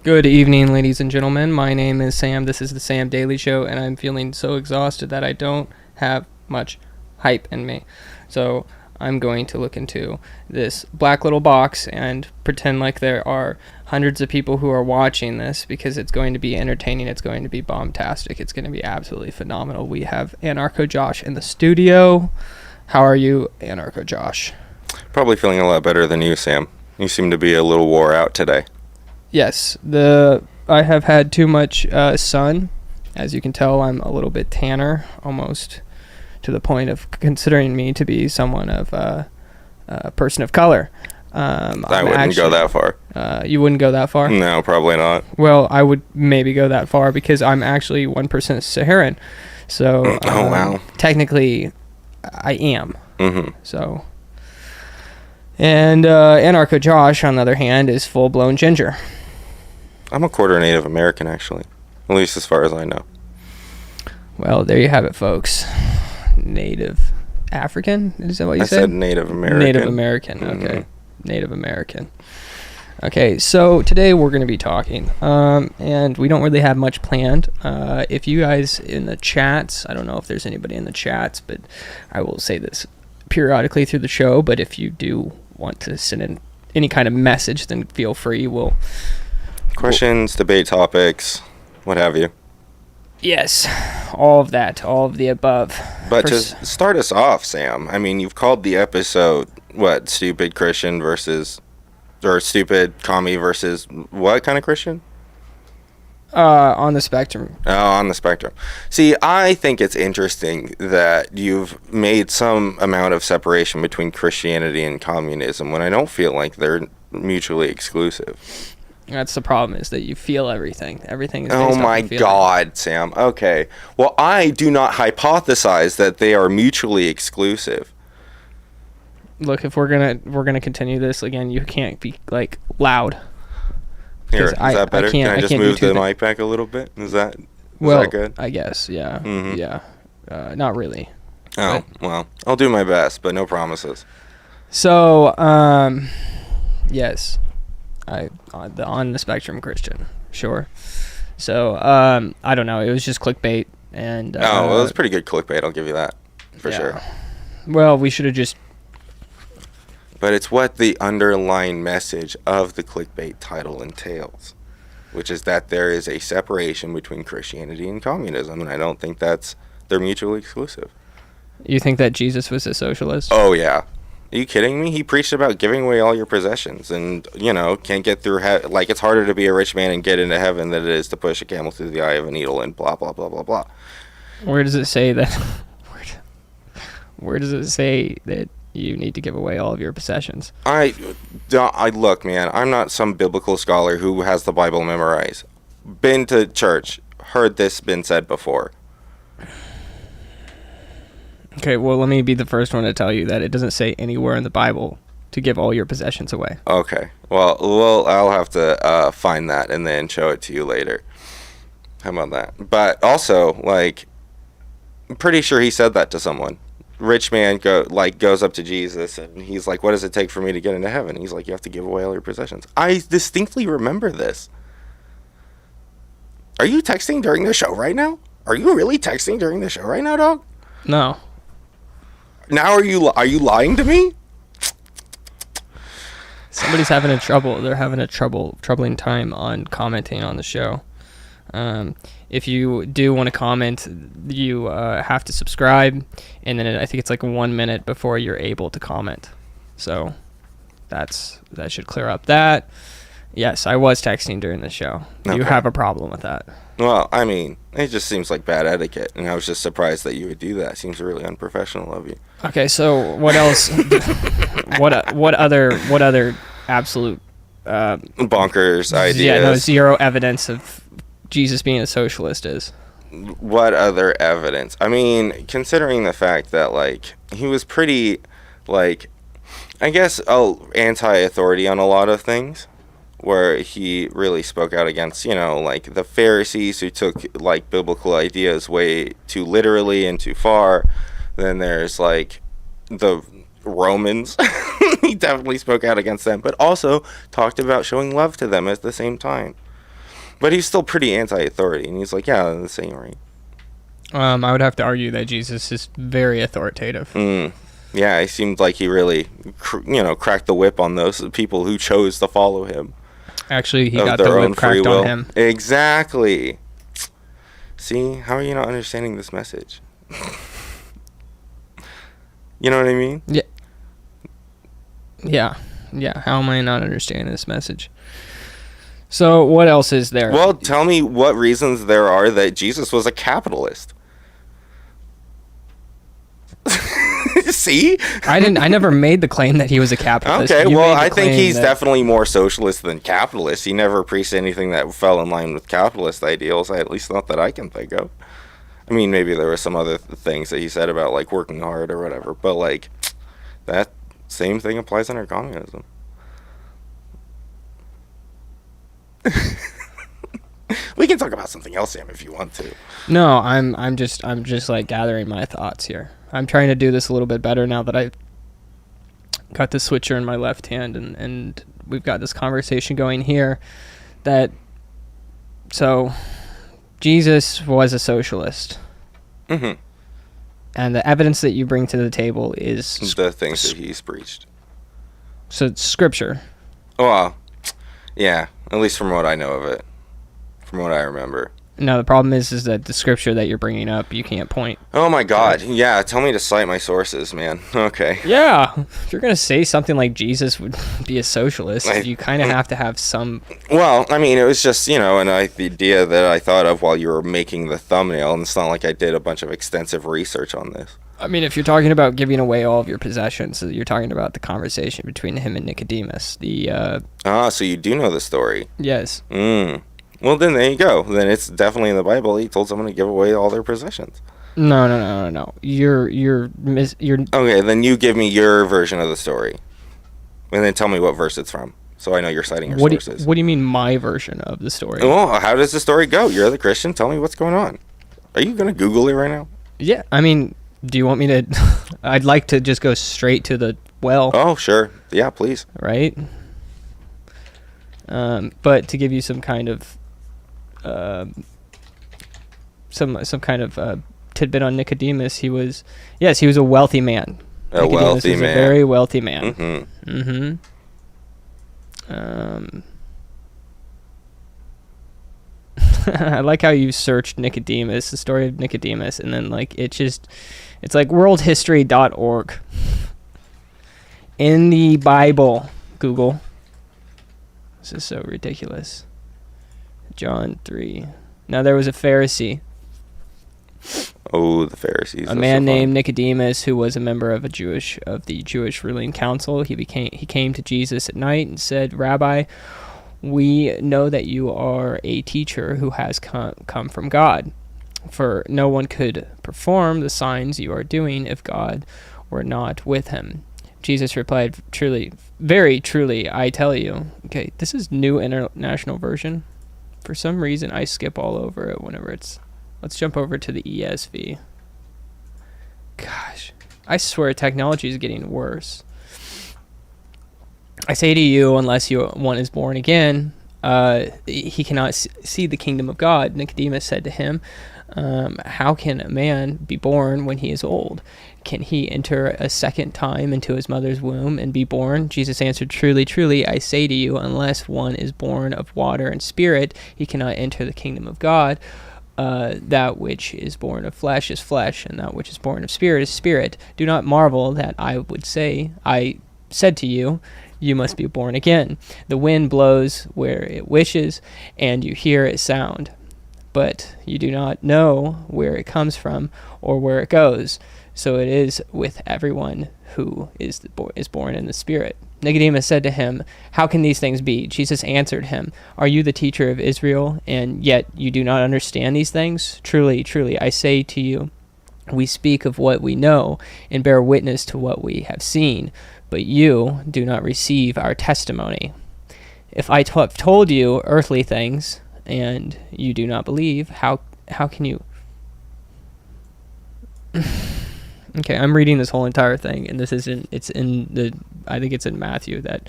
Good evening, ladies and gentlemen. My name is Sam. This is the Sam Daily Show, and I'm feeling so exhausted that I don't have much hype in me. So I'm going to look into this black little box and pretend like there are hundreds of people who are watching this because it's going to be entertaining. It's going to be bombastic. It's going to be absolutely phenomenal. We have Anarcho Josh in the studio. How are you, Anarcho Josh? Probably feeling a lot better than you, Sam. You seem to be a little wore out today. Yes, I have had too much sun. As you can tell, I'm a little bit tanner, almost to the point of considering me to be someone of a person of color. I wouldn't go that far. You wouldn't go that far? No, probably not. Well, I would maybe go that far because I'm actually 1% Saharan. So, oh, wow. Technically, I am. Mm-hmm. So, and Anarcho Josh, on the other hand, is full-blown ginger. I'm a quarter Native American, actually. At least as far as I know. Well, there you have it, folks. Native African? Is that what you said? I said Native American. Native American, okay. Mm-hmm. Native American. Okay, so today we're going to be talking, and we don't really have much planned. If you guys in the chats, I don't know if there's anybody in the chats, but I will say this periodically through the show, but if you do want to send in any kind of message, then feel free. Questions, debate topics, what have you. Yes, all of that, all of the above. But to start us off, Sam, I mean, you've called the episode, stupid Christian versus, or stupid commie versus what kind of Christian? On the spectrum. Oh, on the spectrum. See, I think it's interesting that you've made some amount of separation between Christianity and communism when I don't feel like they're mutually exclusive. That's the problem, is that you feel everything. Everything is based Oh off my of feeling. God, Sam. Okay. Well, I do not hypothesize that they are mutually exclusive. Look, if we're gonna continue this again, you can't be like loud. Here, is that better? Can I just move the mic back a little bit? Is that good? I guess, yeah. Mm-hmm. Yeah. Not really. Oh, well, I'll do my best, but no promises. So, yes. On the spectrum Christian, sure. So, I don't know. It was just clickbait. And it was pretty good clickbait. I'll give you that, for sure. Well, we should have just... But it's what the underlying message of the clickbait title entails, which is that there is a separation between Christianity and communism, and I don't think they're mutually exclusive. You think that Jesus was a socialist? Oh, yeah. Are you kidding me? He preached about giving away all your possessions and, can't get through... it's harder to be a rich man and get into heaven than it is to push a camel through the eye of a needle and blah, blah, blah, blah, blah. Where does it say that... Where does it say that you need to give away all of your possessions? I look, man, I'm not some biblical scholar who has the Bible memorized. Been to church, heard this been said before. Okay, well, let me be the first one to tell you that it doesn't say anywhere in the Bible to give all your possessions away. Okay, well, I'll have to find that and then show it to you later. How about that? But also, I'm pretty sure he said that to someone. Rich man goes up to Jesus and he's like, what does it take for me to get into heaven? He's like, you have to give away all your possessions. I distinctly remember this. Are you texting during the show right now? Are you really texting during the show right now, dog? No. Now are you lying to me? Somebody's having they're having a troubling time on commenting on the show. If you do want to comment, you have to subscribe, and then I think it's 1 minute before you're able to comment. So that should clear up that. Yes, I was texting during the show. Okay. You have a problem with that? Well, I mean, it just seems like bad etiquette, and I was just surprised that you would do that. It seems really unprofessional of you. Okay, so what else? what other absolute bonkers ideas? Yeah, no, zero evidence of Jesus being a socialist is. What other evidence? I mean, considering the fact that he was pretty I guess anti-authority on a lot of things, where he really spoke out against, the Pharisees who took biblical ideas way too literally and too far. Then there's the Romans. He definitely spoke out against them, but also talked about showing love to them at the same time. But he's still pretty anti-authority, and he's like, yeah, that's ain't right. I would have to argue that Jesus is very authoritative. Yeah, it seemed like he really, cracked the whip on those people who chose to follow him. Actually, he got the whip cracked on him. Exactly. See, how are you not understanding this message? You know what I mean? Yeah. How am I not understanding this message? So, what else is there? Well, tell me what reasons there are that Jesus was a capitalist. See? I never made the claim that he was a capitalist. Okay, well, I think he's definitely more socialist than capitalist. He never preached anything that fell in line with capitalist ideals, at least not that I can think of. I mean, maybe there were some other things that he said about, like, working hard or whatever, but, like, that same thing applies under communism. We can talk about something else, Sam, if you want to. No, I'm just like gathering my thoughts here. I'm trying to do this a little bit better now that I got the switcher in my left hand and we've got this conversation going here. So Jesus was a socialist. Mm-hmm. And the evidence that you bring to the table is the things that he's preached. So it's scripture. Well, yeah, at least from what I know of it. From what I remember. No, the problem is that the scripture that you're bringing up, you can't point. Oh my God! Yeah, tell me to cite my sources, man. Okay. Yeah, if you're gonna say something like Jesus would be a socialist, you kind of have to have some. Well, I mean, it was just the idea that I thought of while you were making the thumbnail, and it's not like I did a bunch of extensive research on this. I mean, if you're talking about giving away all of your possessions, so you're talking about the conversation between him and Nicodemus. So you do know the story. Yes. Well, then there you go. Then it's definitely in the Bible. He told someone to give away all their possessions. No. You're Okay, then you give me your version of the story, and then tell me what verse it's from, so I know you're citing your sources. What do you mean my version of the story? Well, how does the story go? You're the Christian. Tell me what's going on. Are you gonna Google it right now? Yeah, I mean, do you want me to? I'd like to just go straight to the well. Oh, sure. Yeah, please. Right. But to give you some kind of some kind of tidbit on Nicodemus, he was a wealthy man. A very wealthy man. Mm-hmm. I like how you searched Nicodemus, the story of Nicodemus, and then it's like worldhistory.org. In the Bible, Google. This is so ridiculous. John 3. Now there was a Pharisee. Oh, the Pharisees. A man named Nicodemus, who was a member of the Jewish ruling council. He came to Jesus at night and said, "Rabbi, we know that you are a teacher who has come from God, for no one could perform the signs you are doing if God were not with him." Jesus replied, "Truly, very truly, I tell you." Okay, this is New International Version. For some reason, I skip all over it whenever it's... Let's jump over to the ESV. Gosh, I swear technology is getting worse. "I say to you, unless one is born again, he cannot see the kingdom of God." Nicodemus said to him, "How can a man be born when he is old? Can he enter a second time into his mother's womb and be born?" Jesus answered, "Truly, truly, I say to you, unless one is born of water and spirit, he cannot enter the kingdom of God. That which is born of flesh is flesh, and that which is born of spirit is spirit. Do not marvel that I said to you, you must be born again. The wind blows where it wishes, and you hear its sound, but you do not know where it comes from or where it goes. So it is with everyone who is born in the Spirit." Nicodemus said to him, "How can these things be?" Jesus answered him, "Are you the teacher of Israel, and yet you do not understand these things? Truly, truly, I say to you, we speak of what we know and bear witness to what we have seen, but you do not receive our testimony. If I have told you earthly things and you do not believe, how can you..." Okay, I'm reading this whole entire thing, and I think it's in Matthew that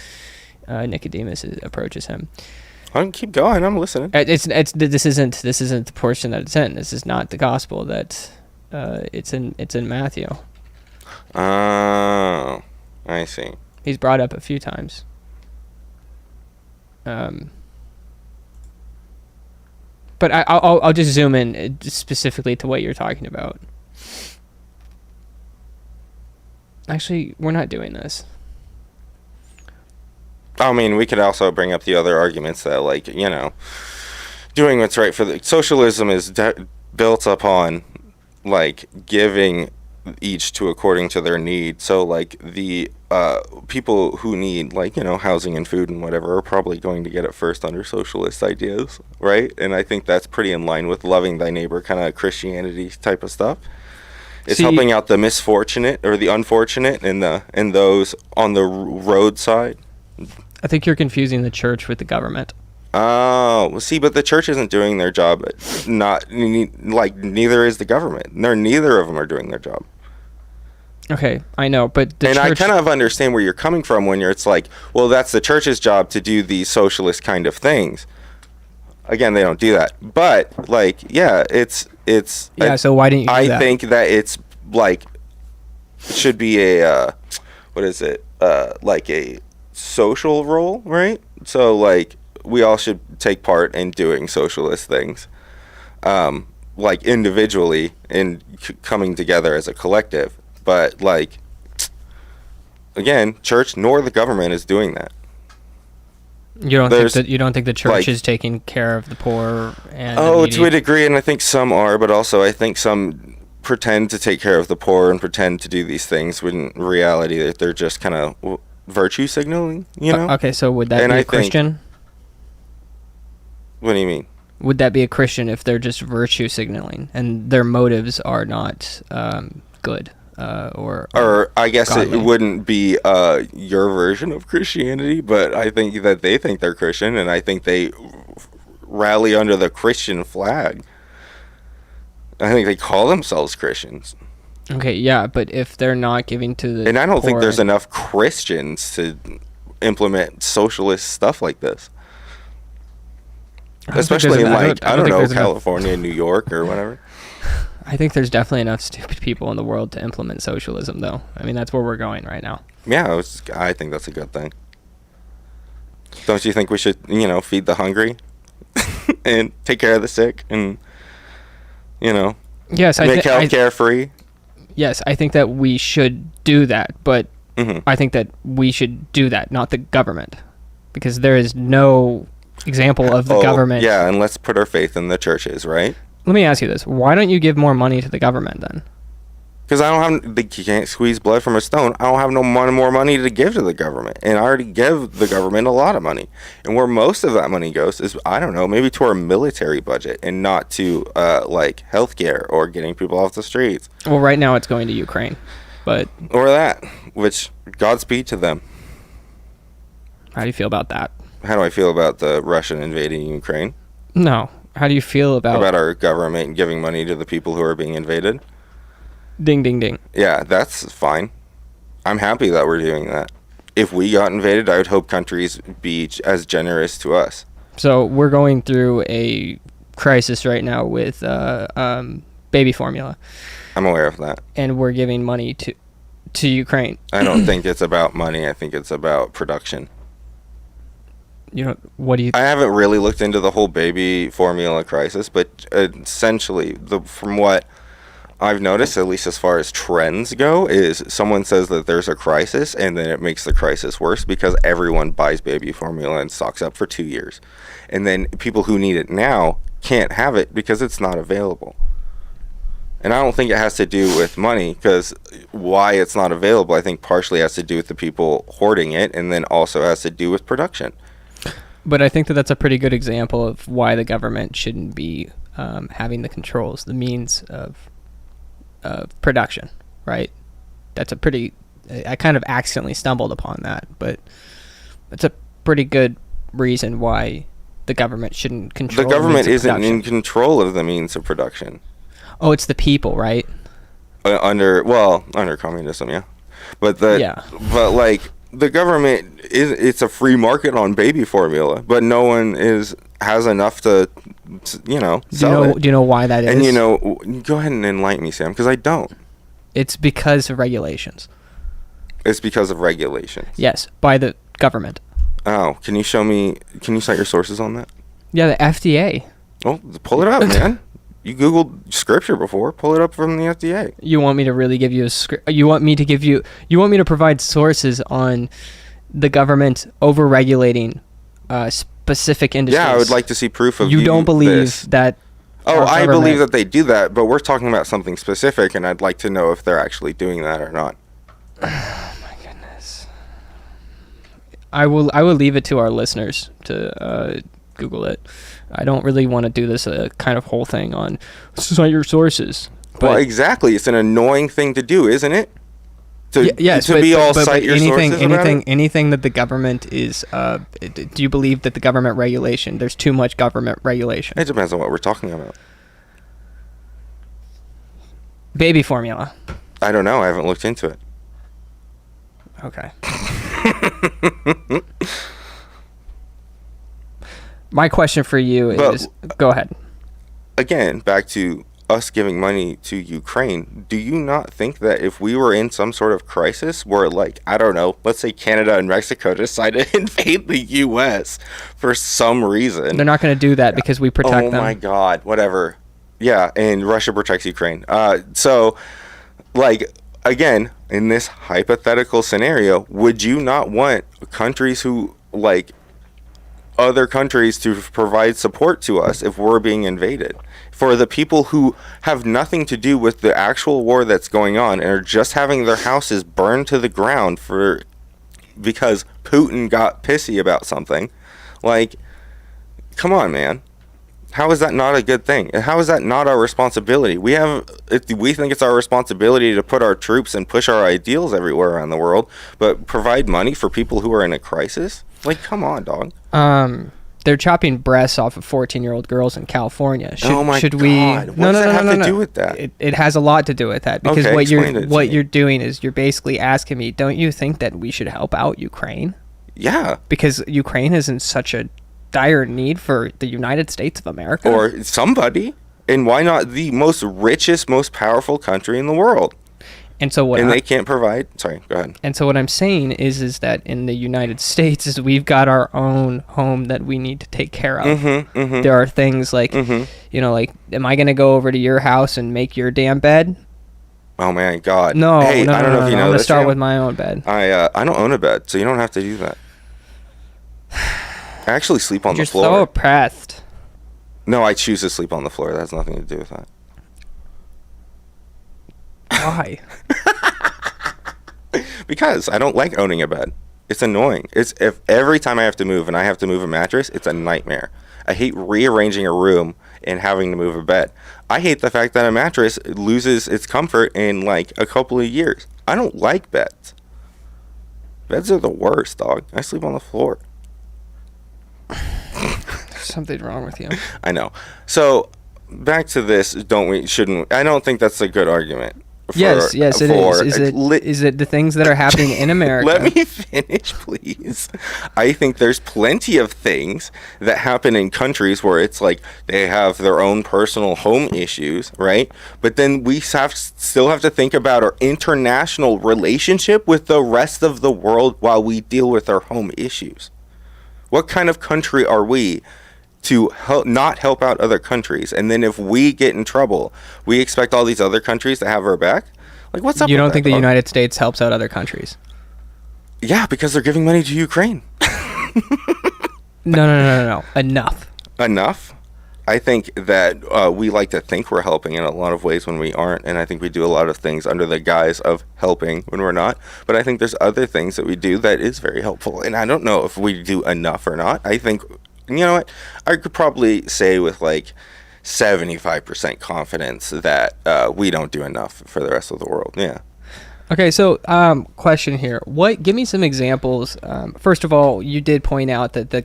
Nicodemus approaches him. I can keep going. I'm listening. This isn't the portion that it's in. This is not the gospel that it's in Matthew. Oh, I see. He's brought up a few times. But I'll just zoom in specifically to what you're talking about. Actually, we're not doing this. I mean, we could also bring up the other arguments that, like, you know, doing what's right for the socialism is built upon, like, giving each to according to their need. So, like, the people who need, like, you know, housing and food and whatever are probably going to get it first under socialist ideas, right? And I think that's pretty in line with loving thy neighbor kind of Christianity type of stuff. It's helping out the misfortunate or the unfortunate and those on the roadside. I think you're confusing the church with the government. Oh, see, but the church isn't doing their job. Neither is the government. Neither of them are doing their job. Okay, I know, but the church... And I kind of understand where you're coming from when it's like, well, that's the church's job to do these socialist kind of things. Again, they don't do that. But, like, yeah, it's... Yeah, so why didn't you do that? I think that it's, like, it should be a, like a social role, right? So, like, we all should take part in doing socialist things, like, individually and coming together as a collective. But, like, again, church nor the government is doing that. You don't think the church is taking care of the poor and to a degree, and I think some are, but also I think some pretend to take care of the poor and pretend to do these things when in reality they're just kind of virtue signaling, you know? Okay, so would that be a Christian? What do you mean? Would that be a Christian if they're just virtue signaling and their motives are not good? Or I guess godly. It wouldn't be your version of Christianity, but I think that they think they're Christian, and I think they rally under the Christian flag. I think they call themselves Christians. Okay, yeah, but if they're not giving to the And I don't think poor, there's enough Christians to implement socialist stuff like this. Especially in, like, I don't know, California, New York, or whatever. I think there's definitely enough stupid people in the world to implement socialism, though. I mean, that's where we're going right now. Yeah, I think that's a good thing. Don't you think we should, you know, feed the hungry and take care of the sick and, you know, make healthcare free? Yes, I think that we should do that, but Mm-hmm. I think that we should do that, not the government, because there is no example of the government. Yeah, and let's put our faith in the churches, right? Let me ask you this. Why don't you give more money to the government then? Because you can't squeeze blood from a stone. I don't have no more money to give to the government. And I already give the government a lot of money. And where most of that money goes is, I don't know, maybe to our military budget and not to, like, healthcare or getting people off the streets. Well, right now it's going to Ukraine. Or that, which, Godspeed to them. How do you feel about that? How do I feel about the Russian invading Ukraine? No. How do you feel about our government giving money to the people who are being invaded? Ding, ding, ding. Yeah, that's fine. I'm happy that we're doing that. If we got invaded, I would hope countries be as generous to us. So we're going through a crisis right now with baby formula. I'm aware of that. And we're giving money to Ukraine. I don't think it's about money. I think it's about production. What do you... I haven't really looked into the whole baby formula crisis, but essentially, from what I've noticed, at least as far as trends go, is someone says that there's a crisis, and then it makes the crisis worse because everyone buys baby formula and stocks up for 2 years. And then people who need it now can't have it because it's not available. And I don't think it has to do with money, because why it's not available, I think partially has to do with the people hoarding it, and then also has to do with production. But I think that that's a pretty good example of why the government shouldn't be having the controls, the means of production, right? That's a pretty... I kind of accidentally stumbled upon that, but it's a pretty good reason why the government shouldn't control the government means of isn't in control of the means of production. Oh, it's the people, right? Under communism, yeah. But like, the government it's a free market on baby formula, but no one has enough to sell it. Do you know why that is? And go ahead and enlighten me, Sam, because I don't. It's because of regulations. It's because of regulations. Yes, by the government. Oh, can you cite your sources on that? Yeah, the FDA. Well, pull it up, man. You Googled scripture before. Pull it up from the FDA. You want me to really give you a script? You want me to provide sources on the government over-regulating specific industries? Yeah, I would like to see proof of You don't believe this. that... Oh, I believe that they do that, but we're talking about something specific, and I'd like to know if they're actually doing that or not. Oh, my goodness. I will leave it to our listeners to Google it. I don't really want to do this kind of whole thing on cite your sources. Well, exactly. It's an annoying thing to do, isn't it? Cite your sources about it? Anything that the government is... do you believe that the government regulation... There's too much government regulation? It depends on what we're talking about. Baby formula. I don't know. I haven't looked into it. Okay. My question for you is... Go ahead. Again, back to us giving money to Ukraine. Do you not think that if we were in some sort of crisis where, like, I don't know, let's say Canada and Mexico decided to invade the U.S. for some reason... They're not going to do that because we protect them. Oh, my God. Whatever. Yeah, and Russia protects Ukraine. So, like, again, in this hypothetical scenario, would you not want countries who, like... other countries to provide support to us if we're being invaded? For the people who have nothing to do with the actual war that's going on and are just having their houses burned to the ground because Putin got pissy about something. Like, come on, man. How is that not a good thing? And how is that not our responsibility? We think it's our responsibility to put our troops and push our ideals everywhere around the world, but provide money for people who are in a crisis? Like, come on, dog. They're chopping breasts off of 14-year-old girls in California. Oh my God. What does that have to do with that? It has a lot to do with that because Okay, what you're doing is you're basically asking me, don't you think that we should help out Ukraine? Yeah. Because Ukraine is in such a dire need for the United States of America. Or somebody. And why not the most richest, most powerful country in the world? And so they can't provide. Sorry, go ahead. And so what I'm saying is that in the United States is we've got our own home that we need to take care of. There are things like, like, am I going to go over to your house and make your damn bed? Oh my God. No, hey, no, I don't know if you know I'm going to this, start Sam. with my own bed. I don't own a bed, so you don't have to do that. I actually sleep on the floor. You're so oppressed. No, I choose to sleep on the floor. That has nothing to do with that. Why? Because I don't like owning a bed. It's annoying. If every time I have to move and I have to move a mattress, it's a nightmare. I hate rearranging a room and having to move a bed. I hate the fact that a mattress loses its comfort in like a couple of years. I don't like beds. Beds are the worst, dog. I sleep on the floor. There's something wrong with you. I know. So back to this, shouldn't I don't think that's a good argument. Yes, it is. Is it the things that are happening in America? Let me finish, please. I think there's plenty of things that happen in countries where it's like they have their own personal home issues, right? But then we still have to think about our international relationship with the rest of the world while we deal with our home issues. What kind of country are we to not help out other countries? And then if we get in trouble, we expect all these other countries to have our back? Like, what's up You with don't that, think the dog? United States helps out other countries? Yeah, because they're giving money to Ukraine. No. Enough. I think that we like to think we're helping in a lot of ways when we aren't, and I think we do a lot of things under the guise of helping when we're not. But I think there's other things that we do that is very helpful, and I don't know if we do enough or not. I think, you know what, I could probably say with like 75% confidence that we don't do enough for the rest of the world. Yeah. Okay, so question here. Give me some examples. First of all, you did point out that the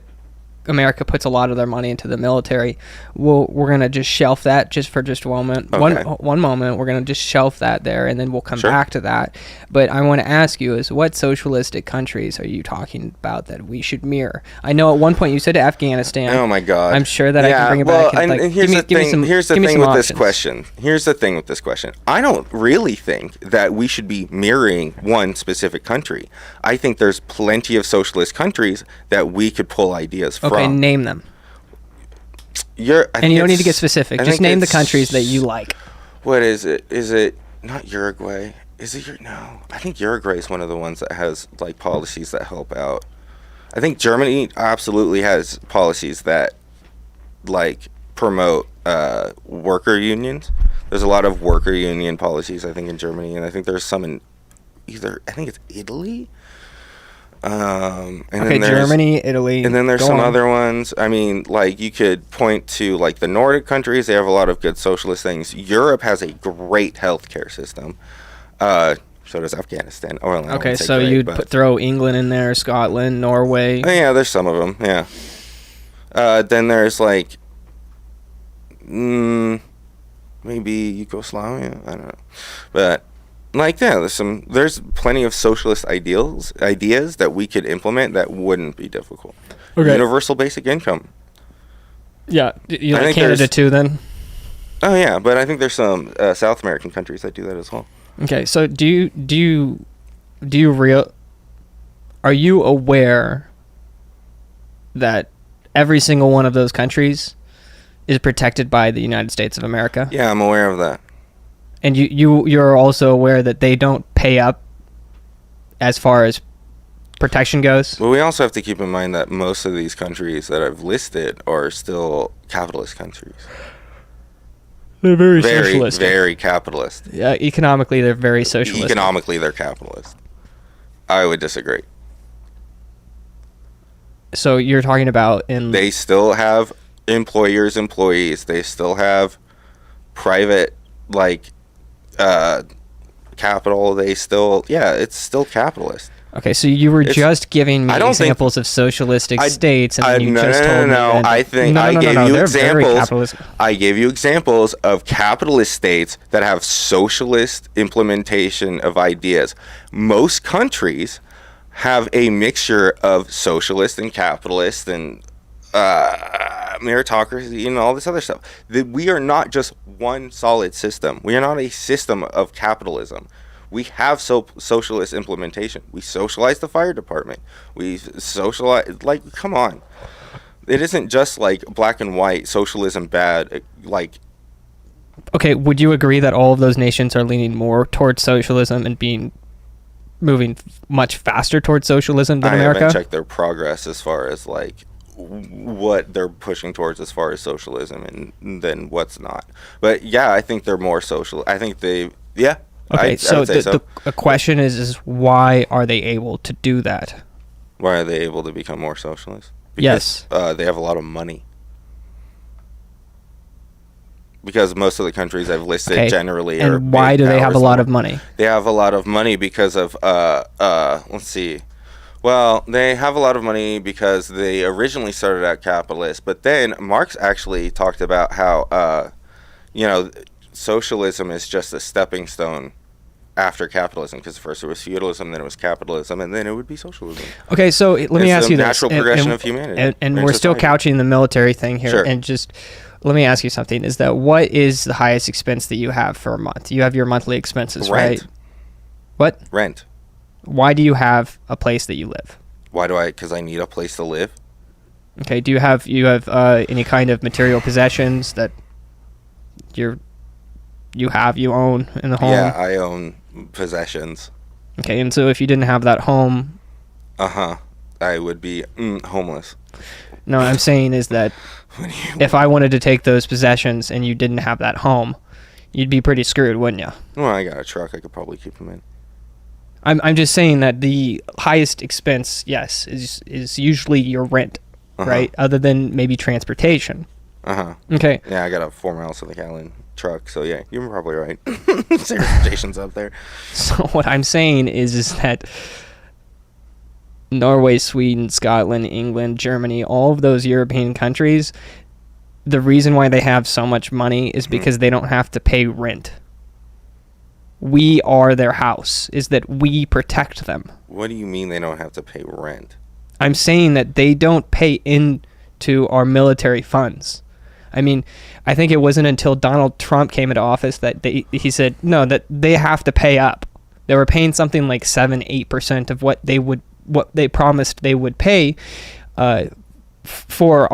America puts a lot of their money into the military. We're gonna just shelf that just for just a moment. Okay. One moment, we're gonna just shelf that there, and then we'll come Sure. back to that. But I want to ask you: is what socialistic countries are you talking about that we should mirror? I know at one point you said Afghanistan. Oh my God! I'm sure that I can bring it well, back. and here's the thing. Here's the thing with this question. Here's the thing with this question. I don't really think that we should be mirroring one specific country. I think there's plenty of socialist countries that we could pull ideas from. Okay, name them. And you don't need to get specific. Just name the countries that you like. What is it? Is it not Uruguay? Is it no? I think Uruguay is one of the ones that has like policies that help out. I think Germany absolutely has policies that like promote worker unions. There's a lot of worker union policies, I think, in Germany, and I think there's some in I think it's Italy. Okay, Germany, Italy. And then there's some other ones. I mean, like you could point to like the Nordic countries. They have a lot of good socialist things. Europe has a great healthcare system. So does Afghanistan. Oh, well, okay, so you'd throw England in there, Scotland, Norway. Oh, yeah, there's some of them. Yeah. Then there's like maybe Yugoslavia. I don't know, but. Like there's plenty of socialist ideas that we could implement that wouldn't be difficult. Okay. Universal basic income. Yeah, you like Canada too then? Oh yeah, but I think there's some South American countries that do that as well. Okay, so are you aware that every single one of those countries is protected by the United States of America? Yeah, I'm aware of that. And you're also aware that they don't pay up as far as protection goes? Well, we also have to keep in mind that most of these countries that I've listed are still capitalist countries. They're very socialist. Very capitalist. Yeah, economically, they're very socialist. Economically, they're capitalist. I would disagree. So you're talking about They still have employees. They still have private, like... capital. It's still capitalist. Okay, so you were just giving me examples of socialistic states, and then you just told me that... I think I gave you examples. I gave you examples of capitalist states that have socialist implementation of ideas. Most countries have a mixture of socialist and capitalist and meritocracy and all this other stuff. We are not just one solid system. We are not a system of capitalism. We have socialist implementation. We socialize the fire department. We socialize, like, come on. It isn't just like black and white, socialism bad, like. Okay, would you agree that all of those nations are leaning more towards socialism and moving much faster towards socialism than America? I haven't checked their progress as far as like what they're pushing towards as far as socialism and then what's not. But yeah, I think they're more social. I think they, yeah. Okay, the question is why are they able to do that? Why are they able to become more socialist? Because, they have a lot of money. Because most of the countries I've listed generally are. And why do they have a lot of money? They have a lot of money because of let's see. Well, they have a lot of money because they originally started out capitalist, but then Marx actually talked about how socialism is just a stepping stone after capitalism, because first it was feudalism, then it was capitalism, and then it would be socialism. Okay, so let me ask you this. Natural progression of humanity. And we're still couching the military thing here. Sure. And just let me ask you something. Is that what is the highest expense that you have for a month? You have your monthly expenses, Rent. right? What? Rent. Why do you have a place that you live? Why do I? Because I need a place to live. Okay, do you have any kind of material possessions that you own in the home? Yeah, I own possessions. Okay, and so if you didn't have that home... I would be homeless. No, what I'm saying is that if I wanted to take those possessions and you didn't have that home, you'd be pretty screwed, wouldn't you? Well, I got a truck. I could probably keep them in. I'm just saying that the highest expense, yes, is usually your rent, right? Other than maybe transportation. Okay. Yeah, I got a 4 miles to the gallon truck, so yeah, you're probably right. Transportation's up there. So what I'm saying is that Norway, Sweden, Scotland, England, Germany, all of those European countries, the reason why they have so much money is because they don't have to pay rent. We are their house, is that we protect them. What do you mean they don't have to pay rent? I'm saying that they don't pay into our military funds. I mean, I think it wasn't until Donald Trump came into office that he said, no, that they have to pay up. They were paying something like 7-8% of what they promised they would pay for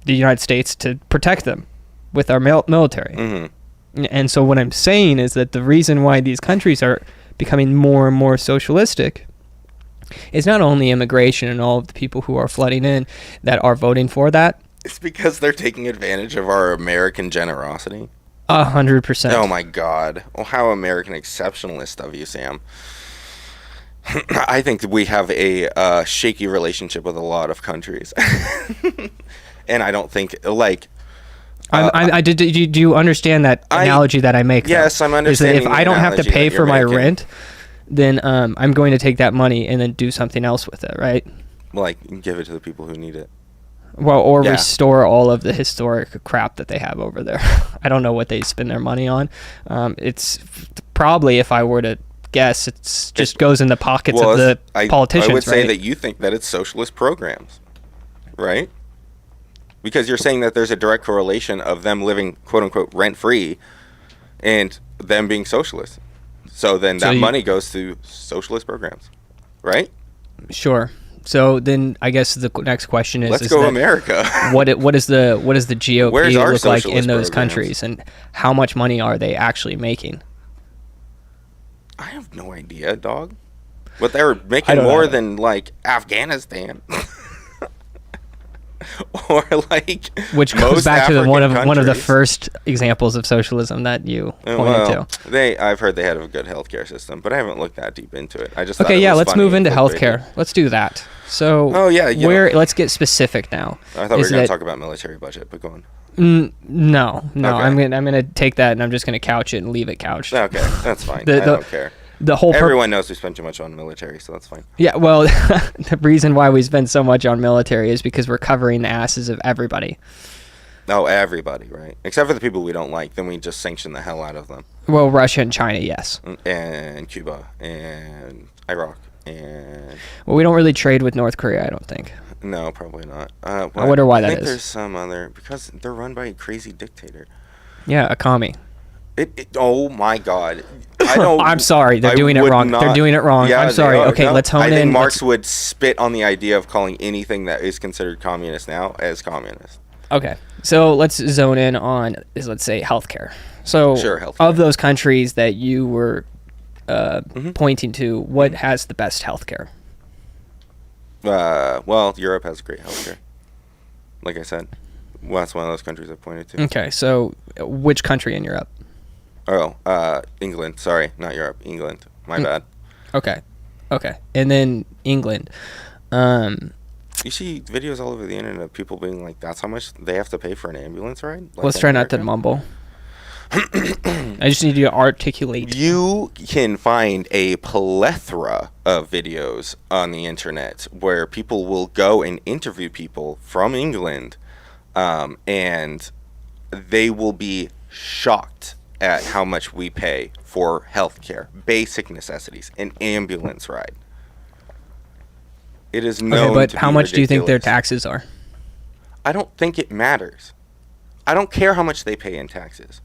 the United States to protect them with our military. Mm-hmm. And so what I'm saying is that the reason why these countries are becoming more and more socialistic is not only immigration and all of the people who are flooding in that are voting for that. It's because they're taking advantage of our American generosity. 100%. Oh my God. Oh, how American exceptionalist of you, Sam. I think we have a shaky relationship with a lot of countries. And I don't think, like... do you understand that analogy that I make? Yes, I'm understanding. Is that if I don't have to pay for my rent, then I'm going to take that money and then do something else with it, right? Like, give it to the people who need it. Well, or restore all of the historic crap that they have over there. I don't know what they spend their money on. It's probably, if I were to guess, it just goes in the pockets of the politicians, I would say right? that you think that it's socialist programs, right? Because you're saying that there's a direct correlation of them living, quote-unquote, rent-free and them being socialist. So then that money goes to socialist programs, right? Sure. So then I guess the next question is... Let's go America. what does the GOP look like in those programs? countries? And how much money are they actually making? I have no idea, dog. But they're making more than, like, Afghanistan. Or like, which goes back to one of the first examples of socialism that you pointed to. I've heard they had a good healthcare system, but I haven't looked that deep into it. I just let's move into healthcare. Let's do that. So, let's get specific now. I thought we were going to talk about military budget, but go on. No. Okay. I'm gonna take that and I'm just gonna couch it and leave it couched. Okay, that's fine. I don't care. Everyone knows we spend too much on military, so that's fine. Yeah, well, the reason why we spend so much on military is because we're covering the asses of everybody. Oh, everybody, right? Except for the people we don't like, then we just sanction the hell out of them. Well, Russia and China, yes. And Cuba and Iraq and... Well, we don't really trade with North Korea, I don't think. No, probably not. I wonder why that is. I think there's some other... Because they're run by a crazy dictator. Yeah, a commie. Oh my God! I'm sorry, they're doing it wrong. They're doing it wrong. Yeah, I'm sorry. Okay, let's hone in. I think Marx would spit on the idea of calling anything that is considered communist now as communist. Okay, so let's zone in on let's say healthcare. So, sure, healthcare. Of those countries that you were pointing to, what has the best healthcare? Well, Europe has great healthcare. Like I said, that's one of those countries I pointed to. Okay, so which country in Europe? Oh, England. Sorry, not Europe. England. My bad. Okay. And then England. You see videos all over the internet of people being like, that's how much they have to pay for an ambulance ride? Like let's try not to mumble. I just need you to articulate. You can find a plethora of videos on the internet where people will go and interview people from England, and they will be shocked at how much we pay for healthcare, basic necessities, an ambulance ride. It is known but to how be much ridiculous. do you think their taxes are? I don't think it matters. I don't care how much they pay in taxes.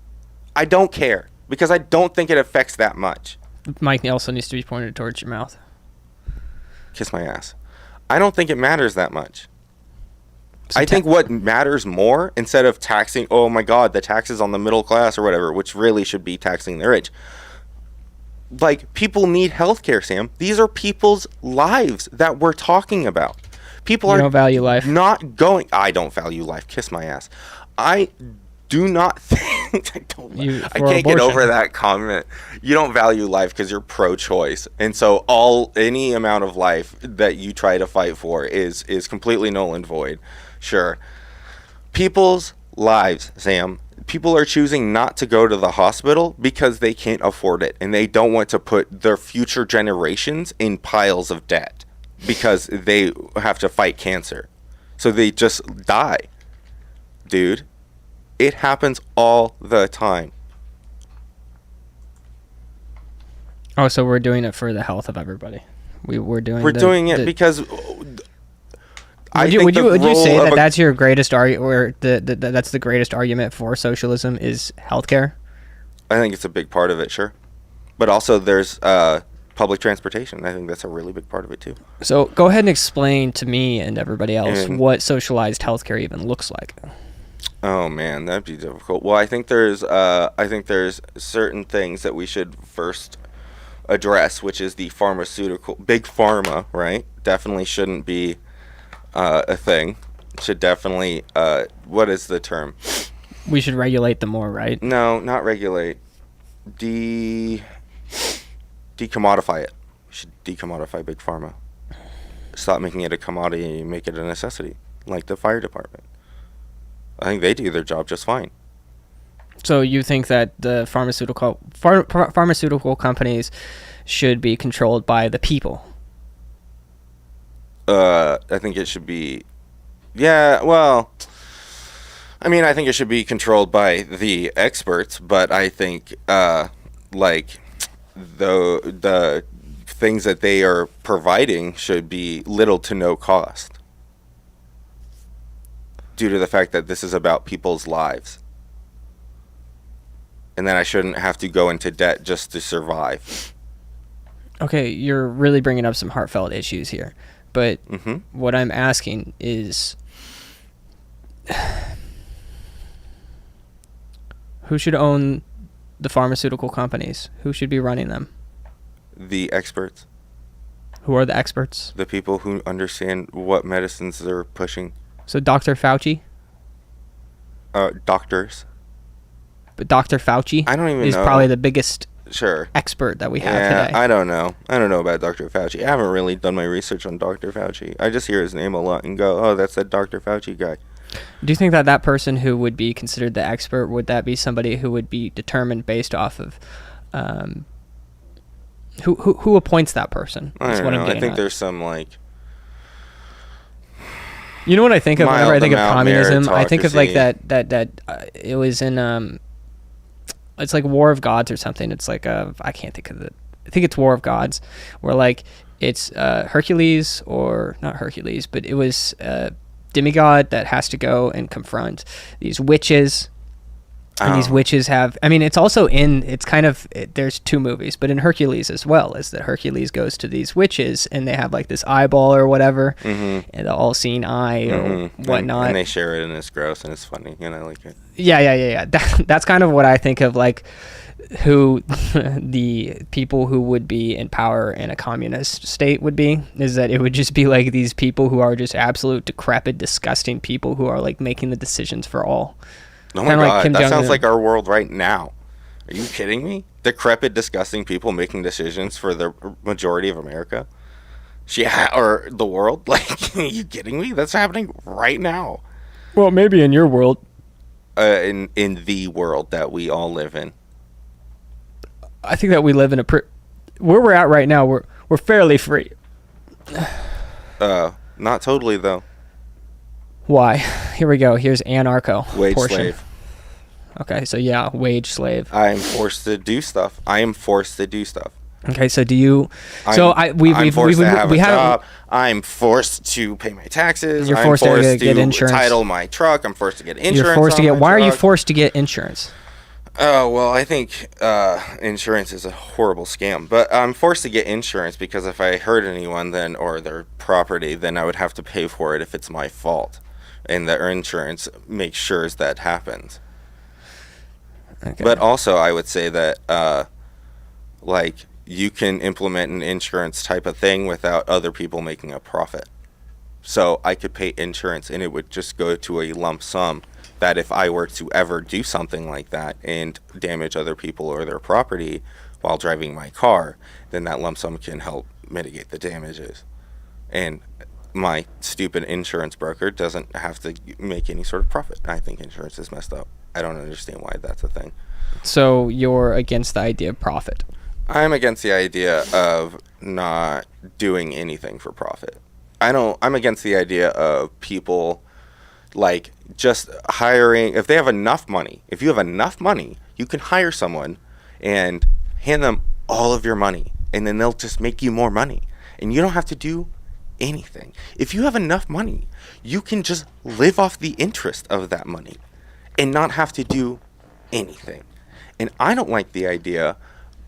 I don't care because I don't think it affects that much. Mike also needs to be pointed towards your mouth. Kiss my ass. I don't think it matters that much. I think what matters more, instead of taxing, oh my God, the taxes on the middle class or whatever, which really should be taxing the rich. Like, people need healthcare, Sam. These are people's lives that we're talking about. People don't value life. Not going. I don't value life. Kiss my ass. I do not think. I can't get over that comment. You don't value life because you're pro-choice, and so any amount of life that you try to fight for is completely null and void. Sure. People's lives, Sam. People are choosing not to go to the hospital because they can't afford it, and they don't want to put their future generations in piles of debt. because they have to fight cancer. So they just die. Dude, it happens all the time. Oh, so we're doing it for the health of everybody. We're doing it because would you say that that's your greatest argument, or that's the greatest argument for socialism is healthcare? I think it's a big part of it, sure. But also there's public transportation. I think that's a really big part of it too. So go ahead and explain to me and everybody else what socialized healthcare even looks like. Oh man, that'd be difficult. Well, I think there's certain things that we should first address, which is the pharmaceutical big pharma, right? Definitely shouldn't be a thing. Should definitely what is the term? We should regulate them more, right? No, not regulate. Decommodify it. We should decommodify big pharma. Stop making it a commodity and make it a necessity, like the fire department. I think they do their job just fine. So you think that the pharmaceutical companies should be controlled by the people? I think it should be... Yeah, well... I mean, I think it should be controlled by the experts, but I think, like, the things that they are providing should be little to no cost, due to the fact that this is about people's lives. And then I shouldn't have to go into debt just to survive. Okay, you're really bringing up some heartfelt issues here. But what I'm asking is, who should own the pharmaceutical companies? Who should be running them? The experts. Who are the experts? The people who understand what medicines they're pushing. So Dr. Fauci? Doctors. But Dr. Fauci I don't even is know. Probably the biggest sure expert that we have today. I don't know about Dr. Fauci. I haven't really done my research on Dr. Fauci. I just hear his name a lot and go, oh, that's that Dr. Fauci guy. Do you think that person who would be considered the expert, would that be somebody who would be determined based off of who appoints that person? I don't know. I think there's some, like... You know what I think of whenever I think of communism? I think of like that it was in it's like War of Gods or something. It's like I can't think of it. I think it's War of Gods, where like it's Hercules, or not Hercules, but it was a demigod that has to go and confront these witches. And these witches have, I mean, it's also there's two movies, but in Hercules as well, is that Hercules goes to these witches and they have like this eyeball or whatever, and the all-seeing eye or whatnot. And they share it and it's gross and it's funny and I like it. Yeah. That's kind of what I think of, like, who the people who would be in power in a communist state would be, is that it would just be like these people who are just absolute decrepit, disgusting people who are like making the decisions for all. Oh my God, that sounds like our world right now. Are you kidding me? Decrepit, disgusting people making decisions for the majority of America? Yeah, or the world? Like, are you kidding me? That's happening right now. Well, maybe in your world. In the world that we all live in. I think that we live in where we're at right now, we're fairly free. Not totally, though. Why? Here we go. Here's anarcho Wage portion. slave. Okay, so yeah, wage slave. I am forced to do stuff. Okay, so do you? I'm forced to have a job. I'm forced to pay my taxes. You're forced to get insurance. Title my truck. I'm forced to get insurance. You're forced to get. Why are you forced to get insurance? Oh, well, I think insurance is a horrible scam. But I'm forced to get insurance because if I hurt anyone or their property, then I would have to pay for it if it's my fault. And the insurance makes sure that happens. Okay. But also, I would say that, like, you can implement an insurance type of thing without other people making a profit. So I could pay insurance and it would just go to a lump sum that if I were to ever do something like that and damage other people or their property while driving my car, then that lump sum can help mitigate the damages. And my stupid insurance broker doesn't have to make any sort of profit. I think insurance is messed up. I don't understand why that's a thing. So you're against the idea of profit? I'm against the idea of not doing anything for profit. I'm against the idea of people like just hiring. If they have enough money, if you have enough money, you can hire someone and hand them all of your money, and then they'll just make you more money, and you don't have to do anything. If you have enough money, you can just live off the interest of that money and not have to do anything. And I don't like the idea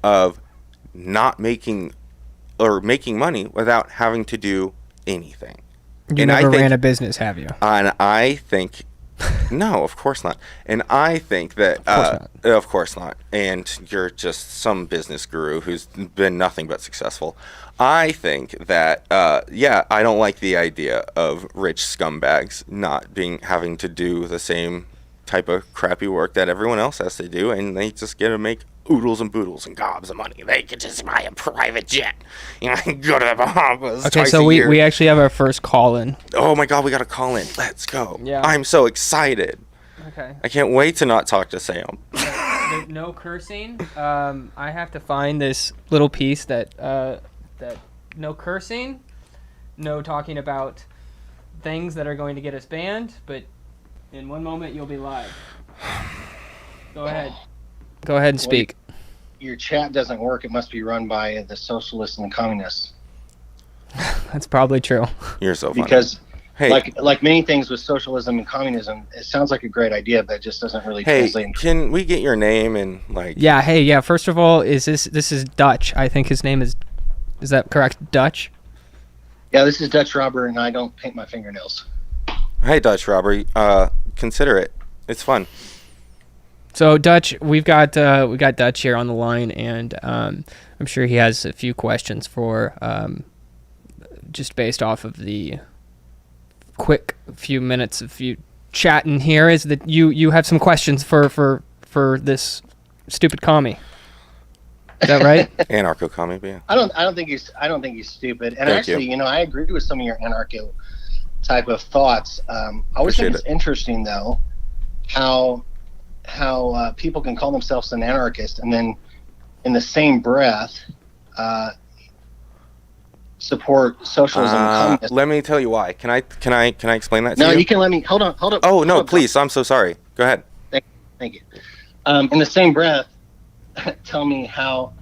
of not making or making money without having to do anything. You And never I think, ran a business, have you? and I think, no, of course not. And I think that, of course not. And you're just some business guru who's been nothing but successful. I think that, yeah, I don't like the idea of rich scumbags not having to do the same type of crappy work that everyone else has to do, and they just get to make oodles and boodles and gobs of money. They could just buy a private jet, you know, go to the Bahamas Okay, twice so a year. we actually have our first call in. Oh my God, we got to call in. Let's go. Yeah. I'm so excited. Okay. I can't wait to not talk to Sam. No cursing. I have to find this little piece that no cursing, no talking about things that are going to get us banned, but in one moment you'll be live. Go ahead. Go ahead and speak. Your chat doesn't work. It must be run by the socialists and the communists. That's probably true. You're so funny. Because, hey, like many things with socialism and communism, it sounds like a great idea, but it just doesn't really hey, translate. can we get your name and like? Yeah. Hey. Yeah. First of all, this is Dutch? I think his name is. Is that correct? Dutch. Yeah, this is Dutch Robber, and I don't paint my fingernails. Hey, Dutch Robbery. Consider it. It's fun. So Dutch, we got Dutch here on the line, and I'm sure he has a few questions for just based off of the quick few minutes of you chatting here. Is that you have some questions for this stupid commie? Is that right? Anarcho commie, yeah. I don't think he's stupid. And Thank actually, you. I agree with some of your anarcho type of thoughts. I always think it's interesting though how people can call themselves an anarchist and then in the same breath support socialism and communism. Let me tell you why. Can I explain that to No, you? you can let me hold on. Oh no, please. I'm so sorry. Go ahead. Thank you. In the same breath, tell me how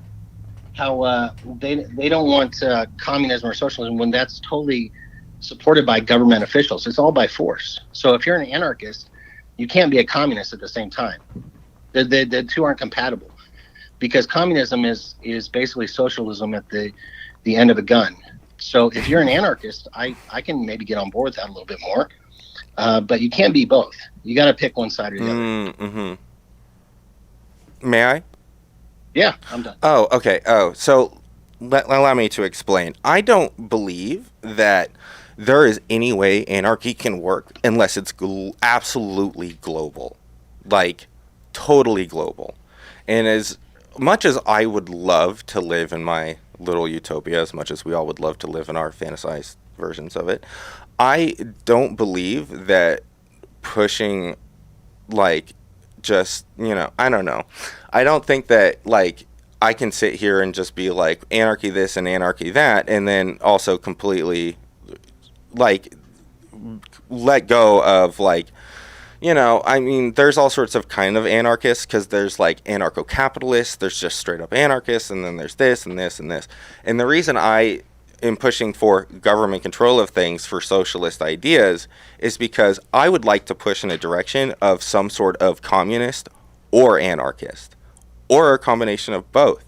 they don't want communism or socialism when that's totally supported by government officials. It's all by force. So if you're an anarchist, you can't be a communist at the same time. The two aren't compatible, because communism is basically socialism at the end of a gun. So if you're an anarchist, I can maybe get on board with that a little bit more, but you can't be both. You got to pick one side or the other. Mm-hmm. May I? Yeah, I'm done. Oh, okay. Oh, so allow me to explain. I don't believe that there is any way anarchy can work unless it's absolutely global, like totally global. And as much as I would love to live in my little utopia, as much as we all would love to live in our fantasized versions of it, I don't believe that pushing, like, just, I don't know. I don't think that, like, I can sit here and just be like anarchy this and anarchy that, and then also completely, like, let go of, like, I mean, there's all sorts of kind of anarchists, because there's, like, anarcho-capitalists, there's just straight-up anarchists, and then there's this and this and this. And the reason I am pushing for government control of things for socialist ideas is because I would like to push in a direction of some sort of communist or anarchist, or a combination of both.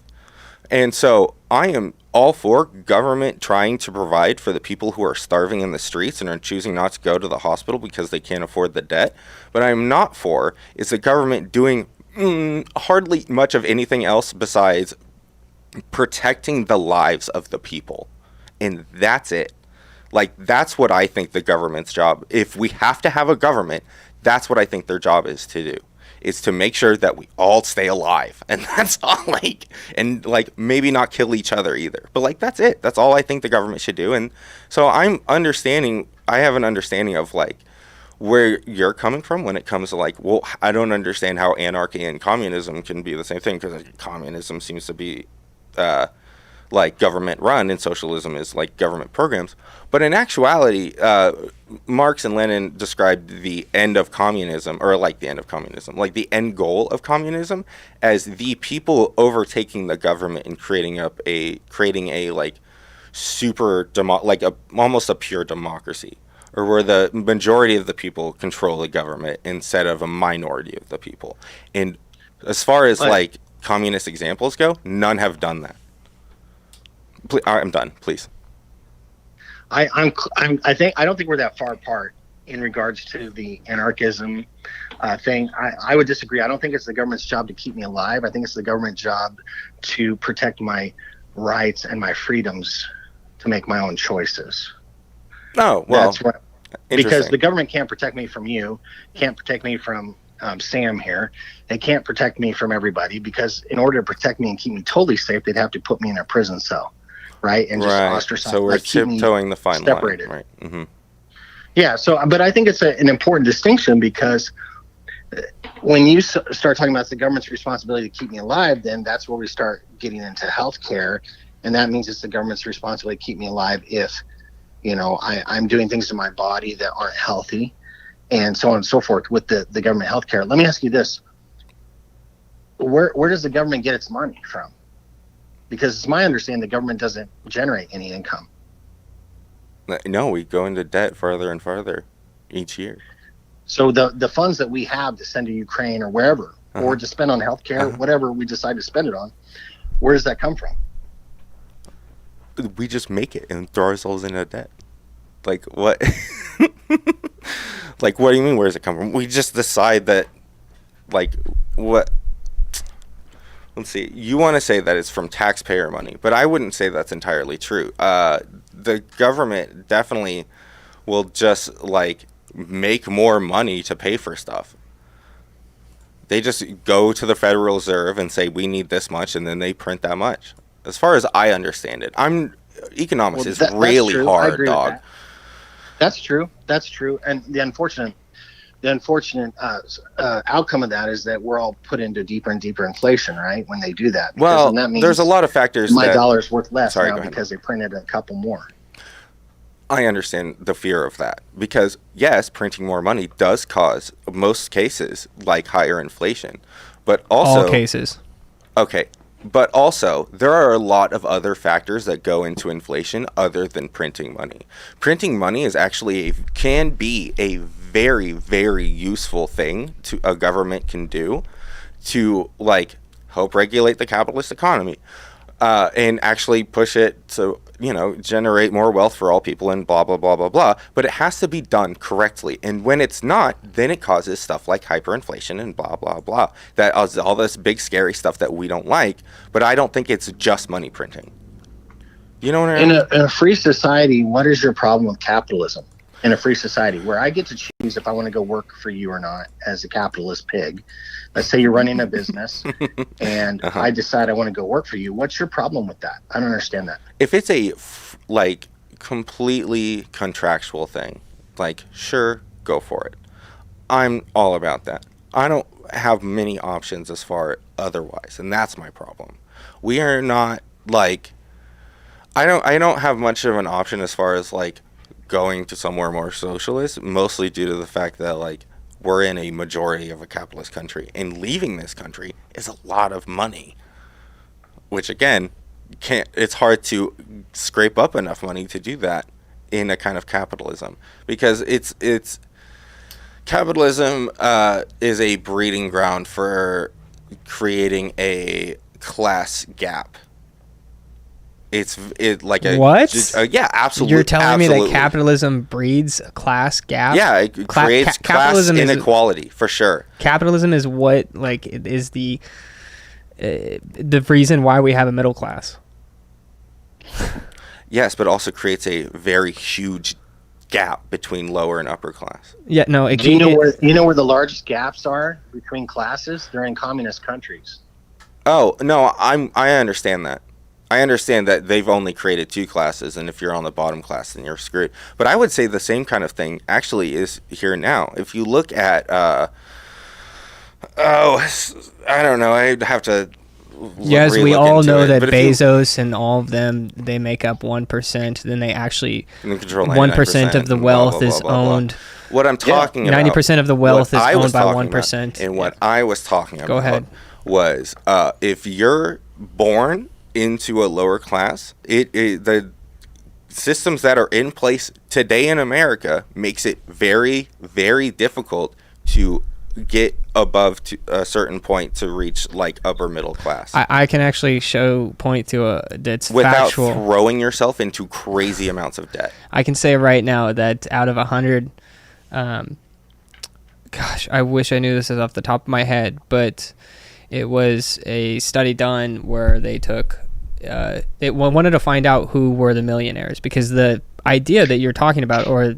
And so I am all for government trying to provide for the people who are starving in the streets and are choosing not to go to the hospital because they can't afford the debt. But I'm not for is the government doing hardly much of anything else besides protecting the lives of the people. And that's it. Like, that's what I think the government's job. If we have to have a government, that's what I think their job is to do. Is to make sure that we all stay alive. And that's all, like, and, like, maybe not kill each other either. But, like, that's it. That's all I think the government should do. And so I have an understanding of, like, where you're coming from when it comes to, like, well, I don't understand how anarchy and communism can be the same thing, because, like, communism seems to be like government run, and socialism is like government programs. But in actuality, Marx and Lenin described the end of communism, or like the end of communism, like the end goal of communism, as the people overtaking the government and creating a like almost a pure democracy, or where the majority of the people control the government instead of a minority of the people. And as far as like communist examples go, none have done that. I'm done, please. I don't think we're that far apart in regards to the anarchism thing. I would disagree. I don't think it's the government's job to keep me alive. I think it's the government's job to protect my rights and my freedoms to make my own choices. Oh, well, that's what, because the government can't protect me from you, can't protect me from Sam here. They can't protect me from everybody, because in order to protect me and keep me totally safe, they'd have to put me in a prison cell. Right, and just ostracize. So we're tiptoeing the fine separated. line, right? Mm-hmm. Yeah. So, but I think it's an important distinction, because when you start talking about the government's responsibility to keep me alive, then that's where we start getting into healthcare, and that means it's the government's responsibility to keep me alive if, I'm doing things to my body that aren't healthy, and so on and so forth with the government healthcare. Let me ask you this: where does the government get its money from? Because it's my understanding the government doesn't generate any income. No, we go into debt farther and farther each year. So the funds that we have to send to Ukraine or wherever, or to spend on healthcare, whatever we decide to spend it on, where does that come from? We just make it and throw ourselves into debt. Like what? Like what do you mean? Where does it come from? We just decide that, like what? Let's see. You want to say that it's from taxpayer money, but I wouldn't say that's entirely true. The government definitely will just like make more money to pay for stuff. They just go to the Federal Reserve and say we need this much, and then they print that much. As far as I understand it, economics is really hard, dog. That's true. That's true. And the unfortunate outcome of that is that we're all put into deeper and deeper inflation, right? When they do that. Well, that means there's a lot of factors. My dollar's worth less now because they printed a couple more. I understand the fear of that, because yes, printing more money does cause, most cases, like higher inflation, but also all cases. Okay. But also, there are a lot of other factors that go into inflation other than printing money. Printing money is actually can be a very, very useful thing to a government can do to like help regulate the capitalist economy, and actually push it to generate more wealth for all people and blah blah blah blah blah. But it has to be done correctly, and when it's not, then it causes stuff like hyperinflation and blah blah blah. That is all this big scary stuff that we don't like. But I don't think it's just money printing. You know what I mean? In a free society, what is your problem with capitalism? In a free society where I get to choose if I want to go work for you or not as a capitalist pig. Let's say you're running a business and I decide I want to go work for you. What's your problem with that? I don't understand that. If it's a like completely contractual thing, like sure, go for it. I'm all about that. I don't have many options as far otherwise, and that's my problem. We are not like I don't have much of an option as far as like going to somewhere more socialist, mostly due to the fact that like we're in a majority of a capitalist country, and leaving this country is a lot of money, which again it's hard to scrape up enough money to do that in a kind of capitalism, because it's capitalism is a breeding ground for creating a class gap. It's like a what? Yeah, absolutely. You're telling me that capitalism breeds a class gap? Yeah, it creates class inequality for sure. Capitalism is what is the reason why we have a middle class. Yes, but also creates a very huge gap between lower and upper class. Yeah, no. Do you know where the largest gaps are between classes? They're in communist countries. Oh no, I understand that. I understand that they've only created two classes, and if you're on the bottom class, then you're screwed. But I would say the same kind of thing actually is here now. If you look at, I don't know, I'd have to Yes, we all into know it. that But if you- Bezos and all of them, they make up 1%. Then they actually, they control 1% of the and wealth blah, blah, is blah, blah, blah. owned. What I'm talking about, 90% of the wealth what is I was owned by talking 1%. about, and what I was talking about ahead. was if you're born into a lower class, the systems that are in place today in America makes it very, very difficult to get above to a certain point to reach like upper middle class I can actually point to that's without factual. throwing yourself into crazy amounts of debt. I can say right now that out of 100, gosh, I wish I knew this is off the top of my head, but it was a study done where they took, they wanted to find out who were the millionaires, because the idea that you're talking about, or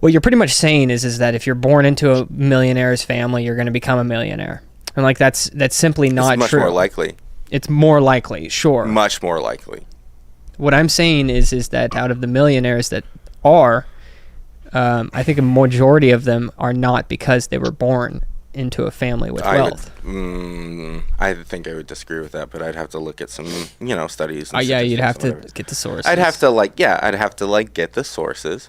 what you're pretty much saying is that if you're born into a millionaire's family, you're going to become a millionaire. And like that's simply not It's much true. more likely. It's more likely, sure. Much more likely. What I'm saying is that out of the millionaires that are, I think a majority of them are not because they were born into a family with wealth. I think I would disagree with that, but I'd have to look at some, studies. And Yeah, you'd have statistics to and whatever. get the sources. I'd have to get the sources.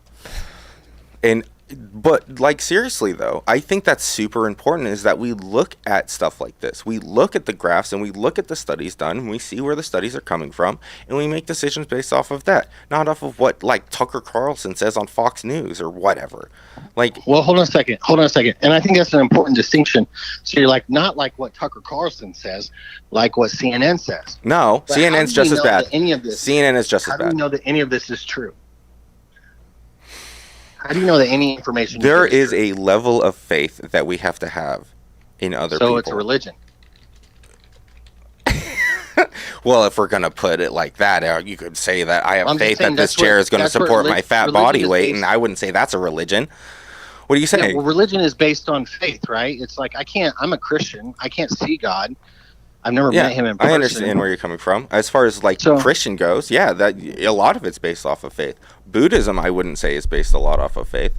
But seriously though, I think that's super important, is that we look at stuff like this. We look at the graphs and we look at the studies done, and we see where the studies are coming from, and we make decisions based off of that, not off of what Tucker Carlson says on Fox News or whatever. Well, hold on a second. And I think that's an important distinction. So you're not like what Tucker Carlson says, like what CNN says. No, But CNN's how do just we as know bad. that any of this, CNN is just as how do we bad. know that any of this is true? How do you know that any information There you get is a level of faith that we have to have in other people. So it's a religion. Well, if we're going to put it like that, you could say that I have I'm just faith saying that this that's chair what- is going to that's what support my fat religion body is weight, based- and I wouldn't say that's a religion. What are you saying? Yeah, well, religion is based on faith, right? It's like I'm a Christian. I can't see God. I've never met him in person. I understand where you're coming from. As far as Christian goes, that a lot of it's based off of faith. Buddhism, I wouldn't say, is based a lot off of faith.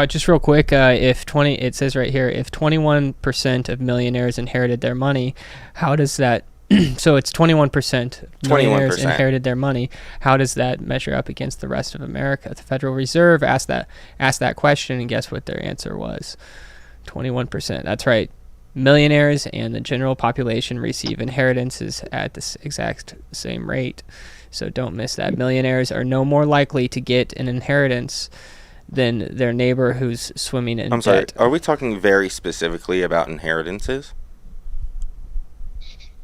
Just real quick, it says right here, if 21% of millionaires inherited their money, how does that? So it's 21% of millionaires 21%. inherited their money. How does that measure up against the rest of America? The Federal Reserve asked that question, and guess what their answer was? 21%. That's right. Millionaires and the general population receive inheritances at the exact same rate. So don't miss that. Millionaires are no more likely to get an inheritance than their neighbor who's swimming in I'm sorry, debt. are we talking very specifically about inheritances?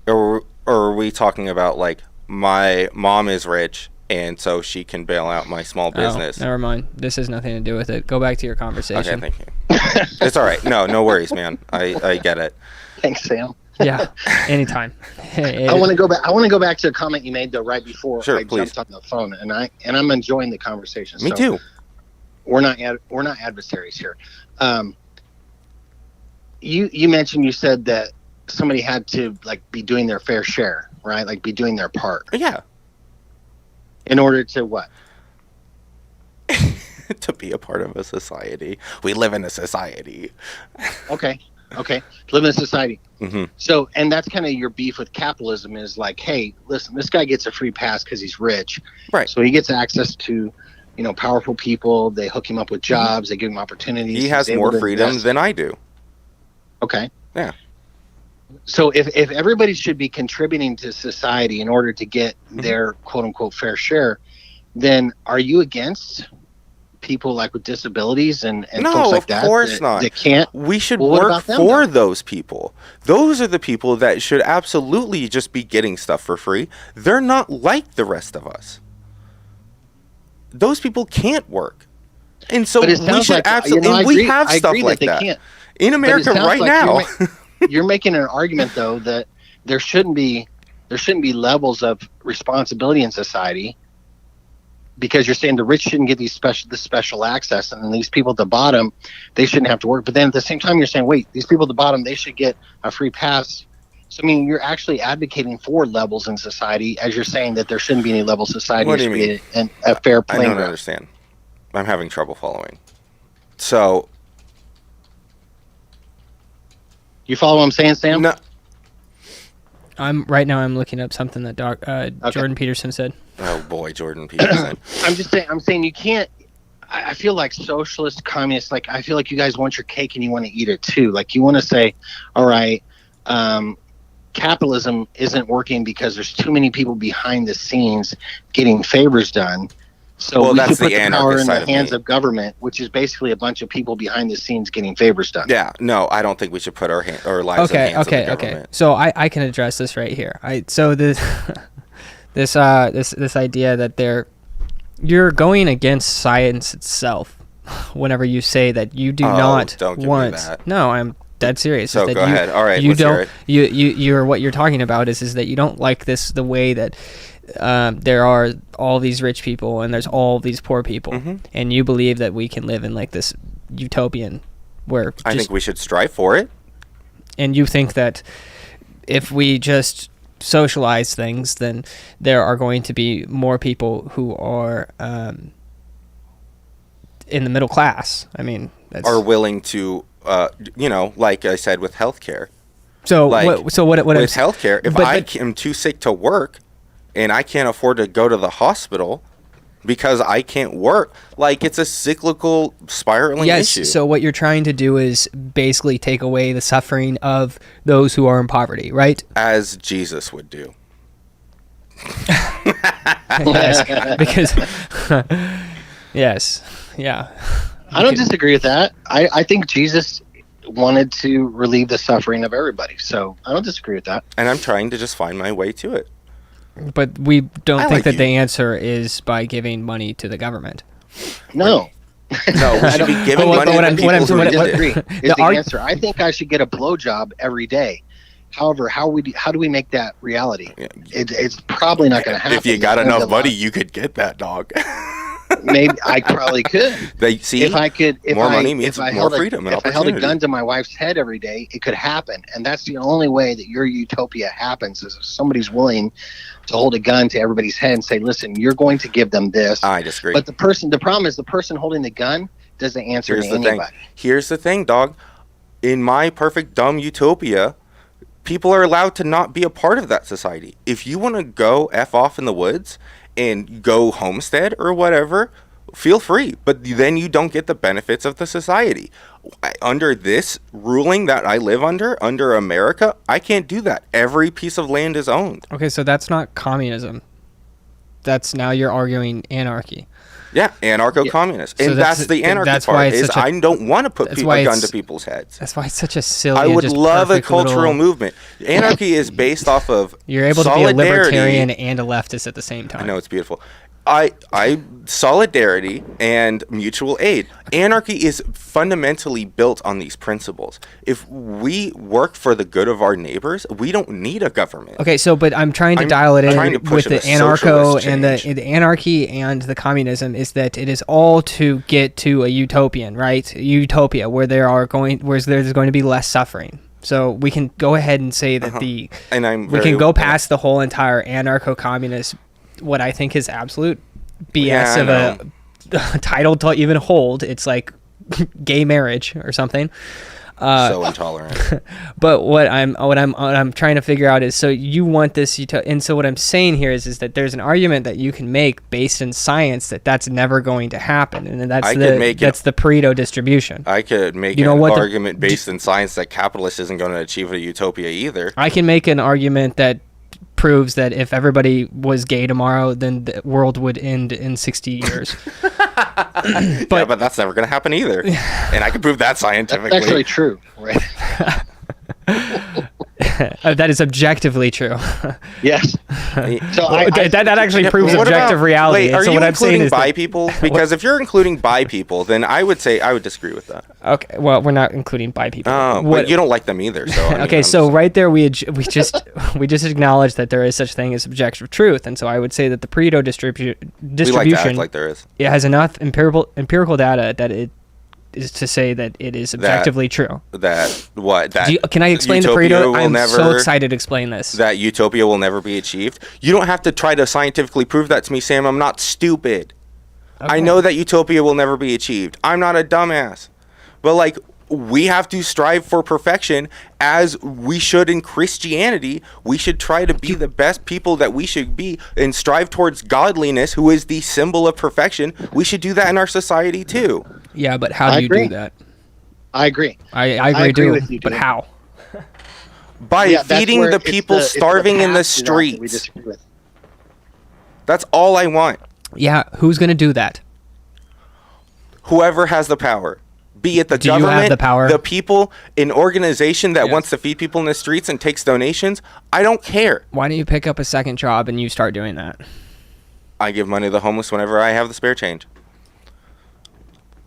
Or are we talking about my mom is rich and so she can bail out my small business? Oh, never mind. This has nothing to do with it. Go back to your conversation. Okay, thank you. It's all right. No worries, man. I get it. Thanks, Sam. Yeah, anytime. I want to go back. I want to go back to a comment you made though right before Sure, I please. jumped on the phone, and I'm enjoying the conversation. Me too. We're not adversaries here. You mentioned, you said that somebody had to be doing their fair share, right? Be doing their part Yeah. in order to what? To be a part of a society. We live in a society. Okay. Live in a society. Mm-hmm. So, and that's kind of your beef with capitalism is hey, listen, this guy gets a free pass because he's rich. Right. So he gets access to, powerful people. They hook him up with jobs. They give him opportunities. He has He's able more to freedom invest. than I do. Okay. Yeah. So if everybody should be contributing to society in order to get Mm-hmm. their quote unquote fair share, then are you against people with disabilities and No, folks like of that? course not. That can't. We should Well, what work about them, for though? those people. Those are the people that should absolutely just be getting stuff for free. They're not like the rest of us. Those people can't work. And so But it we sounds should like, absolutely, I and we agree- have I stuff agree like that they that. can't. In But it America sounds right like now. you're making an argument though that there shouldn't be levels of responsibility in society, because you're saying the rich shouldn't get this special access, and then these people at the bottom, they shouldn't have to work. But then at the same time, you're saying, wait, these people at the bottom, they should get a free pass. So I mean, you're actually advocating for levels in society, as you're saying that there shouldn't be any level society. What do you There should mean? be a fair I playing don't ground. understand. I'm having trouble following. So You follow what I'm saying, Sam? no, I'm looking up something that Jordan Peterson said. Oh boy, Jordan Peterson. I'm saying you can't. I feel like socialist, communist. Like I feel like you guys want your cake and you want to eat it too. Like you want to say, all right, capitalism isn't working because there's too many people behind the scenes getting favors done. So we should put the power in the hands of government, which is basically a bunch of people behind the scenes getting favors done. Yeah, no, I don't think we should put our lives in the hands of the government. Okay. So I can address this right here. So this this idea that you're going against science itself whenever you say that you do not don't give want. me that. No, I'm dead serious. So that go ahead. All right, you let's hear don't. it. You're what you're talking about is that you don't like the way that there are all these rich people and there's all these poor people, and you believe that we can live in like this utopian where I think we should strive for it. And you think that if we just socialize things, then there are going to be more people who are in the middle class. I mean, are willing to, like I said with healthcare. So like, what with healthcare, if I am too sick to work and I can't afford to go to the hospital because I can't work, like it's a cyclical spiraling issue. Yes, so what you're trying to do is basically take away the suffering of those who are in poverty, right? As Jesus would do. Yes, because yes, yeah. I don't disagree with that. I think Jesus wanted to relieve the suffering of everybody, so I don't disagree with that. And I'm trying to just find my way to it. But we don't think that the answer is by giving money to the government. No. No, we should be giving money to people who disagree. Is the answer. I think I should get a blowjob every day. However, how do we make that reality? Yeah. It's probably not going to happen. If you got enough money, you could get that, dog. Maybe I probably could. If money means more freedom and opportunity. If I held a gun to my wife's head every day, it could happen. And that's the only way that your utopia happens is if somebody's willing to hold a gun to everybody's head and say, listen, you're going to give them this. I disagree. But the problem is the person holding the gun doesn't answer to anybody. Here's the thing, dog. In my perfect dumb utopia, people are allowed to not be a part of that society. If you want to go F off in the woods and go homestead or whatever, feel free. But then you don't get the benefits of the society. Under this ruling that I live under America, I can't do that. Every piece of land is owned. Okay, so that's not communism. Now you're arguing anarchy. Yeah, anarcho-communist. And that's the anarchy part, is I don't want to put a gun to people's heads. That's why it's such a silly I would love a cultural movement. Anarchy is based off of You're able to be a libertarian and a leftist at the same time. I know, it's beautiful. Solidarity and mutual aid. Anarchy is fundamentally built on these principles. If we work for the good of our neighbors, we don't need a government. Okay, but I'm trying to dial it in with the anarcho and the anarchy and the communism is that it is all to get to a utopian, right? Utopia where there's going to be less suffering. So we can go ahead and say that we can go past the whole entire anarcho-communist, what I think is absolute BS of a title to even hold. It's like gay marriage or something. So intolerant. But what I'm trying to figure out is, so you want this, and so what I'm saying here is that there's an argument that you can make based in science that's never going to happen, and that's the Burrito Distribution. I could make an argument based in science that capitalists isn't going to achieve a utopia either. I can make an argument that proves that if everybody was gay tomorrow, then the world would end in 60 years. But that's never going to happen either. And I can prove that scientifically. That's actually true, right? That is objectively true. Yes. So that actually proves objective reality. Wait, are so you what I'm saying including is bi people? Because if you're including bi people, then I would disagree with that. Okay, well, we're not including bi people. Oh, but you don't like them either. So okay, so right there we just acknowledged that there is such thing as objective truth, and so I would say that the Burrito distribution we like to act like there is. It has enough empirical data that it is to say that it is objectively true. Can I explain the Burrito? I'm so excited to explain this. That utopia will never be achieved. You don't have to try to scientifically prove that to me, Sam. I'm not stupid. Okay. I know that utopia will never be achieved. I'm not a dumbass. But we have to strive for perfection as we should in Christianity. We should try to be the best people that we should be and strive towards godliness, who is the symbol of perfection. We should do that in our society too. Yeah, but how do you do that? I agree. I agree too, with you, but dude. how? By feeding the people starving in the streets. We disagree with. That's all I want. Yeah, who's going to do that? Whoever has the power. Be it the Do you government, have the power? the people, an organization that Yes. wants to feed people in the streets and takes donations. I don't care. Why don't you pick up a second job and you start doing that? I give money to the homeless whenever I have the spare change.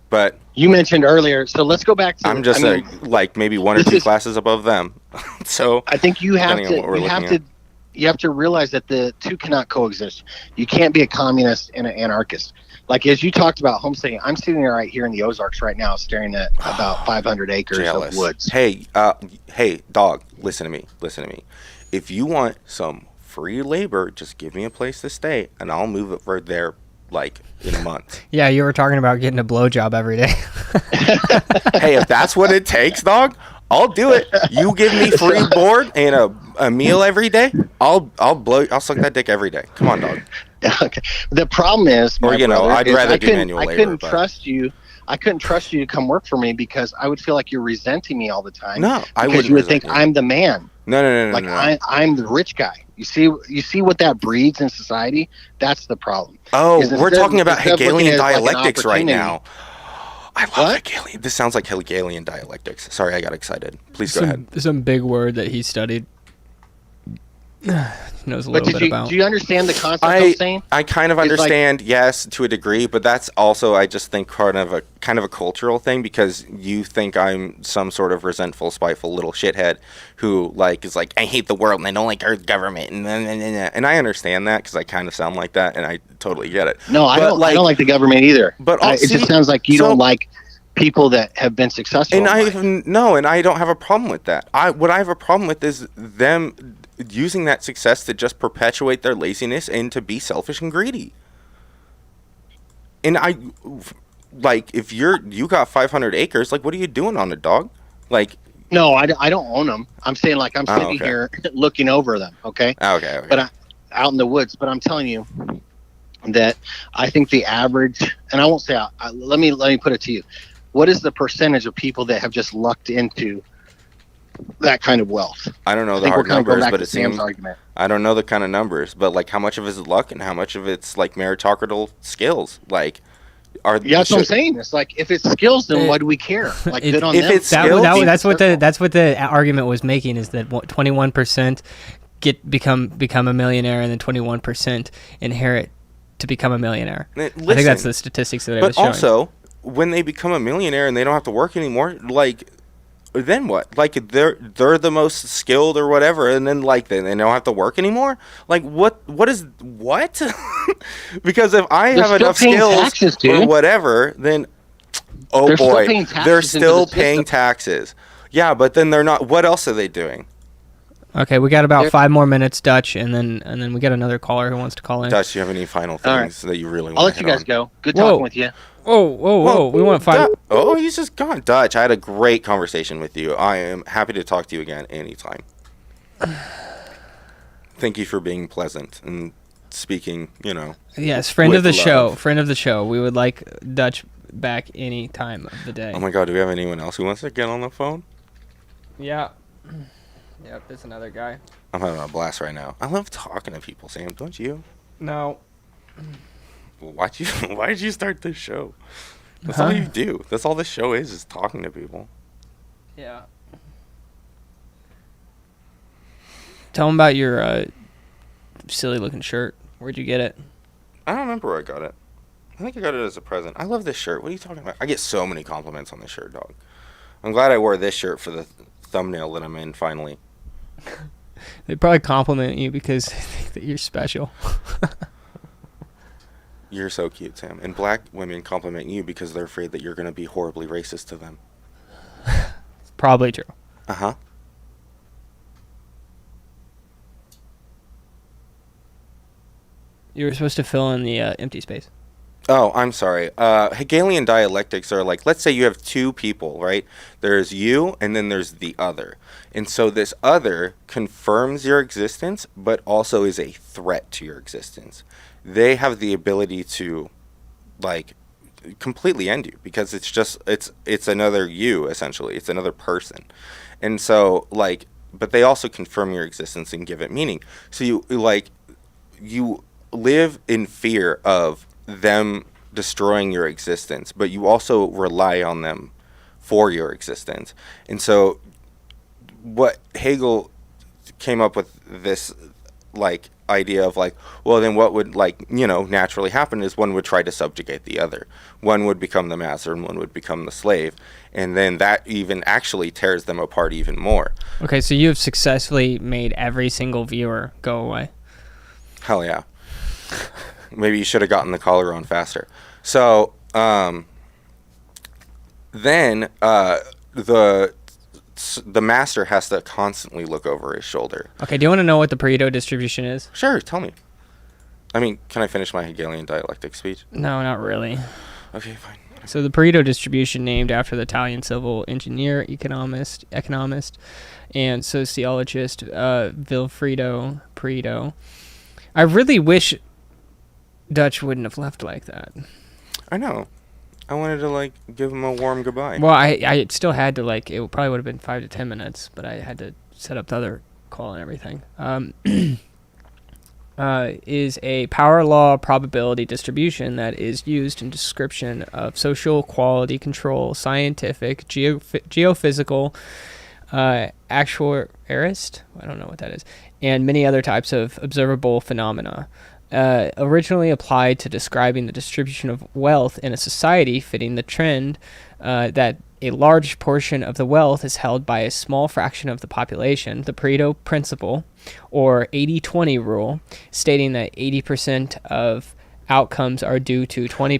But You mentioned earlier, so let's go back to. I'm just like maybe one or two classes above them. So I think you have depending on what we're looking at. you have to realize that the two cannot coexist. You can't be a communist and an anarchist. Like, as you talked about homesteading, I'm sitting right here in the Ozarks right now staring at about 500 acres jealous. of woods. Hey, dog, listen to me. If you want some free labor, just give me a place to stay, and I'll move it for there, like, in a month. Yeah, you were talking about getting a blowjob every day. Hey, if that's what it takes, dog, I'll do it. You give me free board and a meal every day, I'll suck that dick every day. Come on, dog. Okay. The problem is, Or, you know, brother, I'd is rather do manual labor. I couldn't trust you to come work for me because I would feel like you're resenting me all the time. No, I because wouldn't you would think resent you. I'm the man. No. Like I'm the rich guy. You see what that breeds in society? That's the problem. Oh, Is we're talking about instead of looking Hegelian at it like an dialectics right opportunity- now. I love Hegelian. This sounds like Hegelian dialectics. Sorry, I got excited. Please go ahead. Some big word that he studied. Knows a But little bit about. do you understand the concept I'm saying? I kind of It's like- understand, yes, to a degree, but that's also, I just think, kind of a cultural thing, because you think I'm some sort of resentful, spiteful little shithead who is like, I hate the world and I don't like our government, and I understand that because I kind of sound like that, and I totally get it. No, I don't like the government either. But it just sounds like you don't like people that have been successful. And I don't have a problem with that. What I have a problem with is them using that success to just perpetuate their laziness and to be selfish and greedy. And if you got 500 acres, what are you doing on it, dog? No, I don't own them. I'm saying I'm sitting here looking over them. Okay. Okay. But out in the woods. But I'm telling you that I think the average, and I won't say. Let me put it to you. What is the percentage of people that have just lucked into that kind of wealth? I don't know the hard numbers, but it seems argument. I don't know the kind of numbers, but how much of it is luck and how much of it's meritocratic skills? That's what I'm saying. It's if it's skills, then why do we care? Good on them. It's skills, that's what the argument was making, is that 21% become a millionaire and then 21% inherit to become a millionaire. I think that's the statistics that I was showing. But also, when they become a millionaire and they don't have to work anymore, then what? They're the most skilled or whatever, and then then they don't have to work anymore? What? Because if I have enough skills or whatever, then they're still paying taxes. Yeah, but then they're not. What else are they doing? Okay, we got about 5 more minutes, Dutch, and then we got another caller who wants to call in. Dutch, do you have any final things that you really want to I'll let you guys go. Good talking with you. Whoa. We want 5. Oh, he's just gone. Dutch, I had a great conversation with you. I am happy to talk to you again anytime. Thank you for being pleasant and speaking, Yes, friend of the love. show. We would like Dutch back any time of the day. Oh my God, do we have anyone else who wants to get on the phone? Yeah. Yep, there's another guy. I'm having a blast right now. I love talking to people, Sam. Don't you? No. Why did you start this show? That's all you do. That's all this show is talking to people. Yeah. Tell them about your silly looking shirt. Where'd you get it? I don't remember where I got it. I think I got it as a present. I love this shirt. What are you talking about? I get so many compliments on this shirt, dog. I'm glad I wore this shirt for the thumbnail that I'm in finally. They probably compliment you because they think that you're special. You're so cute, Sam. And black women compliment you because they're afraid that you're going to be horribly racist to them. It's probably true. Uh-huh. You were supposed to fill in the empty space. Oh, I'm sorry. Hegelian dialectics are like, let's say you have two people, right? There's you and then there's the other. And so this other confirms your existence, but also is a threat to your existence. They have the ability to, like, completely end you because it's another you, essentially. It's another person. And so, like, but they also confirm your existence and give it meaning. So you live in fear of them destroying your existence, but you also rely on them for your existence. And so what Hegel came up with this like idea of like, well, then what would naturally happen is one would try to subjugate the other. One would become the master and one would become the slave. And then that even actually tears them apart even more. Okay, so you have successfully made every single viewer go away. Hell yeah. Maybe you should have gotten the collar on faster. So then the master has to constantly look over his shoulder. Okay, do you want to know what the Burrito distribution is? Sure, tell me. I mean, can I finish my Hegelian dialectic speech? No, not really. Okay, fine. So the Burrito distribution, named after the Italian civil engineer, economist, and sociologist Vilfredo Pareto. I really wish Dutch wouldn't have left like that. I know. I wanted to like give him a warm goodbye. Well, I still had to like, it probably would have been 5 to 10 minutes, but I had to set up the other call and everything. Is a power law probability distribution that is used in description of social quality control, scientific, geophysical, actuarist, I don't know what that is, and many other types of observable phenomena. Originally applied to describing the distribution of wealth in a society, fitting the trend that a large portion of the wealth is held by a small fraction of the population, the Pareto principle, or 80-20 rule, stating that 80% of outcomes are due to 20%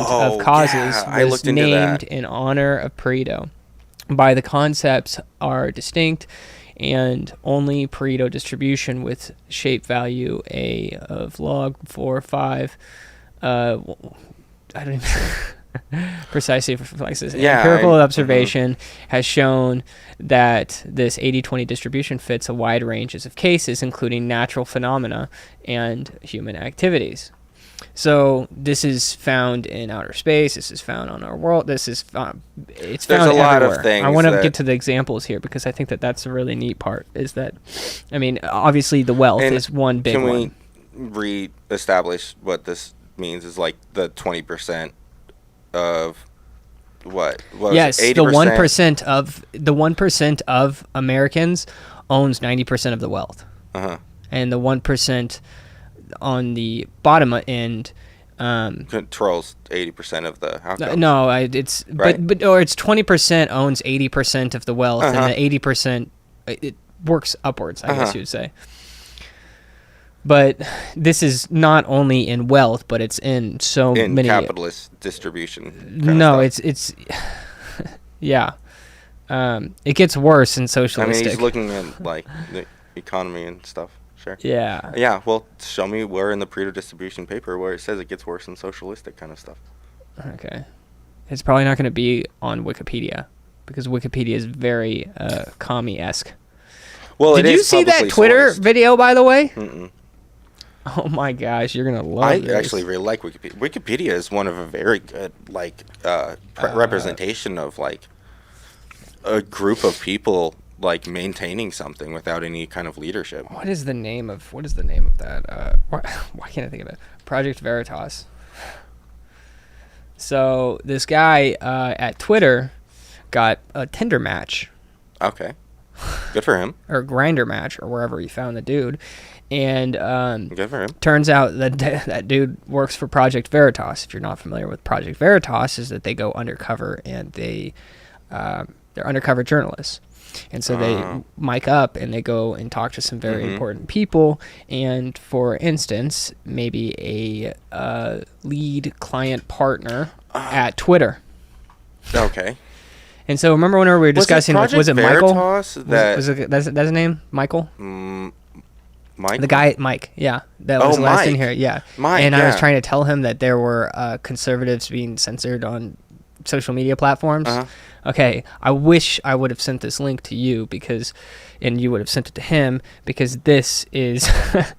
of causes, was named in honor of Pareto. By the concepts are distinct, and only Burrito distribution with shape value A of log 4 or 5. I don't even precisely reflects this. Empirical observation has shown that this 80-20 distribution fits a wide ranges of cases, including natural phenomena and human activities. So this is found in outer space. This is found on our world. This is it's There's found a lot everywhere. of things. I want to get to the examples here because I think that that's a really neat part. Is that, I mean, obviously the wealth is one big one. Can we re-establish what this means? Is like the 20% of what? Yes, the 1% of Americans owns 90% of the wealth, and the 1% on the bottom end controls 80% of the outcomes. No, it's right? but or it's 20% owns 80% of the wealth, and the 80% it works upwards, I guess you would say. But this is not only in wealth, but it's in many capitalist distribution. No, it's yeah. It gets worse in socialistic. I mean, he's looking at like the economy and stuff. Sure. Yeah. Yeah. Well, show me where in the Burrito distribution paper where it says it gets worse in socialistic kind of stuff. Okay. It's probably not going to be on Wikipedia because Wikipedia is very commie-esque. Well, did you see that Twitter video, by the way? Oh my gosh, you're gonna love this. I actually really like Wikipedia. Wikipedia is one of a very good representation of like a group of people like maintaining something without any kind of leadership. What is the name of that? Why can't I think of it? Project Veritas. So this guy at Twitter got a Tinder match. Okay. Good for him. Or Grindr match, or wherever he found the dude. And good for him. Turns out that that dude works for Project Veritas. If you're not familiar with Project Veritas, is that they go undercover and they're undercover journalists. And so they mic up and they go and talk to some very important people. And for instance, maybe a lead client partner at Twitter. Okay. And so remember when we were discussing, was it Michael? Veritas That's his name? Michael? Mike? The guy, Mike, yeah, that was last in here, yeah. Mike, and I was trying to tell him that there were conservatives being censored on social media platforms. Okay, I wish I would have sent this link to you and you would have sent it to him, because this is,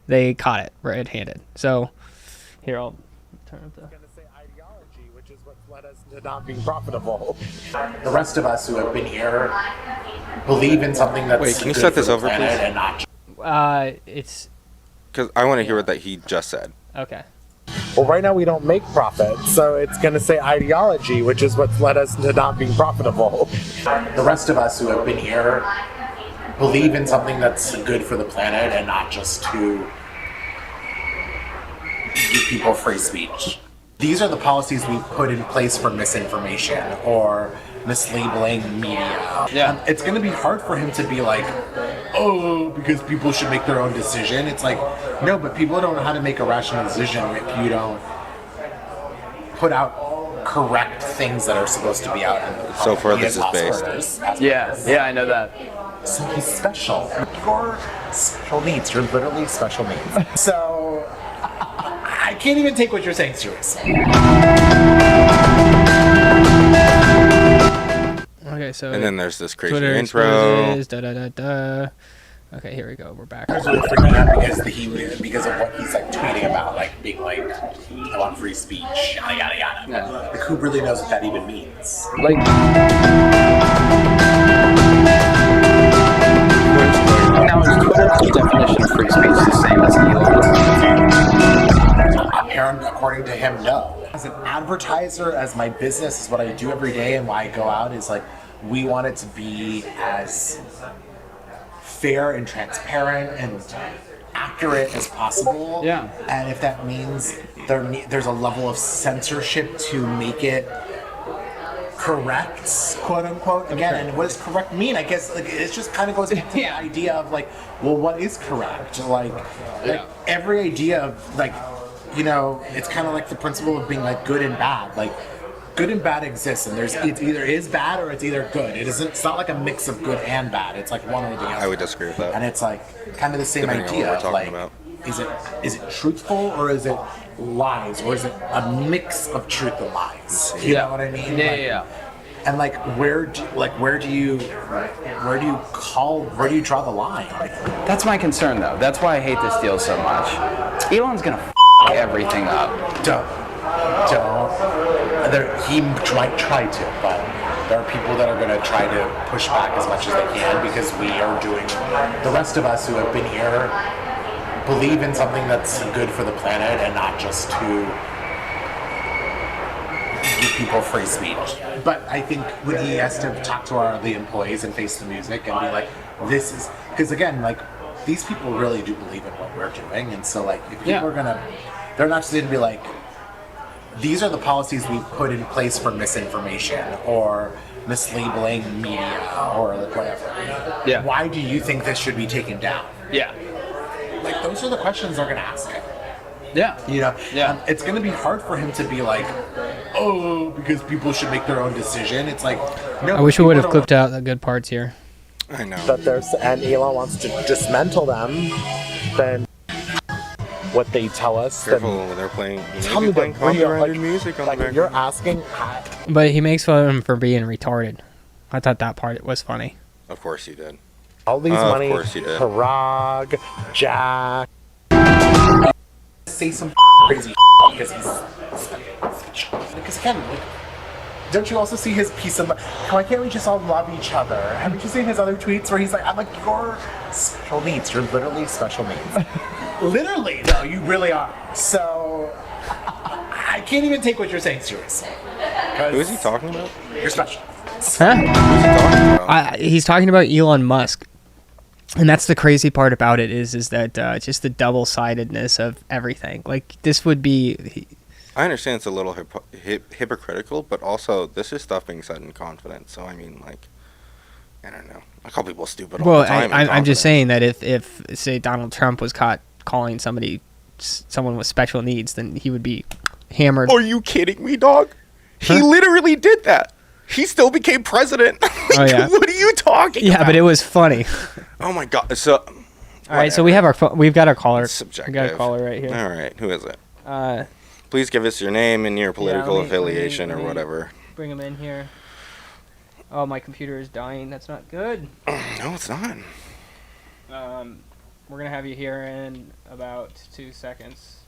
they caught it red-handed. So, here, I'll turn up the... ideology, which is what's led us to not being profitable. The rest of us who have been here believe in something that's Wait, can you set this over, please? And not it's... Because I want to hear what that he just said. Okay. Well, right now we don't make profit, so it's going to say ideology, which is what's led us to not being profitable. The rest of us who have been here believe in something that's good for the planet and not just to give people free speech. These are the policies we've put in place for misinformation or mislabeling media. Yeah. It's going to be hard for him to be like, oh, because people should make their own decision. It's like, no, but people don't know how to make a rational decision if you don't put out correct things that are supposed to be out in the public. So far, this is based. Yeah, I know that. So he's special. Your special needs. You're literally special needs. So I can't even take what you're saying seriously. Okay, so... And then there's this crazy Twitter intro. exposes, Okay, here we go. We're back. I was really freaking out because of what he's like tweeting about, like being like, I want free speech, yada yada yada. Yeah. Like, who really knows what that even means? Like... Now, is Twitter's definition of free speech the same as Elon? Apparently, according to him, no. As an advertiser, as my business is what I do every day and why I go out is like, we want it to be as fair and transparent and accurate as possible. Yeah. And if that means there's a level of censorship to make it correct, quote unquote. Again, and what does correct mean? I guess like it just kind of goes into the idea of like, well, what is correct? Like every idea of like, you know, it's kind of like the principle of being like good and bad. Like good and bad exists, and it's either is bad or it's either good. It's not like a mix of good and bad. It's like one or the other. I would disagree with that. And it's like kind of the same Depending on idea what we're of like, talking is it truthful or is it lies or is it a mix of truth and lies? You know what I mean? Yeah. And like, where do you draw the line? That's my concern, though. That's why I hate this deal so much. Elon's gonna everything up. Don't. He might try to, but there are people that are going to try to push back as much as they can because we are doing. The rest of us who have been here believe in something that's good for the planet and not just to give people free speech. But I think when he has to talk to the employees and face the music and be like, this is because again, like these people really do believe in what we're doing, and so like if people are gonna, they're not just gonna be like, these are the policies we've put in place for misinformation or mislabeling media or whatever. Yeah. Why do you think this should be taken down? Yeah. Like those are the questions they're gonna ask him. Yeah. You know, Yeah. It's going to be hard for him to be like, oh, because people should make their own decision. It's like, no. I wish we would have clipped out the good parts here. I know. But and Elon wants to dismantle them, then what they tell us. Careful when they're playing. Tell me playing when you're copyrighted music on the background. you're asking. But he makes fun of him for being retarded. I thought that part was funny. Of course you did. All these Of money, course you did. Parag, Jack. Say some crazy because again, like, don't you also see his piece of why can't we just all love each other? Haven't you seen his other tweets where he's like, I'm like your special needs. You're literally special needs. Literally, no, you really are. So I can't even take what you're saying seriously. Who is he talking about? You're special. Huh? Who is he talking about? He's talking about Elon Musk. And that's the crazy part about it is that just the double-sidedness of everything. Like, this would be... I understand it's a little hypocritical, but also this is stuff being said in confidence. So, I mean, like, I don't know. I call people stupid all the time. I'm just saying that if, say, Donald Trump was caught calling someone with special needs, then he would be hammered. Are you kidding me, dog? He literally did that. He still became president. Oh, yeah. What are you talking about? Yeah, but it was funny. Oh my god. So All right, so we've got our caller. It's subjective. We got a caller right here. All right, who is it? Uh, Please give us your name and your political let me- affiliation let me- or whatever. Bring him in here. Oh, my computer is dying. That's not good. No, it's not. We're gonna have you here in about 2 seconds,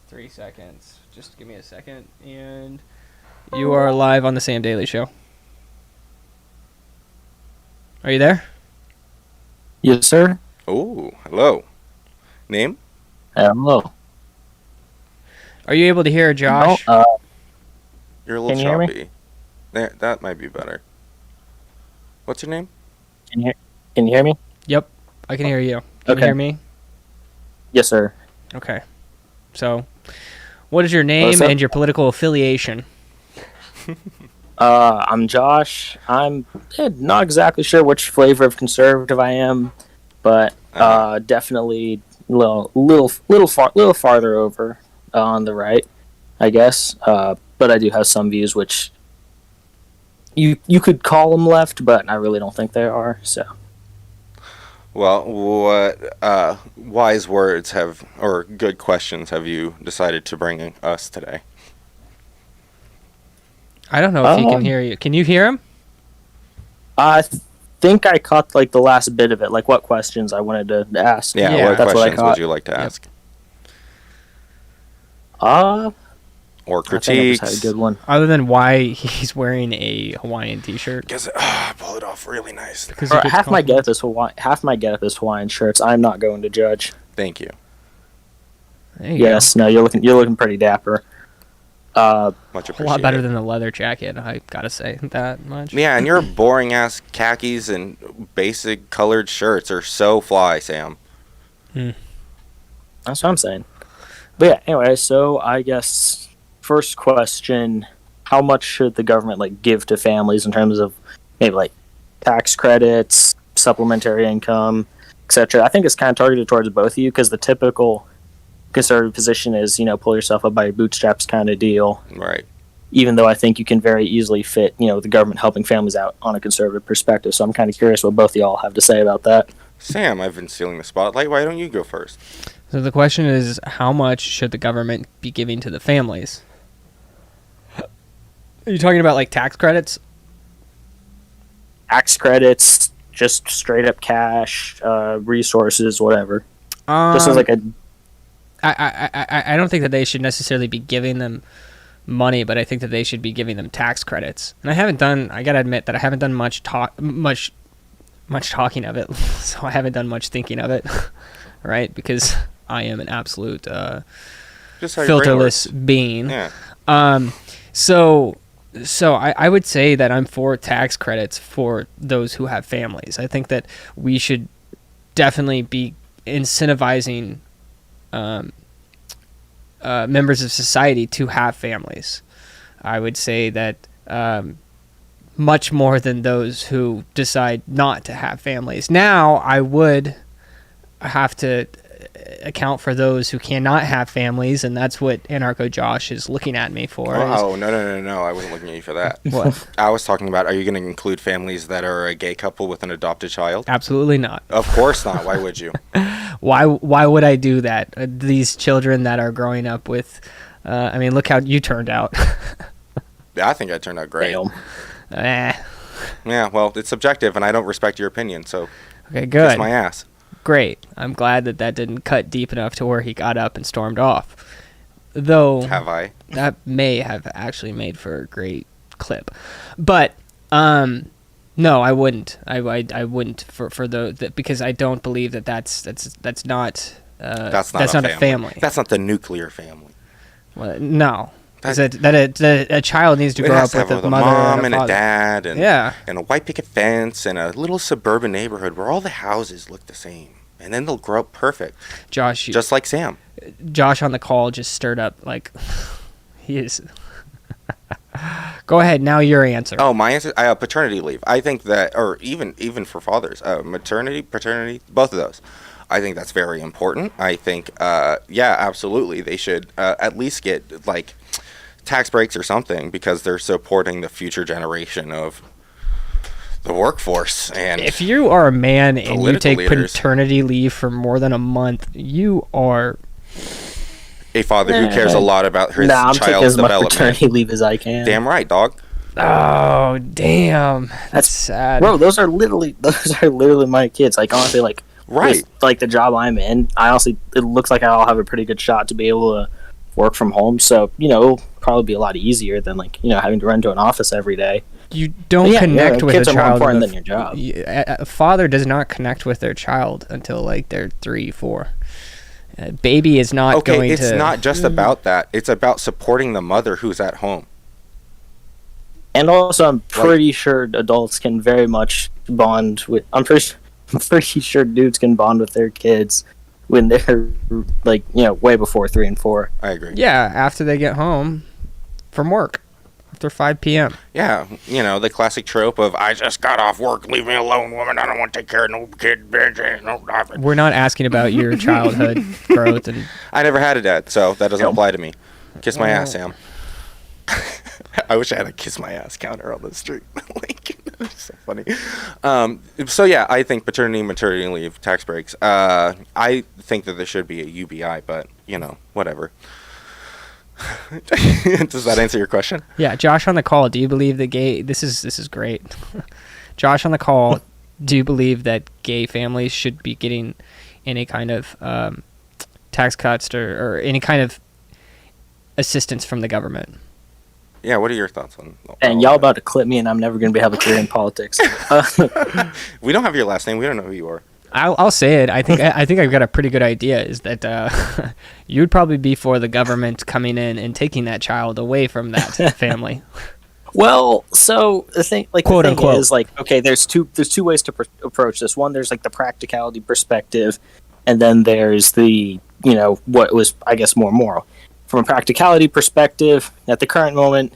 3 seconds. Just give me a second, and you are live on the Sam Daily Show. Are you there? Yes, sir. Oh, hello. Name? Hello. Are you able to hear Josh? No, You're a little Can you hear me? choppy. There, that might be better. What's your name? can you hear me? Yep, I can hear you. Can you Okay. hear me? Yes, sir. Okay. So, what is your name What's up? and your political affiliation? I'm Josh. I'm not exactly sure which flavor of conservative I am, but definitely little farther over on the right, I guess. But I do have some views which you could call them left, but I really don't think they are. So. Well, what wise words or good questions have you decided to bring us today? I don't know if he can hear you. Can you hear him? I think I caught like the last bit of it, like what questions I wanted to ask. Yeah, Yeah. what That's what I questions would caught. you like to Yep. ask? Or I think I just had a critiques? good one. Other than why he's wearing a Hawaiian T-shirt. Guess pull it off really nice. Because he Or gets half my compliments. getup is Hawaiian shirts. I'm not going to judge. Thank you. There you Yes, no, you're looking pretty dapper. Much go. A appreciated. lot better than the leather jacket. I gotta say that much. Yeah, and your boring ass khakis and basic colored shirts are so fly, Sam. That's what I'm saying. But yeah, anyway, so I guess first question: how much should the government like give to families in terms of maybe like tax credits, supplementary income, etc.? I think it's kind of targeted towards both of you because the typical conservative position is, pull yourself up by your bootstraps kind of deal. Right. Even though I think you can very easily fit, the government helping families out on a conservative perspective. So I'm kind of curious what both of y'all have to say about that. Sam, I've been stealing the spotlight. Why don't you go first? So the question is, how much should the government be giving to the families? Are you talking about like tax credits? Tax credits, just straight up cash, resources, whatever. This is like a I don't think that they should necessarily be giving them money, but I think that they should be giving them tax credits. And I gotta admit that I haven't done much talking of it, so I haven't done much thinking of it, right? Because I am an absolute Just how your brain filterless works. being. Yeah. So I would say that I'm for tax credits for those who have families. I think that we should definitely be incentivizing members of society to have families. I would say that much more than those who decide not to have families. Now, I would have to account for those who cannot have families, and that's what Anarcho Josh is looking at me for. Oh, no. I wasn't looking at you for that. What? I was talking about, are you going to include families that are a gay couple with an adopted child? Absolutely not. Of course not. Why would you? Why would I do that? These children that are growing up with, look how you turned out. Yeah, I think I turned out great. damn. Yeah, well, it's subjective, and I don't respect your opinion, so Okay, good. kiss my ass. Great. I'm glad that didn't cut deep enough to where he got up and stormed off. Though Have I? that may have actually made for a great clip. But no, I wouldn't. I wouldn't for because I don't believe that's not That's not a family. That's not the nuclear family. Well, no. That- That a child needs to It grow has up to with have a a mother mom and and a a father. dad and, Yeah. and a white picket fence and a little suburban neighborhood where all the houses look the same. And then they'll grow up perfect, Josh, just like Sam. Josh on the call just stirred up like he is. Go ahead, now your answer. Oh, my answer, paternity leave. I think that, or even for fathers, maternity, paternity, both of those. I think that's very important. I think, yeah, absolutely, they should at least get like tax breaks or something because they're supporting the future generation of the workforce and if you are a man and you political take leaders. paternity leave for more than a month, you are a father who cares a lot about his I'm taking child's as much development. paternity leave as I can. Damn right, dog. oh damn. That's sad. Bro, those are literally my kids. Like honestly, like Right. with, like the job I'm in, it looks like I'll have a pretty good shot to be able to work from home. So it'll probably be a lot easier than like having to run to an office every day. You don't connect with kids a are more child. important than your job. A father does not connect with their child until like they're 3, 4. Baby is not going to. It's not just about that. It's about supporting the mother who's at home. And also, I'm pretty sure adults can very much bond with. I'm pretty sure dudes can bond with their kids when they're like way before 3 and 4. I agree. Yeah, after they get home from work. After 5 p.m. Yeah, the classic trope of I just got off work, leave me alone, woman. I don't want to take care of no kid, bitch, no nothing. We're not asking about your childhood growth and. I never had a dad, so that doesn't apply to me. Kiss my ass, Sam. I wish I had a kiss my ass counter on the street. Like, it's so funny. So yeah, I think paternity, maternity leave, tax breaks. I think that there should be a UBI, but whatever. Does that answer your question? Yeah, Josh on the call. Do you believe that gay? This is great. Josh on the call. Do you believe that gay families should be getting any kind of tax cuts or any kind of assistance from the government? Yeah. What are your thoughts on? And y'all about to clip me, and I'm never going to have a career in politics. We don't have your last name. We don't know who you are. I'll say it. I think I've got a pretty good idea. Is that you'd probably be for the government coming in and taking that child away from that family. Well, so the thing, Quote, unquote. is like, okay, there's two ways to approach this. One, there's like the practicality perspective, and then there's the what was I guess more moral. From a practicality perspective, at the current moment,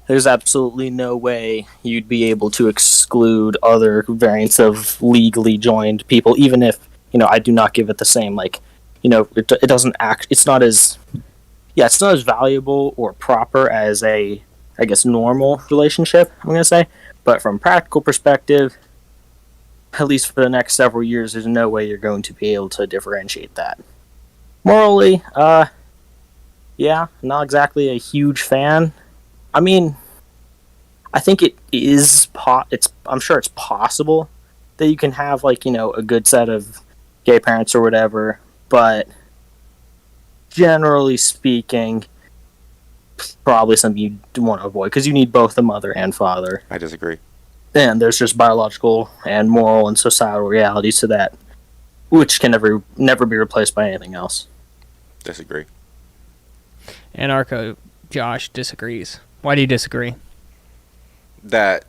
there's absolutely no way you'd be able to exclude other variants of legally joined people, even if I do not give it the same it doesn't act. It's not as valuable or proper as a I guess normal relationship. I'm gonna say, but from a practical perspective, at least for the next several years, there's no way you're going to be able to differentiate that. Morally, not exactly a huge fan. I mean, I think it is. I'm sure it's possible that you can have a good set of gay parents or whatever, but generally speaking, probably something you want to avoid because you need both the mother and father. I disagree. And there's just biological and moral and societal realities to that, which can never be replaced by anything else. Disagree. Anarcho Josh disagrees. Why do you disagree? That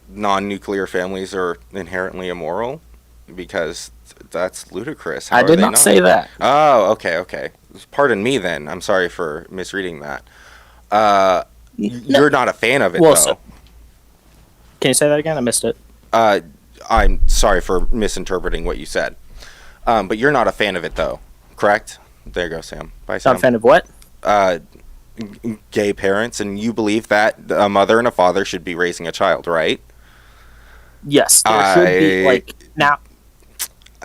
non-nuclear families are inherently immoral, because that's ludicrous. How I are did they not say that. Oh, okay. Pardon me then. I'm sorry for misreading that. You're not a fan of it, Well, though. so- Can you say that again? I missed it. I'm sorry for misinterpreting what you said. But you're not a fan of it, though, correct? There you go, Sam. Bye, Sam. Not a fan of what? Gay parents, and you believe that a mother and a father should be raising a child, right? Yes, there should be now.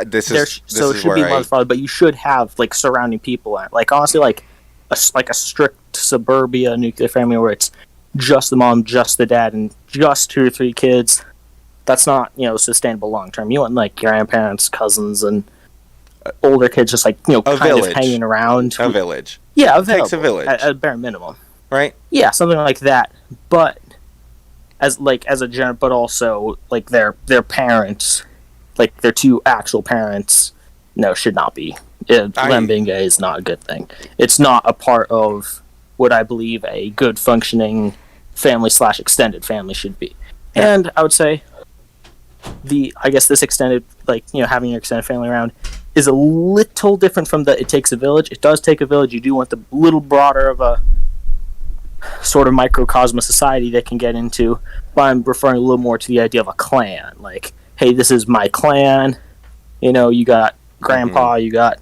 This It is should be mother father, but you should have surrounding people. Honestly, a strict suburbia nuclear family where it's just the mom, just the dad, and just 2 or 3 kids. That's not sustainable long term. You want grandparents, cousins, and older kids just kind village. of hanging around. A village. Yeah, It takes a village. at bare minimum. Right? Yeah, something like that. But as a general, but also their parents, their 2 actual parents, should not be. Them being gay is not a good thing. It's not a part of what I believe a good functioning family / extended family should be. Yeah. And I would say this extended having your extended family around is a little different from the it takes a village. It does take a village. You do want the little broader of a sort of microcosm of society they can get into, but I'm referring a little more to the idea of a clan. Hey, this is my clan. You got grandpa, you got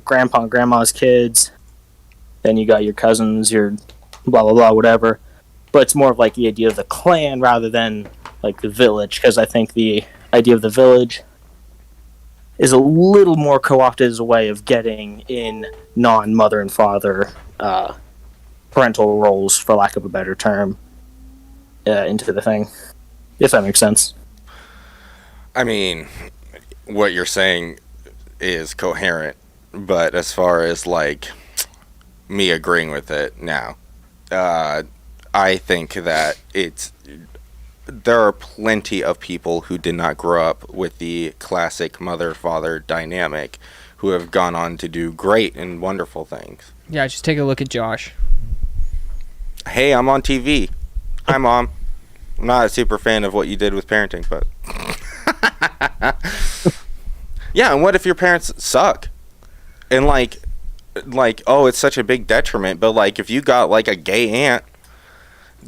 grandpa and grandma's kids, then you got your cousins, your blah blah blah, whatever. But it's more of the idea of the clan rather than like the village, because I think the idea of the village is a little more co-opted as a way of getting in non-mother and father parental roles, for lack of a better term, into the thing, if that makes sense. I mean, what you're saying is coherent, but as far as like me agreeing with it now, I think that there are plenty of people who did not grow up with the classic mother-father dynamic who have gone on to do great and wonderful things. Yeah, just take a look at Josh. Hey, I'm on TV. Hi, Mom. I'm not a super fan of what you did with parenting, but... Yeah, and what if your parents suck? And, like, oh, it's such a big detriment, but, like, if you got, like, a gay aunt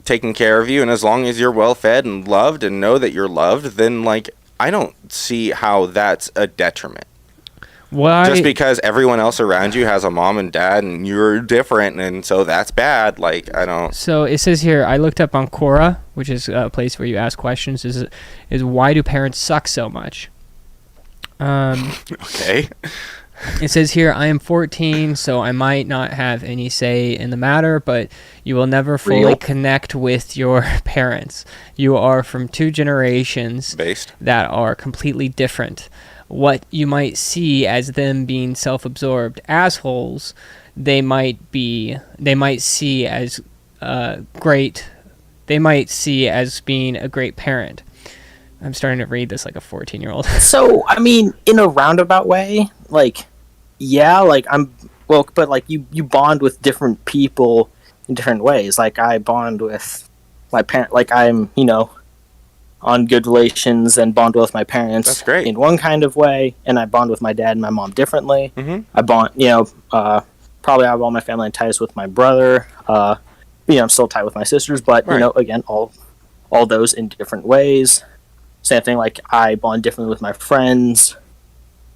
taking care of you, and as long as you're well fed and loved and know that you're loved, then, like, I don't see how that's a detriment. Why? Just because everyone else around you has a mom and dad and you're different, and so that's bad. Like, I don't... So it says here, I looked up on Quora, which is a place where you ask questions, is why do parents suck so much? Okay. It says here, I am 14, so I might not have any say in the matter, but you will never fully connect with your parents. You are from two generations that are completely different. What you might see as them being self-absorbed assholes, they might see as they might see as being a great parent. I'm starting to read this like a 14-year-old. So, I mean, in a roundabout way, like, yeah, like, but, like, you bond with different people in different ways. Like, I bond with my parent, like, I'm, on good relations and bond with my parents. That's great. In one kind of way, and I bond with my dad and my mom differently. Mm-hmm. I bond, probably I have all my family ties with my brother. I'm still tied with my sisters, but, right. Again, all those in different ways. Same thing, like, I bond differently with my friends,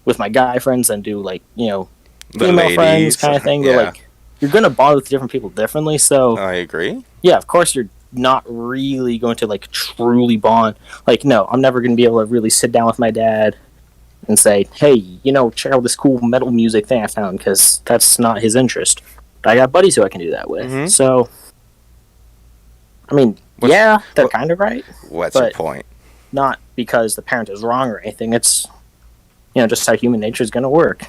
with my guy friends, and do, like, female friends kind of thing. Yeah. But, like, you're going to bond with different people differently, so... I agree. Yeah, of course you're not really going to, like, truly bond. Like, no, I'm never going to be able to really sit down with my dad and say, hey, check out this cool metal music thing I found, because that's not his interest. But I got buddies who I can do that with. Mm-hmm. So, I mean, they're kind of right. What's your point? Not because the parent is wrong or anything. It's, just how human nature is going to work.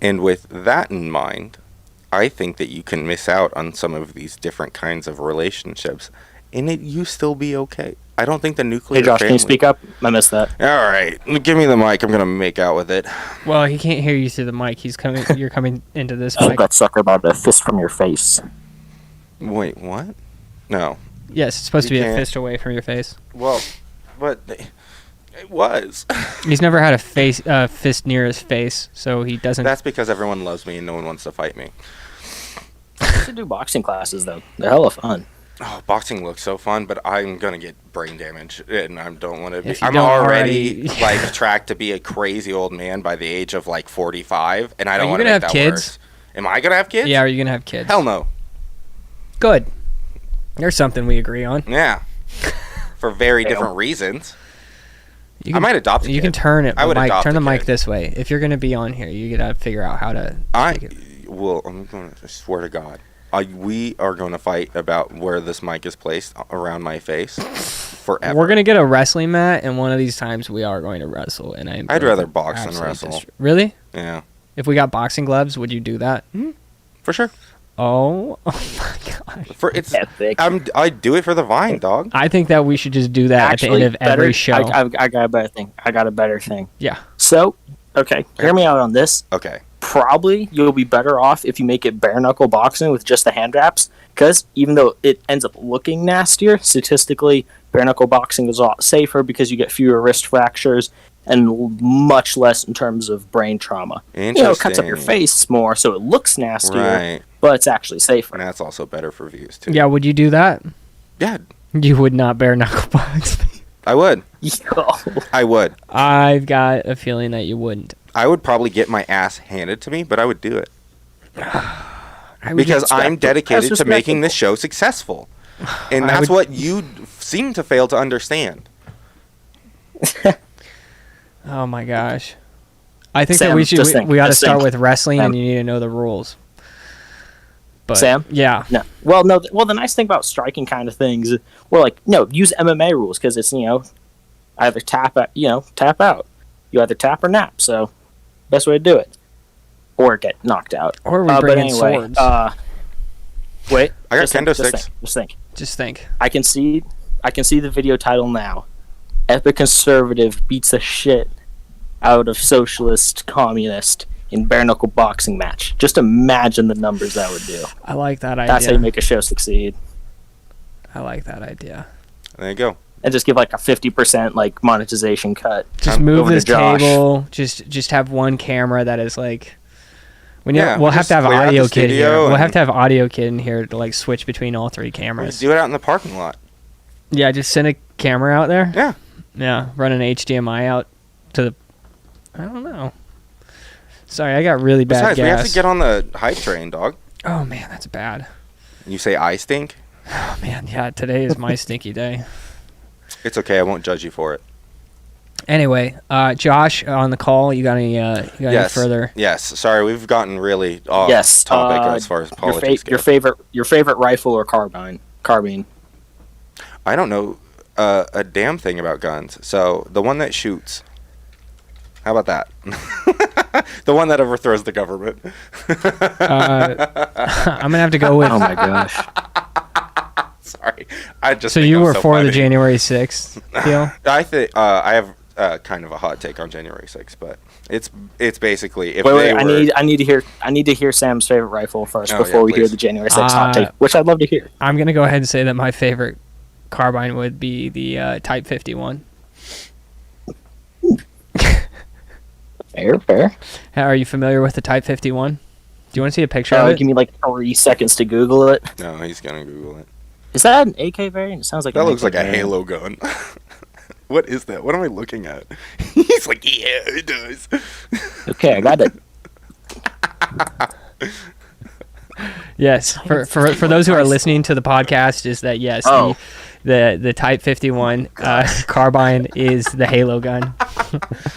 And with that in mind, I think that you can miss out on some of these different kinds of relationships, and you still be okay. I don't think the nuclear Hey, Josh, family... can you speak up? I missed that. All right. Give me the mic. I'm going to make out with it. Well, he can't hear you through the mic. You're coming into this I mic. that sucker about a fist from your face. Wait, what? No. Yes, it's supposed to be a fist away from your face. Well, but it was. He's never had a fist near his face, so he doesn't... That's because everyone loves me and no one wants to fight me. You should do boxing classes, though. They're hella fun. Oh, boxing looks so fun, but I'm going to get brain damage, and I don't want to be... I'm don't already, tracked to be a crazy old man by the age of, 45, and I don't want to make that kids? worse. Am I going to have kids? Yeah, are you going to have kids? Hell no. Good. There's something we agree on. Yeah. For very different reasons. I might adopt a kid. You can turn it. I would adopt turn the a mic kid. this way. If you're going to be on here, you got to figure out how to... I'm going to swear to God. We are going to fight about where this mic is placed around my face forever. We're going to get a wrestling mat, and one of these times we are going to wrestle. And I'd rather box than wrestle. Really? Yeah. If we got boxing gloves, would you do that? Mm-hmm. For sure. Oh my God. Epic. I do it for the vine, dog. I think that we should just do that Actually, at the end of every show. I got a better thing. I got a better thing. Yeah. So, okay, hear me out on this. Okay. Probably you'll be better off if you make it bare knuckle boxing with just the hand wraps, because even though it ends up looking nastier, statistically, bare knuckle boxing is a lot safer because you get fewer wrist fractures and much less in terms of brain trauma. It cuts up your face more, so it looks nastier, right, but it's actually safer. And that's also better for views, too. Yeah, would you do that? Yeah. You would not bare knuckle box me. I would. Yo. I would. I've got a feeling that you wouldn't. I would probably get my ass handed to me, but I would do it. Because I'm dedicated to making this show successful. And that's what you seem to fail to understand. Oh my gosh. I think Sam, that we ought to start with wrestling, Sam. and you need to know the rules. But, Sam? Yeah. No. Well, no. Well, the nice thing about striking kind of things, we're like, no, use MMA rules because it's either tap out. You either tap or nap. So, best way to do it, or get knocked out. Or we bring in swords. Wait. I got just think, kendo just sticks. think, Just think. Just think. I can see the video title now. Epic conservative beats the shit out of socialist communist in bare knuckle boxing match. Just imagine the numbers that would do. I like that idea. That's how you make a show succeed. I like that idea. There you go. And just give like a 50% like monetization cut. Just move over to this Josh. table. Just have one camera that is like. We'll have just to have clear out audio the kid here. studio We'll have and- to have audio kid in here to like switch between all three Just cameras. do it out in the parking lot. Yeah, just send a camera out there. Yeah. Yeah, run an HDMI out to the. I don't know. Sorry, I got really bad Besides, gas. we have to get on the hype train, dog. Oh man, that's bad. You say I stink? Oh man, yeah. Today is my stinky day. It's okay. I won't judge you for it. Anyway, Josh on the call. You got any? Any further? Yes. Sorry, we've gotten really off Yes. topic as far as politics your go. favorite rifle or carbine? Carbine. I don't know a damn thing about guns. So the one that shoots. How about that? The one that overthrows the government. I'm gonna have to go with. Oh my gosh. Sorry, I just. So think you I'm were for the funny. January 6th deal? I think I have kind of a hot take on January 6th, but it's basically if Wait, they I were. need to hear Sam's favorite rifle first Oh, before yeah, we hear please. the January 6th hot take, which I'd love to hear. I'm gonna go ahead and say that my favorite carbine would be the Type 51. Fair. Are you familiar with the Type 51? Do you want to see a picture of it? Give me like 3 seconds to Google it. No, he's gonna Google it. Is that an AK variant? It sounds like That an looks AK like a variant. Halo gun. What is that? What am I looking at? He's like, yeah, it does. Okay, I got it. Yes. For those who are listening to the podcast, is that yes, Oh. the Type 51 carbine is the Halo gun.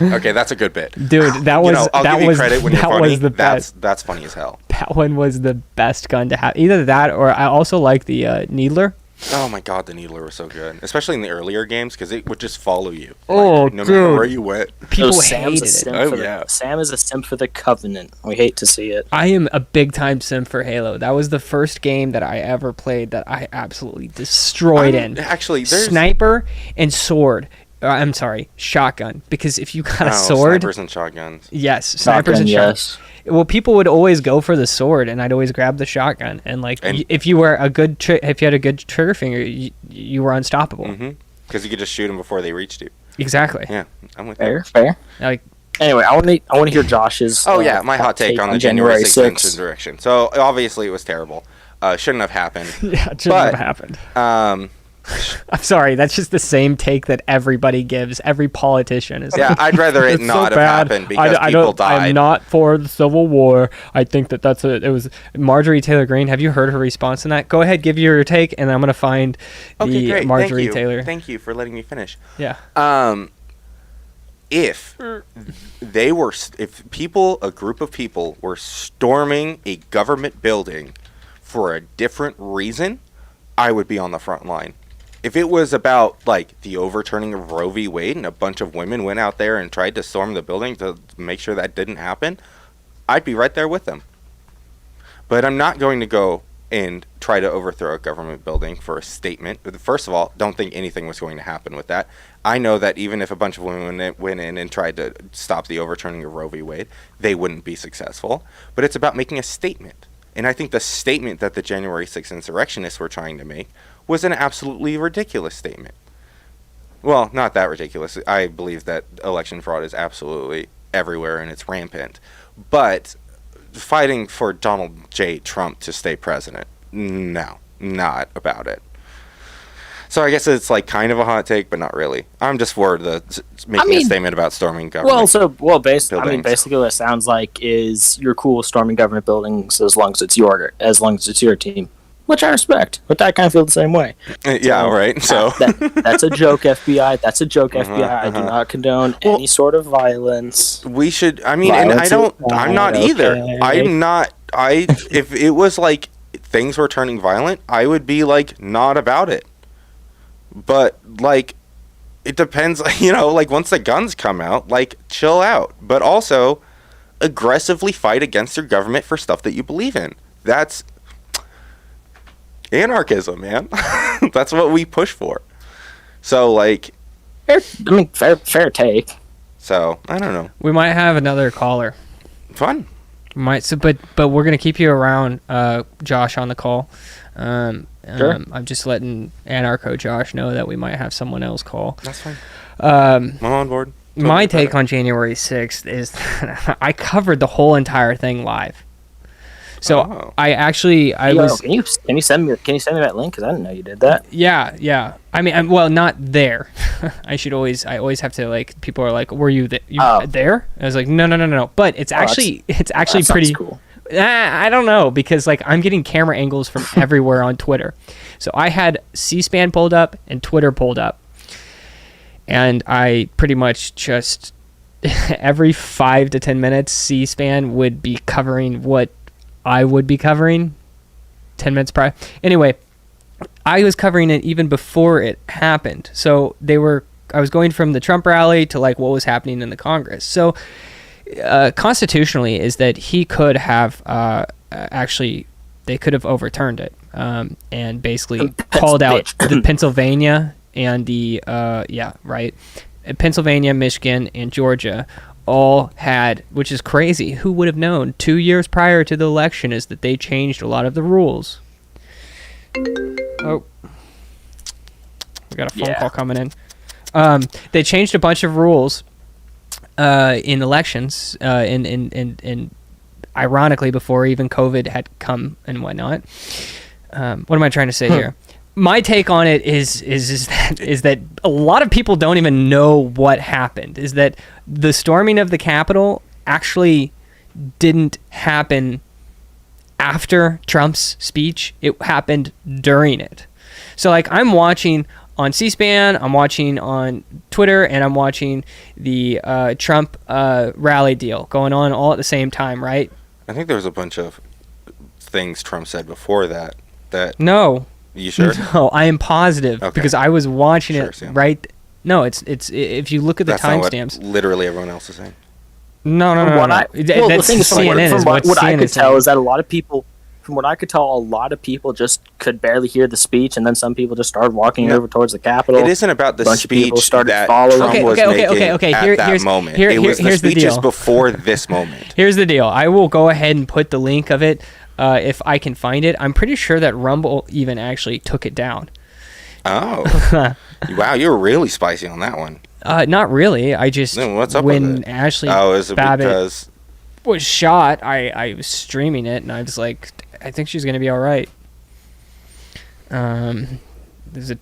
Okay, that's a good bit. Dude, that was I'll that give was you credit when you're that funny. was the best. That's funny as hell. That one was the best gun to have. Either that or I also like the Needler. Oh my god, the Needler was so good, especially in the earlier games because it would just follow you. Oh, no matter dude. where you went. People Sam's hated a it. simp Oh, for the- yeah. Sam is a simp for the Covenant. We hate to see it. I am a big time sim for Halo. That was the first game that I ever played that I absolutely destroyed in. Actually, there's Sniper and sword. I'm sorry, shotgun. Because if you got a sword, snipers and shotguns. yes, snipers Shotgun, and yes. Well, people would always go for the sword, and I'd always grab the shotgun. And like, And- if you were if you had a good trigger finger, you were unstoppable. Because you could just shoot them before they reached you. Exactly. Yeah, I'm with you. Fair. Like, Anyway, I want to hear Josh's. Oh yeah, my hot take on the January 6th insurrection. So obviously it was terrible. Shouldn't have happened. yeah, it shouldn't have happened. Um, I'm sorry, that's just the same take that everybody gives. Every politician is. yeah, like, I'd rather it "It's not so have bad. happened because I people don't, died. I'm not for the Civil War. I think it was Marjorie Taylor Greene. Have you heard her response on that? Go ahead, give your take, and I'm gonna find Okay, the great. Marjorie Thank you. Taylor. Thank you for letting me finish. Yeah. If a group of people were storming a government building for a different reason, I would be on the front line. If it was about like the overturning of Roe v. Wade and a bunch of women went out there and tried to storm the building to make sure that didn't happen, I'd be right there with them. But I'm not going to go and try to overthrow a government building for a statement. First of all, don't think anything was going to happen with that. I know that even if a bunch of women went in and tried to stop the overturning of Roe v. Wade, they wouldn't be successful. But it's about making a statement. And I think the statement that the January 6th insurrectionists were trying to make was an absolutely ridiculous statement. Well, not that ridiculous. I believe that election fraud is absolutely everywhere and it's rampant. But fighting for Donald J. Trump to stay president, no, not about it. So I guess it's like kind of a hot take, but not really. I'm just for making a statement about storming government. Basically what it sounds like is you're cool with storming government buildings as long as it's your team. which I respect, but I kind of feel the same way. Yeah, right. So that's a joke, FBI. That's a joke, FBI. I do not condone any sort of violence. we should. I mean, and I don't. I'm not either. Okay. I'm not. If it was like things were turning violent, I would be like not about it. But like, it depends. You know, like once the guns come out, like chill out. But also, aggressively fight against your government for stuff that you believe in. That's anarchism, man. That's what we push for. So like, fair take. so I don't know. We might have another caller. Fun. But we're gonna keep you around, Josh, on the call. Sure. I'm just letting Anarcho Josh know that we might have someone else call. That's fine. Um, I'm on board. my take on January 6th is I covered the whole entire thing live. So Oh. Can you send me that link? Because I didn't know you did that. Yeah. I mean, well, not there. I always have to, like, people are like, were you there? I was like, no. But it's actually That pretty sounds cool. I don't know, because like I'm getting camera angles from everywhere on Twitter. So I had C-SPAN pulled up and Twitter pulled up. And I pretty much just every 5 to 10 minutes, C-SPAN would be covering what I would be covering 10 minutes prior. Anyway, I was covering it even before it happened. So I was going from the Trump rally to like what was happening in the Congress. So constitutionally is that he could have they could have overturned it and basically called out the Pennsylvania and the Pennsylvania, Michigan, and Georgia all had, which is crazy. Who would have known 2 years prior to the election is that they changed a lot of the rules. Oh, we got a phone call coming in. They changed a bunch of rules in elections, in ironically before even COVID had come and whatnot. What am I trying to say here? My take on it is that a lot of people don't even know what happened. Is that the storming of the Capitol actually didn't happen after Trump's speech. It happened during it. So like I'm watching on C-SPAN, I'm watching on Twitter, and I'm watching the Trump rally deal going on all at the same time, right? I think there was a bunch of things Trump said before that. No. You sure? No, I am positive because I was watching it Sam. right. No, it's if you look at the timestamps. Literally everyone else is saying. No. The thing is, CNN what I could tell saying. is that a lot of people, from what I could tell, a lot of people just could barely hear the speech, and then some people just started walking over towards the Capitol. It isn't about the speech that following. Trump was making at that moment. It was the speeches before this moment. Here's the deal. I will go ahead and put the link of it if I can find it. I'm pretty sure that Rumble even actually took it down. Oh. Wow, you were really spicy on that one. Not really. I just what's up when with it? Ashley is it Babbitt because was shot, I was streaming it and I was like, I think she's gonna be all right. There's a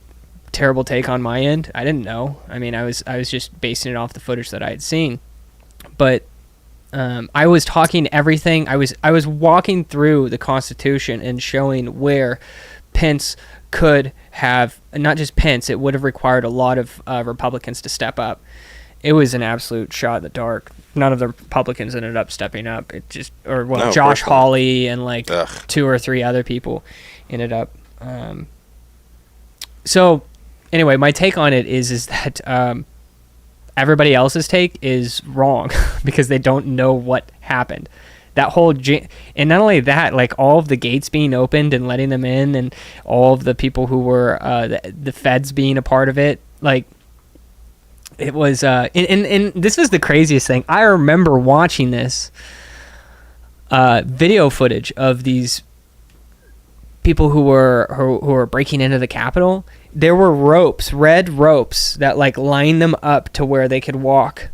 terrible take on my end. I didn't know. I mean, I was just basing it off the footage that I had seen, but I was talking everything. I was walking through the Constitution and showing where Pence could have, not just Pence, it would have required a lot of Republicans to step up. It was an absolute shot in the dark. None of the Republicans ended up stepping up. Josh Hawley and like 2 or 3 other people ended up. So anyway, my take on it is that everybody else's take is wrong because they don't know what happened. That whole and not only that, like all of the gates being opened and letting them in, and all of the people who were the feds being a part of it, like it was. And this was the craziest thing. I remember watching this video footage of these people who were breaking into the Capitol. There were ropes, red ropes, that like lined them up to where they could walk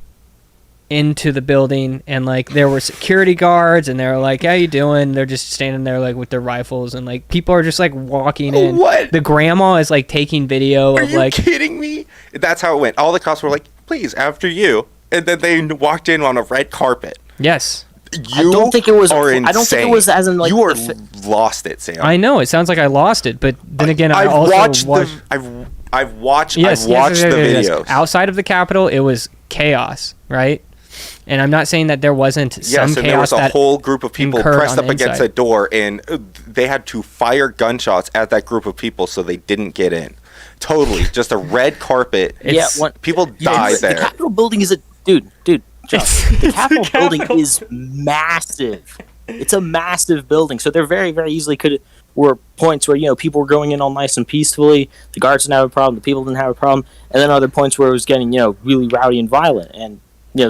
into the building, and like there were security guards, and they were like, "How you doing?" They're just standing there like with their rifles, and like people are just like walking in. What? The grandma is like taking video of like. Are you kidding me? That's how it went. All the cops were like, "Please, after you," and then they walked in on a red carpet. Yes. You I don't think it was. are insane. I don't think it was as in like. You are lost it, Sam. I know it sounds like I lost it, but then again, I've also watched watched. I've watched the Yes. videos. Outside of the Capitol, it was chaos, right? And I'm not saying that there wasn't some Yes, and there was chaos a that whole group of people incurred pressed on up the against inside. a door, and they had to fire gunshots at that group of people so they didn't get in. Totally, just a red carpet. People died The there. Capitol building is a dude. Josh, the Capitol building is massive. It's a massive building, so there very, very easily were points where people were going in all nice and peacefully. The guards didn't have a problem. The people didn't have a problem, and then other points where it was getting really rowdy and violent, and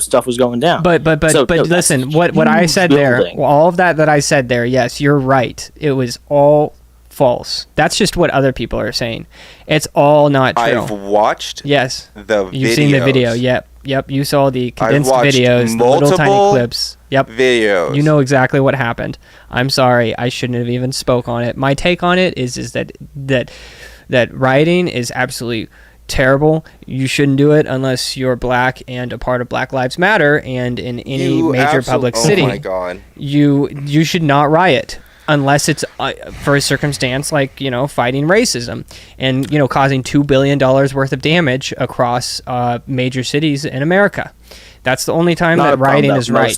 stuff was going down. But listen, what I said building. there, all of that I said there, yes, you're right. It was all false. That's just what other people are saying. It's all not true. I've watched yes. the videos. You've seen the video. Yep. You saw the condensed watched videos, the little tiny multiple clips. Yep. videos. You know exactly what happened. I'm sorry. I shouldn't have even spoke on it. My take on it is that rioting is absolutely terrible. You shouldn't do it unless you're black and a part of Black Lives Matter, and in any major public city. Oh my god. You should not riot unless it's for a circumstance like fighting racism and causing $2 billion worth of damage across major cities in America. That's the only time that rioting is right.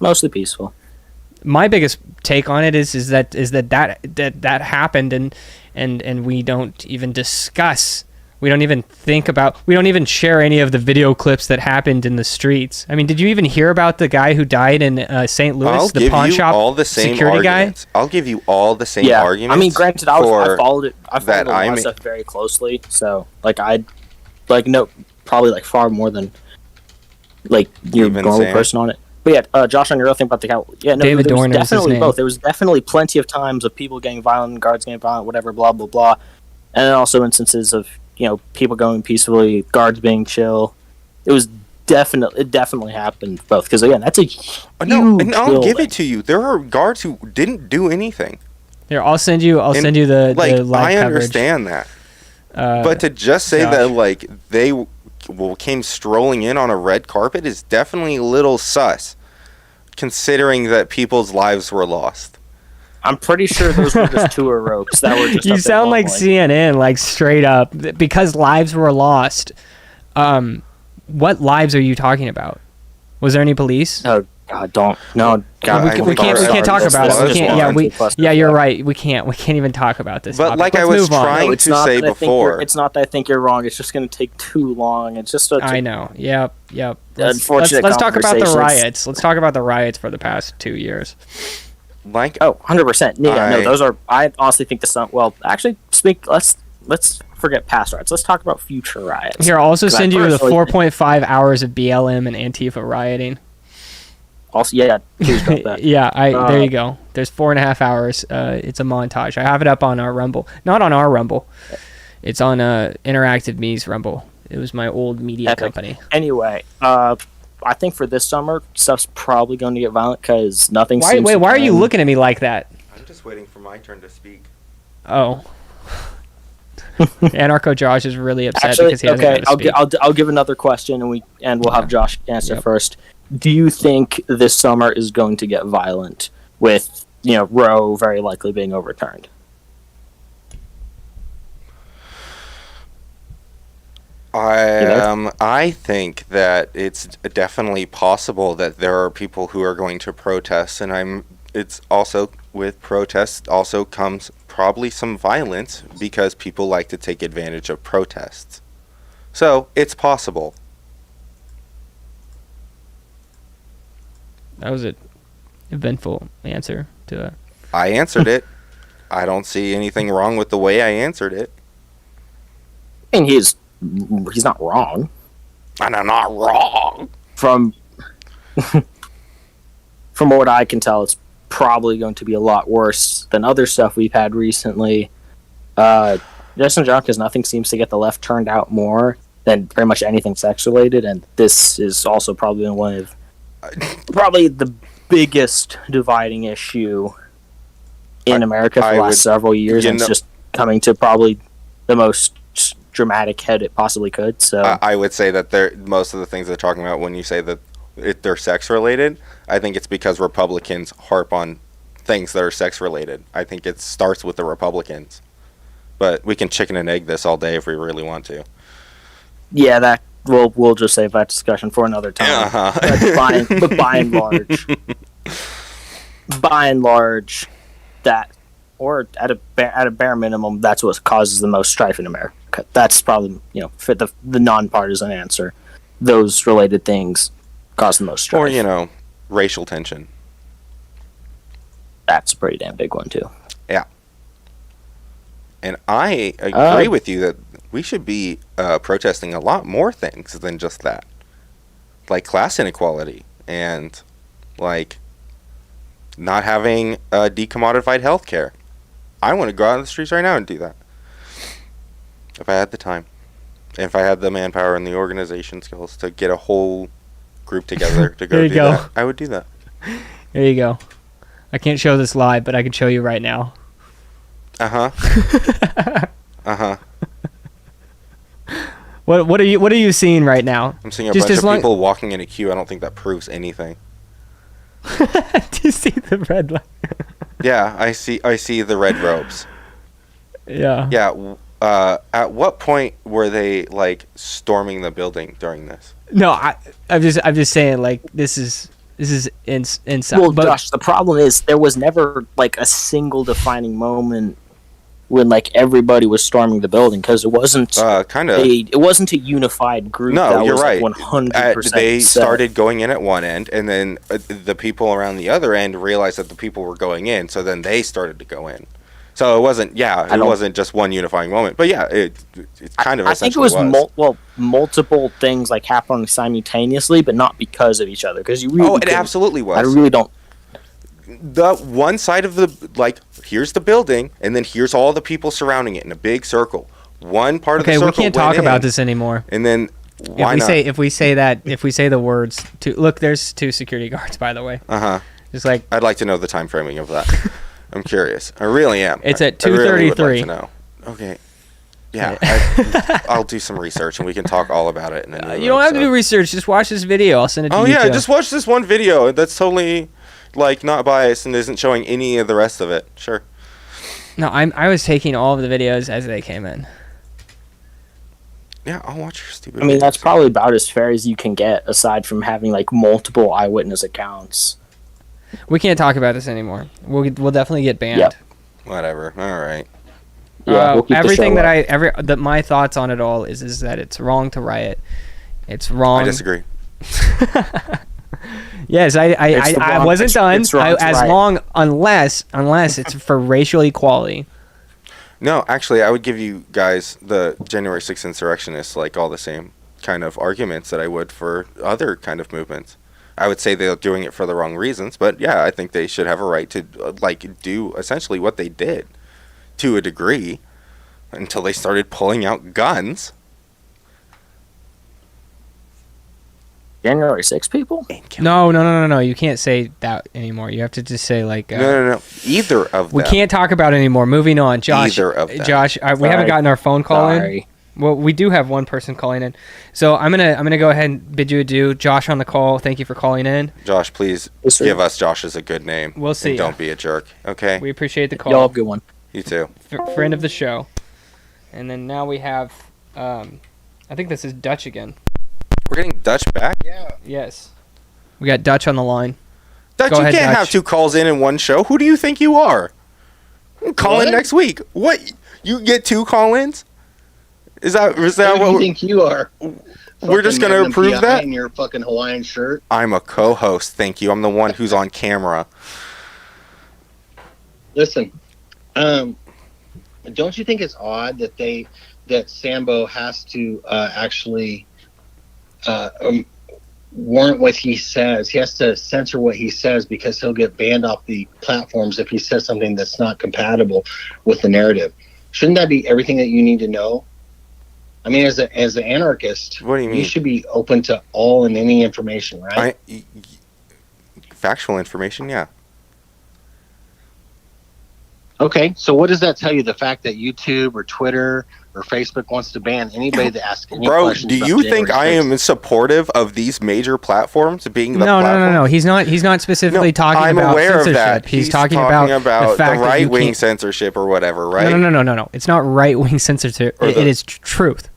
Mostly peaceful. My biggest take on it is that happened, and we don't even discuss. We don't even think about. We don't even share any of the video clips that happened in the streets. I mean, did you even hear about the guy who died in St. Louis, the pawn shop security guy? I'll give you all the same arguments. I mean, granted, I followed it. I followed a lot of stuff very closely, so I know probably far more than your normal person on it. But yeah, Josh, on your other thing about the Capitol, David there was Dorner is his definitely name. both. There was definitely plenty of times of people getting violent, guards getting violent, whatever, blah blah blah, and then also instances of people going peacefully, guards being chill. It definitely happened both, because again, that's a huge and I'll building. give it to you. There are guards who didn't do anything. Here, I'll send you the live I coverage. understand that, but to just say Josh. that they came strolling in on a red carpet is definitely a little sus, considering that people's lives were lost. I'm pretty sure those were just tour ropes that were just. You up there sound like wobbling. CNN, straight up, because lives were lost. What lives are you talking about? Was there any police? Oh God, don't no. God, we can't talk about it. We can't. Yeah, you're right. We can't even talk about this. But topic. like I Let's was move on. trying to say before, it's not that I think you're wrong. It's just going to take too long. It's just. I know. Yep. Unfortunate Let's talk about the conversations. riots. Let's talk about the riots for the past 2 years. 100%. Yeah, no, those are. I honestly think well, actually, let's forget past riots. Let's talk about future riots. Here, I'll also send you the personally 4.5 hours of BLM and Antifa rioting. Also, yeah, please drop that. Yeah, there you go. There's 4.5 hours. It's a montage. I have it up on our Rumble. Not on our Rumble. It's on Interactive Me's Rumble. It was my old media company. Anyway, I think for this summer, stuff's probably going to get violent because nothing. Why are you looking at me like that? I'm just waiting for my turn to speak. Oh. Anarcho Josh is really upset because he doesn't have to speak. I'll give another question and we'll have Josh answer first. Do you think this summer is going to get violent with Roe very likely being overturned? I think that it's definitely possible that there are people who are going to protest, and it's also with protests also comes probably some violence because people like to take advantage of protests. So it's possible. That was an eventful answer to that. I answered it. I don't see anything wrong with the way I answered it. I mean, he's not wrong. And I'm not wrong. From what I can tell, it's probably going to be a lot worse than other stuff we've had recently. Justin John, because nothing seems to get the left turned out more than pretty much anything sex-related, and this is also probably one of the biggest dividing issue in America for the last several years, and it's just coming to probably the most dramatic head it possibly could. So I would say that most of the things they're talking about when you say that they're sex related. I think it's because Republicans harp on things that are sex related. I think it starts with the Republicans. But we can chicken and egg this all day if we really want to. Yeah, that we'll just save that discussion for another time. Uh-huh. But by and large, that, or at a bare minimum, that's what causes the most strife in America. That's probably, for the nonpartisan answer. Those related things cause the most strife. Or, racial tension. That's a pretty damn big one too. Yeah. And I agree with you that we should be protesting a lot more things than just that. Like class inequality and, like, not having decommodified health care. I want to go out on the streets right now and do that. If I had the time. And if I had the manpower and the organization skills to get a whole group together to go do that, I would do that. There you go. I can't show this live, but I can show you right now. Uh-huh. Uh-huh. What are you seeing right now? I'm seeing a bunch of people walking in a queue. I don't think that proves anything. Do you see the red light? Yeah, I see the red robes. Yeah. Yeah. At what point were they like storming the building during this? No, I'm just saying, like, this is inside. Well, Josh, the problem is there was never like a single defining moment when like everybody was storming the building, because it wasn't it wasn't a unified group. No, that you're was right. 100%. They started going in at one end, and then the people around the other end realized that the people were going in, so then they started to go in. So it wasn't, it wasn't just one unifying moment, but yeah, it kind of I think it was multiple things like happening simultaneously, but not because of each other. Because you really, it absolutely was. I really don't. The one side of the, like, here's the building, and then here's all the people surrounding it in a big circle. One part of the circle. Okay, we can't talk about this anymore. And then why not? If we say the words look, there's 2 security guards, by the way. Just like, I'd like to know the time framing of that. I'm curious. I really am. It's at 2:33. I really would like to know. Okay. Yeah, I'll do some research and we can talk all about it. You don't have to do research. Just watch this video. I'll send it to you. Oh yeah, just watch this one video. That's totally, like, not biased and isn't showing any of the rest of it. Sure. No, I was taking all of the videos as they came in. Yeah, I'll watch your stupid. I mean, videos. that's probably about as fair as you can get, aside from having like multiple eyewitness accounts. We can't talk about this anymore. We'll definitely get banned. Yep. Whatever. All right. Yeah, we'll keep everything the show that my thoughts on it all is that it's wrong to riot. It's wrong. I disagree. Yes, I wasn't done. Unless it's for racial equality. No, actually, I would give you guys, the January 6th insurrectionists, like, all the same kind of arguments that I would for other kind of movements. I would say they're doing it for the wrong reasons, but yeah, I think they should have a right to do essentially what they did to a degree until they started pulling out guns. January 6 people? No. You can't say that anymore. You have to just say like. No. Either of them. We can't talk about it anymore. Moving on, Josh. Either of them. Josh, we haven't gotten our phone call in. Well, we do have one person calling in, so I'm gonna go ahead and bid you adieu. Josh on the call. Thank you for calling in. Josh, please give us Josh's a good name. We'll see. Don't be a jerk. Okay. We appreciate the call. Y'all have a good one. You too. Friend of the show. And then now we have, I think this is Dutch again. We're getting Dutch back? Yeah. Yes. We got Dutch on the line. Dutch, you can't have 2 calls in one show. Who do you think you are? Call in next week. What? You get 2 call-ins? Is that Who do you think you are? We're just going to approve that? In your fucking Hawaiian shirt. I'm a co-host, thank you. I'm the one who's on camera. Listen, don't you think it's odd that Sambo has to actually warrant what he says? He has to censor what he says because he'll get banned off the platforms if he says something that's not compatible with the narrative. Shouldn't that be everything that you need to know? I mean, as an anarchist, what do you mean? You should be open to all and any information, right? Factual information, yeah. Okay, so what does that tell you? The fact that YouTube or Twitter or Facebook wants to ban anybody that asks any Bro, questions. do about you think I January 6th. am supportive of these major platforms being the No, platforms? He's not specifically talking I'm about aware censorship. of that. He's talking about the fact the that you right-wing can't- censorship or whatever, right? No. It's not right-wing censorship. Or It is truth.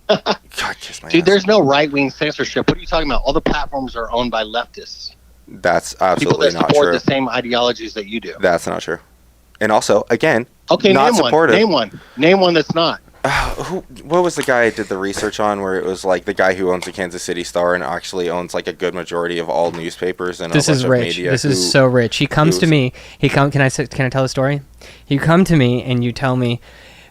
God, kiss my Dude, ass. there's no right-wing censorship. What are you talking about? All the platforms are owned by leftists. That's People absolutely that not support true. the same ideologies that you do. That's not true. And also, again, Okay, not name supportive. one. Name one that's not. What was the guy I did the research on where it was like the guy who owns the Kansas City Star and actually owns like a good majority of all newspapers and This a bunch is of rich. media. This is so rich. He comes to me. Can I tell a story? You come to me and you tell me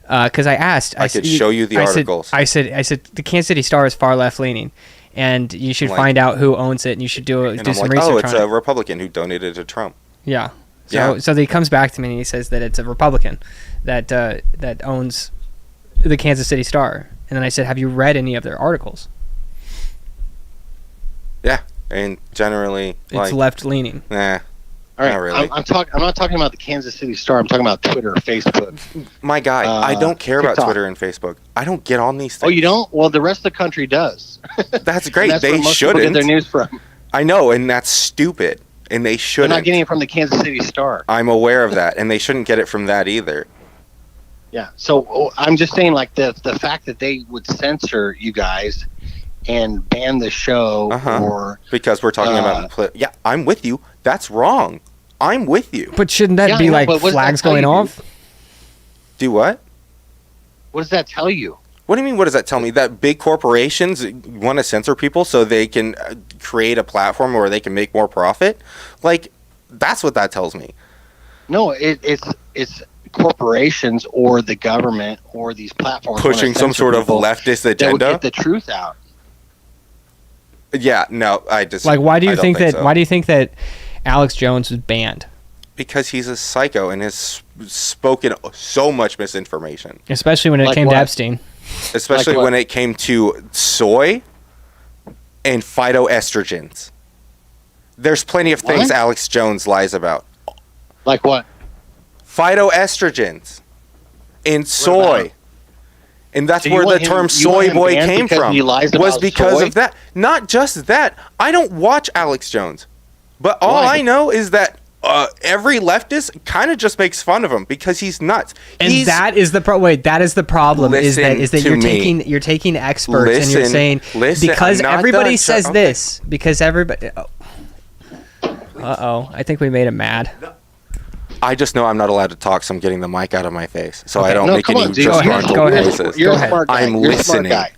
because I asked. I could show you the articles. I said the Kansas City Star is far left leaning, and you should Like- find out who owns it, and you should do And some I'm like, research oh, it's on a it. Republican who donated to Trump. Yeah. Yeah. So he comes back to me and he says that it's a Republican that owns the Kansas City Star, and then I said, have you read any of their articles? Yeah, and generally, It's like, left leaning. nah, All right, not really. I'm not talking about the Kansas City Star. I'm talking about Twitter, Facebook. My guy, I don't care about TikTok. Twitter and Facebook. I don't get on these things. Oh, you don't? Well, the rest of the country does. That's And great. that's where They most people get shouldn't. their news from. I know, and that's stupid. And they They're shouldn't. not getting it from the Kansas City Star. I'm aware of that, and they shouldn't get it from that either. Yeah. So I'm just saying, like the fact that they would censor you guys and ban the show, Uh-huh. or Because we're talking about. Yeah, I'm with you. That's wrong. I'm with you. But shouldn't that Yeah, be I know, like but what does that flags tell going you, off? Do what? what does that tell you? What do you mean? What does that tell me? That big corporations want to censor people so they can create a platform where they can make more profit? Like, that's what that tells me. No, it's corporations or the government or these platforms wanna Pushing some censor sort of people leftist that would agenda. get the truth out. Yeah, no, I just Like, why do I you don't think that? so. Why do you think that Alex Jones was banned? Because he's a psycho and has spoken so much misinformation, Especially when it Like came what? to Epstein. especially Like what? when it came to soy and phytoestrogens. There's plenty of things What? Alex Jones lies about. Like what? Phytoestrogens in soy. about? And that's So you where the want him- term you soy want him boy banned came because from. he lies Was about because soy? of that. Not just that. I don't watch Alex Jones. But all Why? I know is that every leftist kind of just makes fun of him because he's nuts. And He's, that is the that is the problem. Listen Is that to me. you're taking experts and you're Listen, saying listen, because I'm not everybody done. says Okay. this, because everybody. I think we made him mad. I just know I'm not allowed to talk, so I'm getting the mic out of my face, so I Okay. don't No, make come any on, dude. Go ahead, disgruntled go ahead. noises. You're Go a ahead. smart guy. I'm You're a smart listening. guy.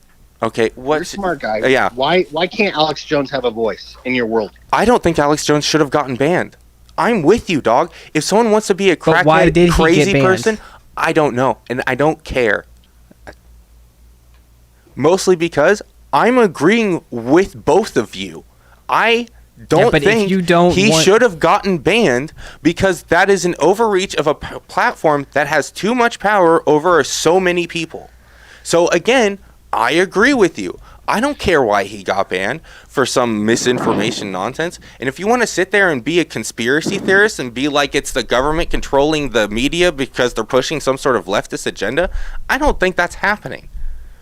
Okay, You're a what? smart guy. Yeah. Why can't Alex Jones have a voice in your world? I don't think Alex Jones should have gotten banned. I'm with you, dog. If someone wants to be a But why crackhead, did he crazy get banned? person, I don't know, and I don't care. Mostly because I'm agreeing with both of you. I don't but if think you don't he want- should have gotten banned because that is an overreach of a platform that has too much power over so many people. So again, I agree with you. I don't care why he got banned for some misinformation nonsense. And if you want to sit there and be a conspiracy theorist and be like it's the government controlling the media because they're pushing some sort of leftist agenda, I don't think that's happening.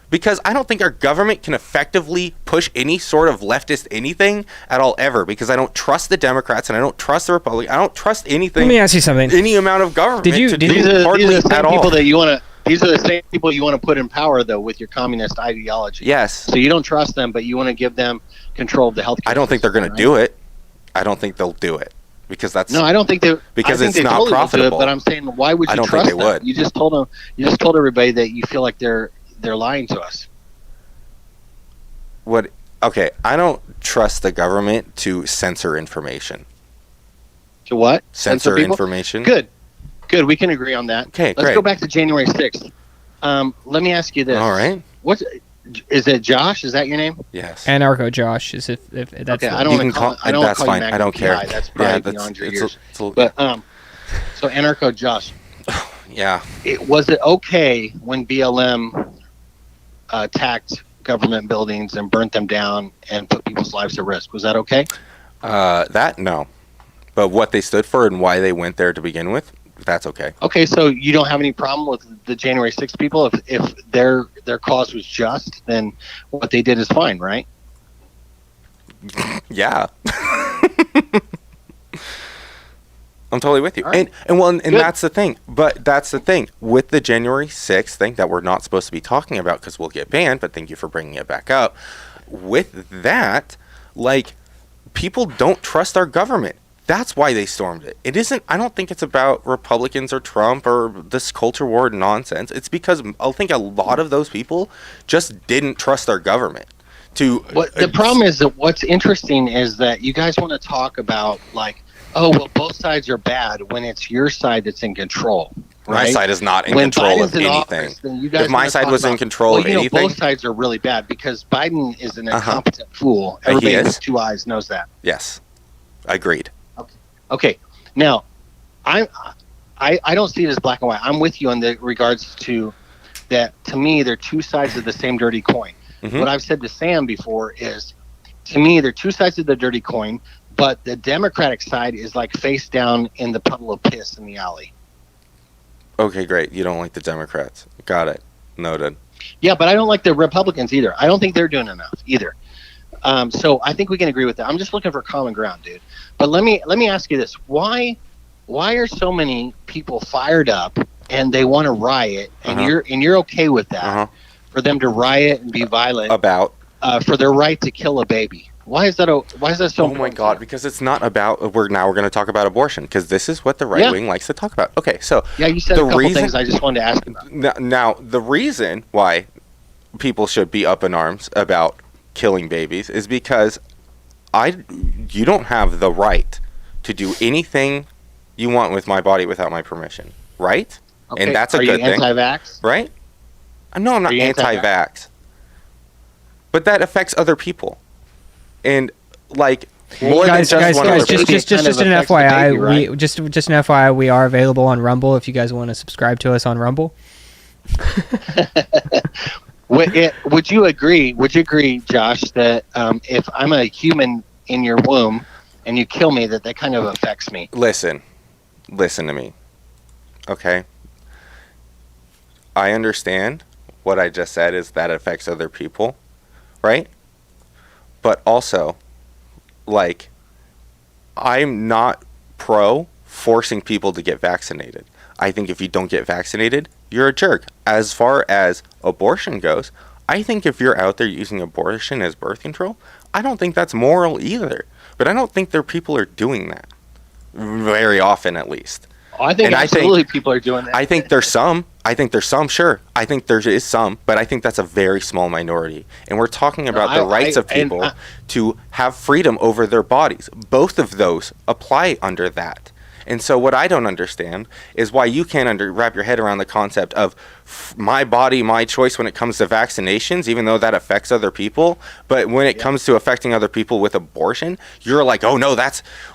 Because I don't think our government can effectively push any sort of leftist anything at all ever. Because I don't trust the Democrats and I don't trust the Republicans. I don't trust anything. Let me ask you something. Any amount of government Did you- to did do you- These are hardly the same at all. people that you want to. These are the same people you want to put in power, though, with your communist ideology. Yes. So you don't trust them, but you want to give them control of the health. I don't think they're going to do it. I don't think they'll do it because that's No, I don't think they. Because I think it's they not totally will do profitable. it, but I'm saying, why would you I don't think trust they them? would. You just told them. You just told everybody that you feel like they're lying to us. what. Okay, I don't trust the government to censor information. To what? Censor people? information. Good. We can agree on that. Okay, Let's great. go back to January 6th. Let me ask you this. All right. What's is it? Josh? Is that your name? Yes. Anarcho Josh is if that's Okay, the- I don't You want can to call. call- I don't want that's to call you fine. I don't care. That's probably beyond your years. it's a- But so Anarcho Josh, yeah. was it okay when BLM attacked government buildings and burnt them down and put people's lives at risk? Was that okay? That no, but what they stood for and why they went there to begin with, That's okay. Okay, so you don't have any problem with the January 6th people if their cause was just, then what they did is fine, right? Yeah. I'm totally with you. Right. And that's the thing. But that's the thing with the January 6th thing that we're not supposed to be talking about because we'll get banned, but thank you for bringing it back up. With that, like, people don't trust our government. That's why they stormed it. It isn't, I don't think it's about Republicans or Trump or this culture war nonsense. It's because I think a lot of those people just didn't trust our government. The problem is that what's interesting is that you guys want to talk about, like, oh, well, both sides are bad when it's your side that's in control. Right? My side is not in when control Biden's of in anything. Office, then you guys If my side was in control of anything. Both sides are really bad because Biden is an incompetent fool. Everybody with two eyes knows that. Yes. Agreed. Okay. Now, I don't see it as black and white. I'm with you on the regards to that. To me, they're two sides of the same dirty coin. Mm-hmm. What I've said to Sam before is, to me, they're two sides of the dirty coin, but the Democratic side is like face down in the puddle of piss in the alley. Okay, great. You don't like the Democrats. Got it. Noted. Yeah, but I don't like the Republicans either. I don't think they're doing enough either. So I think we can agree with that. I'm just looking for common ground, dude. But let me ask you this: why are so many people fired up and they want to riot, and you're okay with that for them to riot and be violent about for their right to kill a baby? Why is that so important? Oh my God! Because it's not about. We're going to talk about abortion because this is what the right wing likes to talk about. Okay, so yeah, you said a couple things I just wanted to ask about. Now, the reason why people should be up in arms about killing babies is because you don't have the right to do anything you want with my body without my permission, right? Okay. And that's a Are good you thing, anti-vax? right? No, I'm not anti-vax, but that affects other people, and like more than just one other person. Just an FYI, baby, right? just an FYI, we are available on Rumble if you guys want to subscribe to us on Rumble. Would you agree, Josh, that if I'm a human in your womb and you kill me, that kind of affects me? Listen to me, okay? I understand what I just said is that affects other people, right? But also, like, I'm not pro forcing people to get vaccinated. I think if you don't get vaccinated, you're a jerk. As far as abortion goes, I think if you're out there using abortion as birth control, I don't think that's moral either. But I don't think people are doing that very often, at least. Oh, I think absolutely people are doing that. I think there's some. Sure. I think there is some, but I think that's a very small minority. And we're talking about the rights of people to have freedom over their bodies. Both of those apply under that. And so what I don't understand is why you can't wrap your head around the concept of my body, my choice when it comes to vaccinations, even though that affects other people. But when it comes to affecting other people with abortion, you're like, oh no,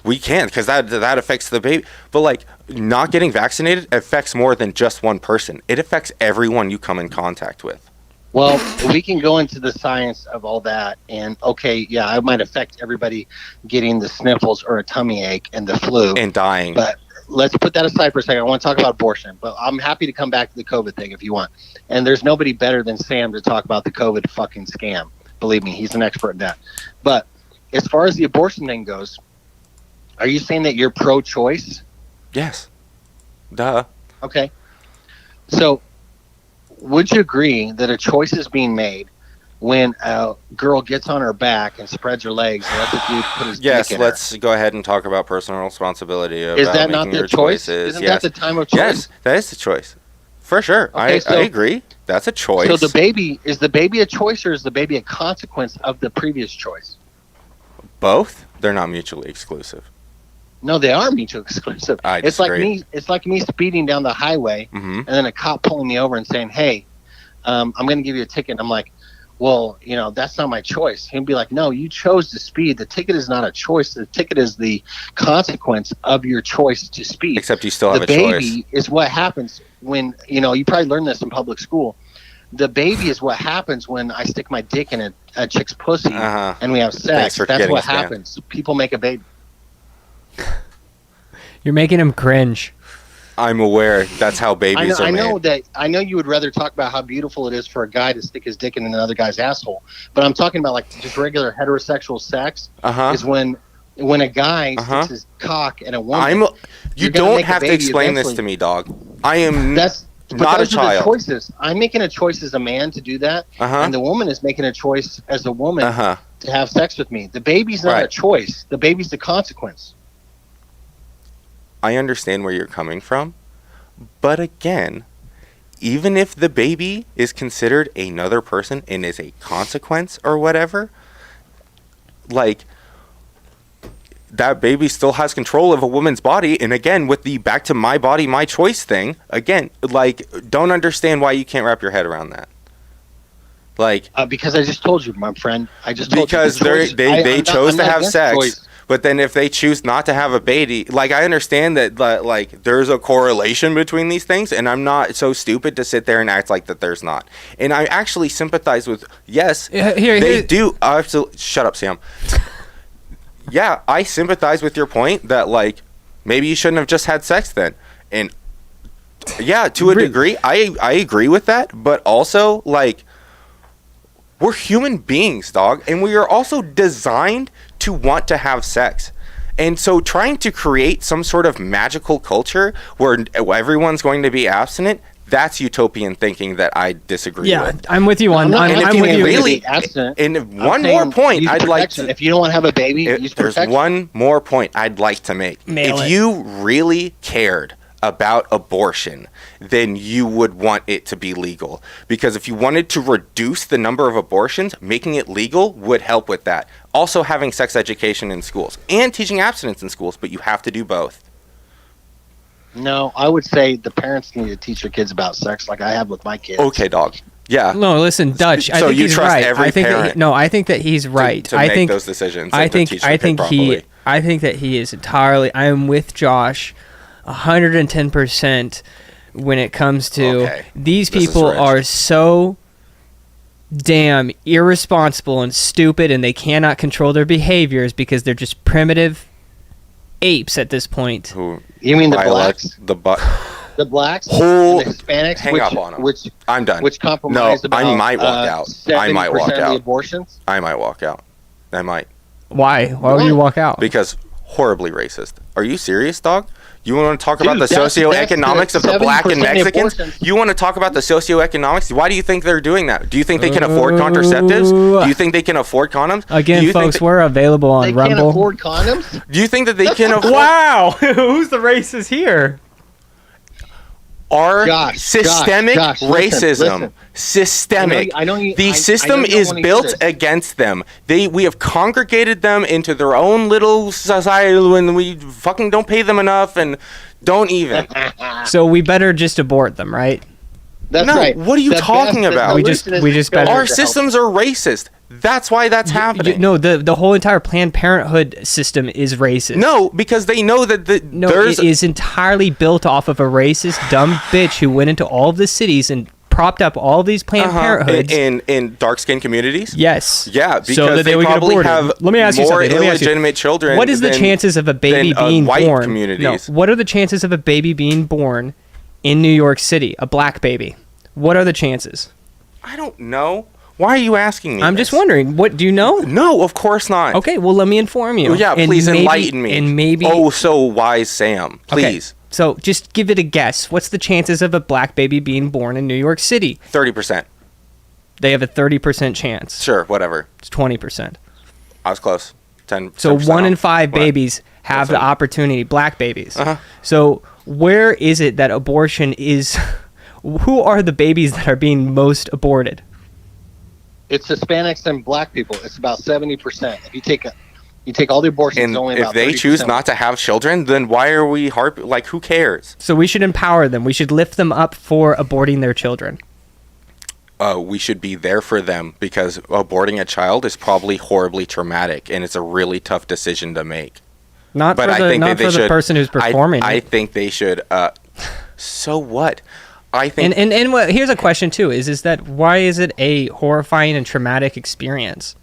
we can't because that affects the baby. But like not getting vaccinated affects more than just one person. It affects everyone you come in contact with. Well, we can go into the science of all that, and okay, yeah, it might affect everybody getting the sniffles or a tummy ache and the flu. And dying. But let's put that aside for a second. I want to talk about abortion, but I'm happy to come back to the COVID thing if you want. And there's nobody better than Sam to talk about the COVID fucking scam. Believe me, he's an expert in that. But as far as the abortion thing goes, are you saying that you're pro-choice? Yes. Duh. Okay. So would you agree that a choice is being made when a girl gets on her back and spreads her legs and lets a dude put his dick in let's go ahead and talk about personal responsibility about is that making not the your choice? choices. Isn't that the time of choice? Yes, that is the choice. For sure. Okay, I agree. That's a choice. So is the baby a choice or is the baby a consequence of the previous choice? Both? They're not mutually exclusive. No, they are mutually exclusive. I disagree. It's like me speeding down the highway and then a cop pulling me over and saying, "Hey, I'm going to give you a ticket." And I'm like, "Well, that's not my choice." He'd be like, "No, you chose to speed. The ticket is not a choice. The ticket is the consequence of your choice to speed." Except you still have a choice. The baby is what happens when you probably learned this in public school. The baby is what happens when I stick my dick in a chick's pussy and we have sex. That's what happens. People make a baby. You're making him cringe. I'm aware that's how babies are made. I know you would rather talk about how beautiful it is for a guy to stick his dick in another guy's asshole, but I'm talking about like just regular heterosexual sex. Is when a guy sticks his cock in a woman. You don't have to explain this to me, dog. I am not a child. Choices. I'm making a choice as a man to do that, and the woman is making a choice as a woman to have sex with me. The baby's not a choice. The baby's the consequence. I understand where you're coming from, but again, even if the baby is considered another person and is a consequence or whatever, like, that baby still has control of a woman's body. And again, with the back to my body, my choice thing, again, like, don't understand why you can't wrap your head around that. Like, because I just told you, my friend. I just told you. Because they chose to have sex. Choice. But then if they choose not to have a baby, like, I understand that, like, there's a correlation between these things, and I'm not so stupid to sit there and act like that there's not. And I actually sympathize with, yes, they do. Absolutely. Shut up, Sam. Yeah, I sympathize with your point that, like, maybe you shouldn't have just had sex then. And, yeah, to a degree, I agree with that. But also, like, we're human beings, dog, and we are also designed to want to have sex. And so trying to create some sort of magical culture where everyone's going to be abstinent, that's utopian thinking that I disagree with. Yeah, I'm with you on that. I'm with you. Really, and one more point I'd like to... If you don't want to have a baby, use protection. There's one more point I'd like to make. If you really cared about abortion, then you would want it to be legal. Because if you wanted to reduce the number of abortions, making it legal would help with that. Also having sex education in schools and teaching abstinence in schools, but you have to do both. No, I would say the parents need to teach their kids about sex like I have with my kids. Okay, dog. Yeah. No, listen, Dutch. I think he's right. I think that he's right. To make those decisions. I think that he is entirely. I am with Josh 110% when it comes to these people are so damn irresponsible and stupid, and they cannot control their behaviors because they're just primitive apes at this point. You mean the blacks? The blacks, and the Hispanics, hang up on them. Which I'm done. Which compromise about I might walk out. 70% of the abortions? I might walk out. I might. Why? Why would you walk out? Because horribly racist. Are you serious, dog? You want to talk about the socioeconomics of the black and Mexicans? You want to talk about the socioeconomics? Why do you think they're doing that? Do you think they can afford contraceptives? Do you think they can afford condoms? Again, folks, we're available on Rumble. They can't afford condoms? Do you think that they can afford... Wow! Who's the racist here? Systemic racism. Systemic. The system is built against them. We have congregated them into their own little society when we fucking don't pay them enough and don't even. So we better just abort them, right? That's right. What are you talking about? We just better. Our systems are racist. That's why that's happening. No, the whole entire Planned Parenthood system is racist. No, because they know that it is entirely built off of a racist, dumb bitch who went into all of the cities and propped up all these Planned Parenthoods in dark-skinned communities. Yes. Yeah, because so that they would probably have Let me ask you more something. illegitimate children. What is the chances of a baby being white born? Communities? No, what are the chances of a baby being born in New York City? A black baby. What are the chances? I don't know. Why are you asking me? I'm just wondering. What do you know? No, of course not. Okay, well, let me inform you. Well, yeah, please enlighten me. And maybe. Oh, so wise, Sam. Please. Okay, so just give it a guess. What's the chances of a black baby being born in New York City? 30%. They have a 30% chance. Sure, whatever. It's 20%. I was close. 10. So 1 in 5 babies have the opportunity. Black babies. So where is it that abortion is? Who are the babies that are being most aborted? It's Hispanics and black people. It's about 70%. If you take all the abortions, and only if about they 30%. choose not to have children, then why are we who cares? So we should empower them. We should lift them up for aborting their children. We should be there for them because aborting a child is probably horribly traumatic, and it's a really tough decision to make. Not for the person who's performing. I think they should. So what? I think. And here's a question too: is that why is it a horrifying and traumatic experience?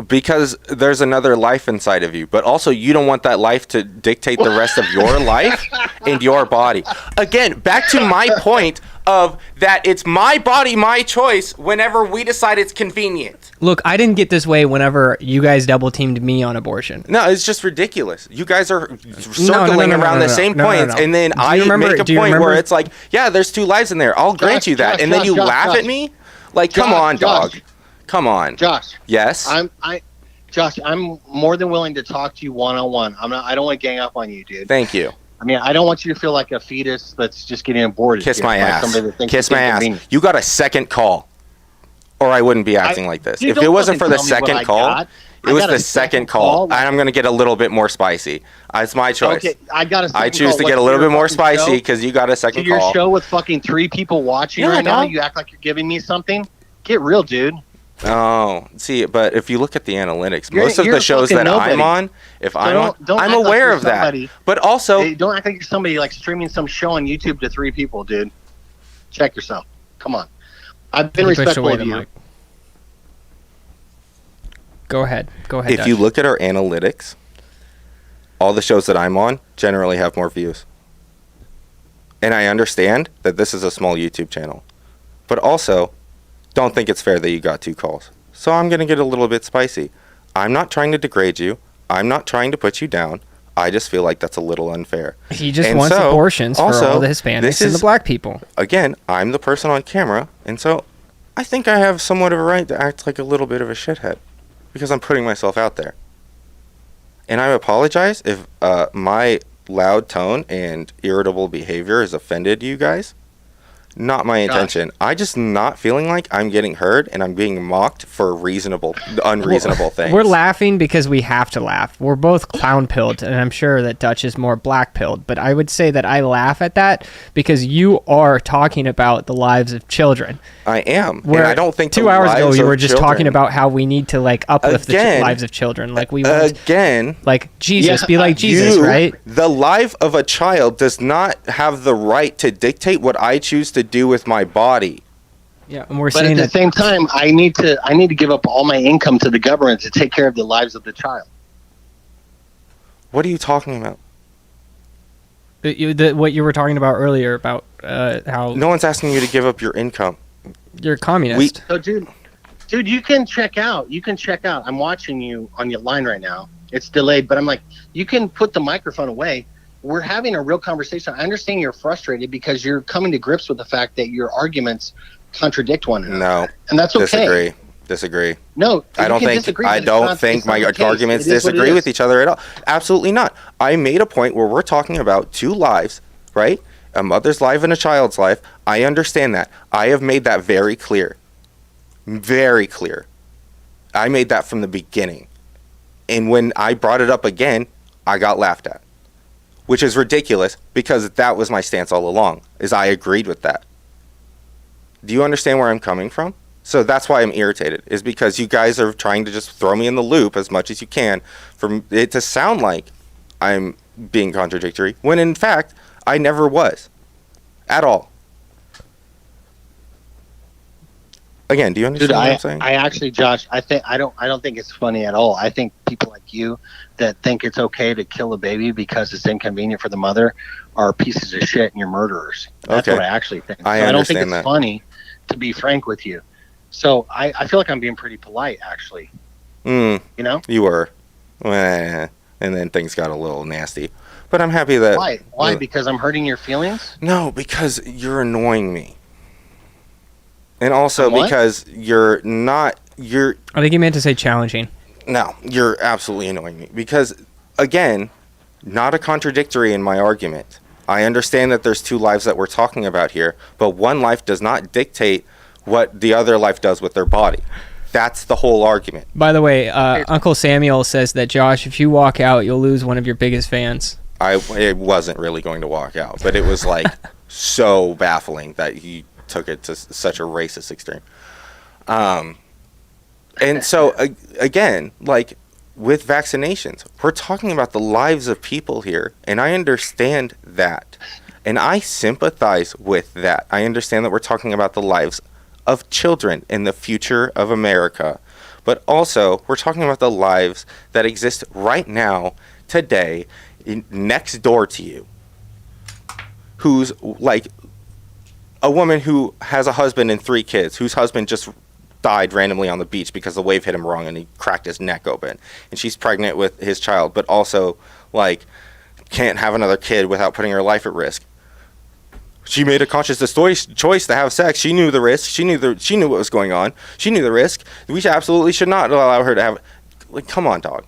because there's another life inside of you, but also you don't want that life to dictate the rest of your life and your body. Again, back to my point of that it's my body, my choice whenever we decide it's convenient. Look, I didn't get this way whenever you guys double teamed me on abortion. No, it's just ridiculous. You guys are circling around the same points, and then I make a point where it's like, yeah, there's two lives in there. I'll grant you that, and then you laugh at me? Like, come on, dog. Come on, Josh. Yes. Josh, I'm more than willing to talk to you one-on-one. I don't want to gang up on you, dude. Thank you. I mean, I don't want you to feel like a fetus that's just getting aborted. Kiss my ass. Kiss my ass. Convenient. You got a second call, or I wouldn't be acting like this. Dude, if it wasn't for the second call, it was the second call, and I'm gonna get a little bit more spicy. It's my choice. Okay, I choose to get a little bit more spicy because you got a second call. Your show with fucking 3 people watching right now, you act like you're giving me something. Get real, dude. Oh, see, but if you look at the analytics, most of the shows that I'm on, I'm aware of that. But also, hey, don't act like you're somebody like streaming some show on YouTube to 3 people, dude. Check yourself. Come on. I've been respectful of you. Mic. Go ahead. If you look at our analytics, all the shows that I'm on generally have more views. And I understand that this is a small YouTube channel. But also, don't think it's fair that you got 2 calls. So I'm going to get a little bit spicy. I'm not trying to degrade you. I'm not trying to put you down. I just feel like that's a little unfair. He just wants abortions for all the Hispanics and the black people. Again, I'm the person on camera, and so I think I have somewhat of a right to act like a little bit of a shithead because I'm putting myself out there. And I apologize if my loud tone and irritable behavior has offended you guys. Not my intention. I just not feeling like I'm getting heard and I'm being mocked for unreasonable things. We're laughing because we have to laugh. We're both clown-pilled, and I'm sure that Dutch is more black-pilled. But I would say that I laugh at that because you are talking about the lives of children. I am. And I don't think 2 hours ago you were just talking about how we need to like uplift the lives of children. Like we want, like Jesus, be like Jesus, right? The life of a child does not have the right to dictate what I choose to do with my body. Yeah, and we're but saying at the same time, I need to give up all my income to the government to take care of the lives of the child. What are you talking about? What you were talking about earlier about how no one's asking you to give up your income. You're a communist. So, dude, you can check out. I'm watching you on your line right now. It's delayed, but I'm like, you can put the microphone away. We're having a real conversation. I understand you're frustrated because you're coming to grips with the fact that your arguments contradict one another. No, and that's okay. Disagree. No, I don't think my arguments disagree with each other at all. Absolutely not. I made a point where we're talking about 2 lives, right? A mother's life and a child's life. I understand that. I have made that very clear. Very clear. I made that from the beginning. And when I brought it up again, I got laughed at. Which is ridiculous because that was my stance all along, is I agreed with that. Do you understand where I'm coming from? So that's why I'm irritated, is because you guys are trying to just throw me in the loop as much as you can for it to sound like I'm being contradictory, when in fact, I never was. At all. Again, do you understand what I'm saying? I actually, Josh, I don't think it's funny at all. I think people like you that think it's okay to kill a baby because it's inconvenient for the mother are pieces of shit and you're murderers. That's what I actually think. I don't think it's funny, to be frank with you. So I feel like I'm being pretty polite, actually. You know? You were. And then things got a little nasty. But I'm happy that... Why? Why? Because I'm hurting your feelings? No, because you're annoying me. And also because you're not... I think he meant to say challenging. No, you're absolutely annoying me. Because, again, not a contradictory in my argument. I understand that there's 2 lives that we're talking about here, but one life does not dictate what the other life does with their body. That's the whole argument. By the way, Uncle Samuel says that, Josh, if you walk out, you'll lose one of your biggest fans. I wasn't really going to walk out, but it was like so baffling that he took it to such a racist extreme. And so, again, like with vaccinations, we're talking about the lives of people here, and I understand that. And I sympathize with that. I understand that we're talking about the lives of children in the future of America. but also we're talking about the lives that exist right now, today, next door to you, who's like a woman who has a husband and 3 kids, whose husband just died randomly on the beach because the wave hit him wrong and he cracked his neck open, and she's pregnant with his child, but also like can't have another kid without putting her life at risk. She made a conscious choice to have sex. She knew the risk. She knew what was going on. She knew the risk. We absolutely should not allow her to have. Like, come on, dog.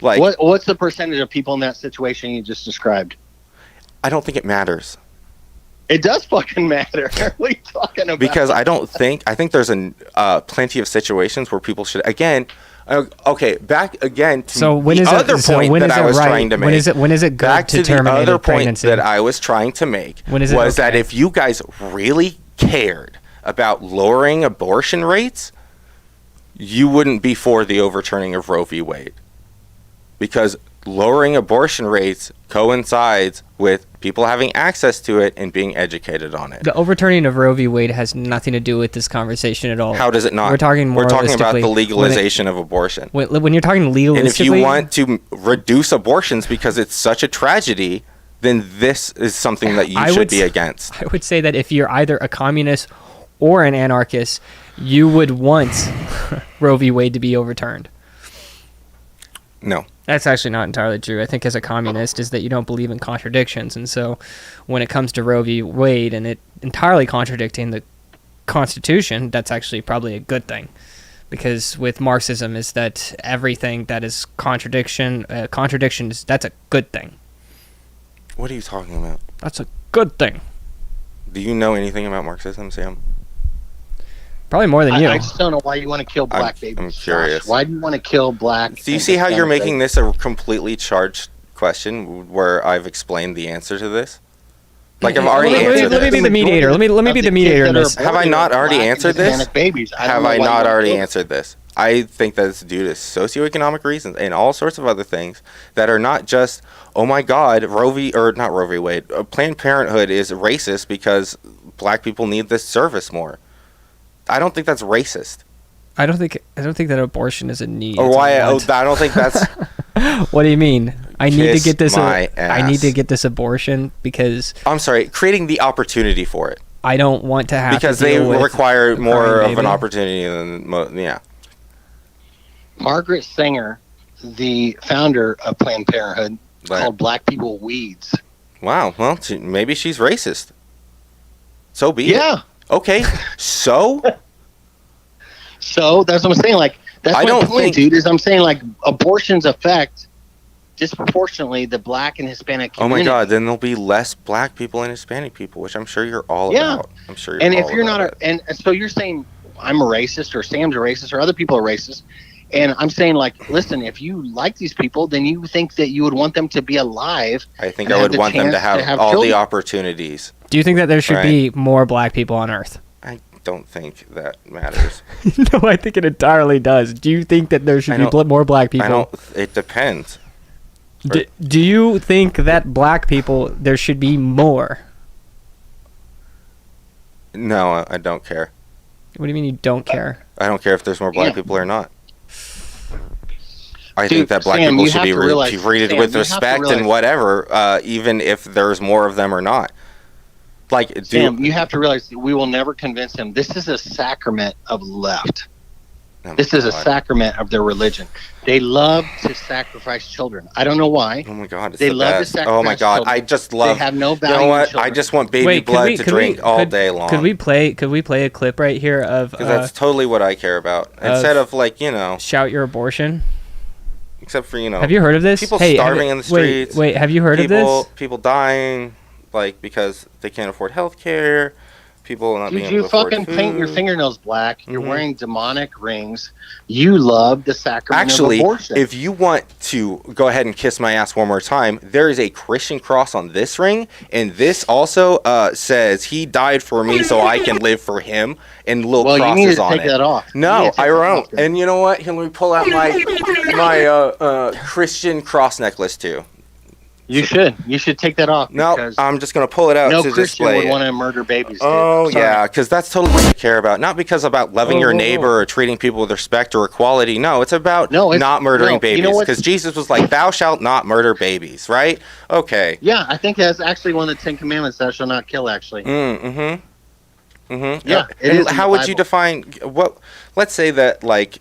Like, what's the percentage of people in that situation you just described? I don't think it matters. It does fucking matter. What are you talking about? Because I think there's plenty of situations where people should, again, okay, back again to the other point that I was trying to make. When is it good back to terminate the other a pregnancy? point that I was trying to make was that if you guys really cared about lowering abortion rates, you wouldn't be for the overturning of Roe v. Wade. Because lowering abortion rates coincides with people having access to it and being educated on it. The overturning of Roe v. Wade has nothing to do with this conversation at all. How does it not? We're talking about the legalization of abortion. When you're talking legalistically... And if you want to reduce abortions because it's such a tragedy, then this is something that you should be against. I would say that if you're either a communist or an anarchist, you would want Roe v. Wade to be overturned. No. That's actually not entirely true. I think as a communist is that you don't believe in contradictions. And so when it comes to Roe v. Wade and it entirely contradicting the Constitution, that's actually probably a good thing. Because with Marxism is that everything that is contradictions, that's a good thing. What are you talking about? That's a good thing. Do you know anything about Marxism, Sam? Probably more than you. I just don't know why you want to kill black babies. I'm curious. Josh. Why do you want to kill black? Do you see how you're making this a completely charged question where I've explained the answer to this? Like I've already answered Let me be the mediator. Let me be the mediator in this. Have I not already answered this? Have I not already answered this? I think that it's due to socioeconomic reasons and all sorts of other things that are not just, oh my God, not Roe v. Wade. Planned Parenthood is racist because black people need this service more. I don't think that's racist. I don't think that abortion is a need. Or why? I don't think that's. What do you mean? I need to get this. I need to get this abortion because. I'm sorry, creating the opportunity for it. I don't want to have because to deal they require more of baby. an opportunity than yeah. Margaret Sanger, the founder of Planned Parenthood, called black people weeds. Wow. Well, maybe she's racist. So be it. Yeah. Okay, so that's what I'm saying. Like, that's my point, dude. Is I'm saying like abortions affect disproportionately the black and Hispanic community. Oh my God, then there'll be less black people and Hispanic people, which I'm sure you're all about. I'm sure you're. And all if you're about not, and so you're saying I'm a racist, or Sam's a racist, or other people are racist, and I'm saying like, listen, if you like these people, then you think that you would want them to be alive. I think I would want them to have all the opportunities. Do you think that there should be more black people on Earth? I don't think that matters. No, I think it entirely does. Do you think that there should be more black people? It depends. Do you think that black people, there should be more? No, I don't care. What do you mean you don't care? I don't care if there's more black people or not. I think that black people should be treated with respect and whatever, even if there's more of them or not. Like, Sam, you have to realize we will never convince him. This is a sacrament of left. This is a sacrament of their religion. They love to sacrifice children. I don't know why. Oh my God, it's they the love best. to sacrifice Oh my God, children. I just love. They have no value. You know what? In I just want baby blood to drink all day long. Could we play a clip right here of? Because that's totally what I care about. Instead of like shout your abortion. Except for Have you heard of this? People starving in the streets. Wait, have you heard of this? People dying, like because they can't afford health care. People not being able to afford food. You fucking paint your fingernails black. You're wearing demonic rings. You love the sacrament of abortion. If you want to go ahead and kiss my ass one more time, there is a Christian cross on this ring, and this also says he died for me so I can live for him, and little crosses on it. Well, you need to take that off. No, I won't. And you know what? Let me pull out my Christian cross necklace too. You should. You should take that off. No, because I'm just gonna pull it out no to Christian display would it. want to murder babies. Dude. Oh Sorry. yeah, because that's totally what you care about. Not because about loving your neighbor or treating people with respect or equality. No, it's about not murdering babies. Because Jesus was like, "Thou shalt not murder babies." Right? Okay. Yeah, I think that's actually one of the 10 Commandments. Thou shalt not kill. Actually. Mm-hmm. Yeah. It is how would you define what? Let's say that like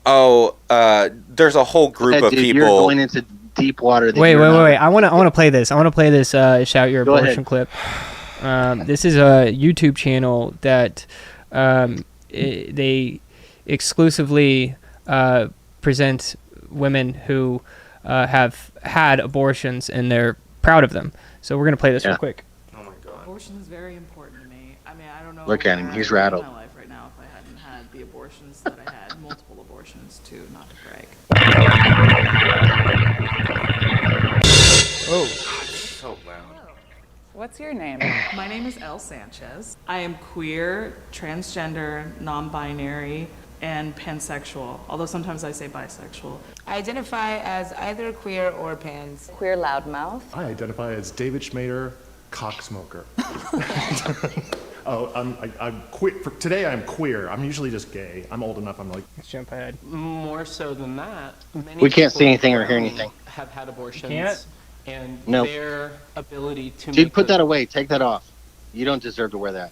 there's a whole group of people. You're going into deep water. Wait. I want to play this. I want to play this shout your abortion clip. This is a YouTube channel that they exclusively present women who have had abortions and they're proud of them. So we're gonna play this real quick. Oh my god. Abortion is very important to me. I mean, I don't know. Look at him. He's rattled. My life right now, if I hadn't had the abortions that I had, multiple abortions too, not to brag. Oh, so loud. What's your name? My name is Elle Sanchez. I am queer, transgender, non-binary, and pansexual, although sometimes I say bisexual. I identify as either queer or pans. Queer loudmouth. I identify as David Schmader, cocksmoker. I'm queer. Today I'm queer. I'm usually just gay. I'm old enough. I'm like. Let's jump ahead. More so than that, many We can't see people anything or hear anything. Have had abortions. Can't? And Nope. their ability to Dude, make put the- that away. Take that off. You don't deserve to wear that.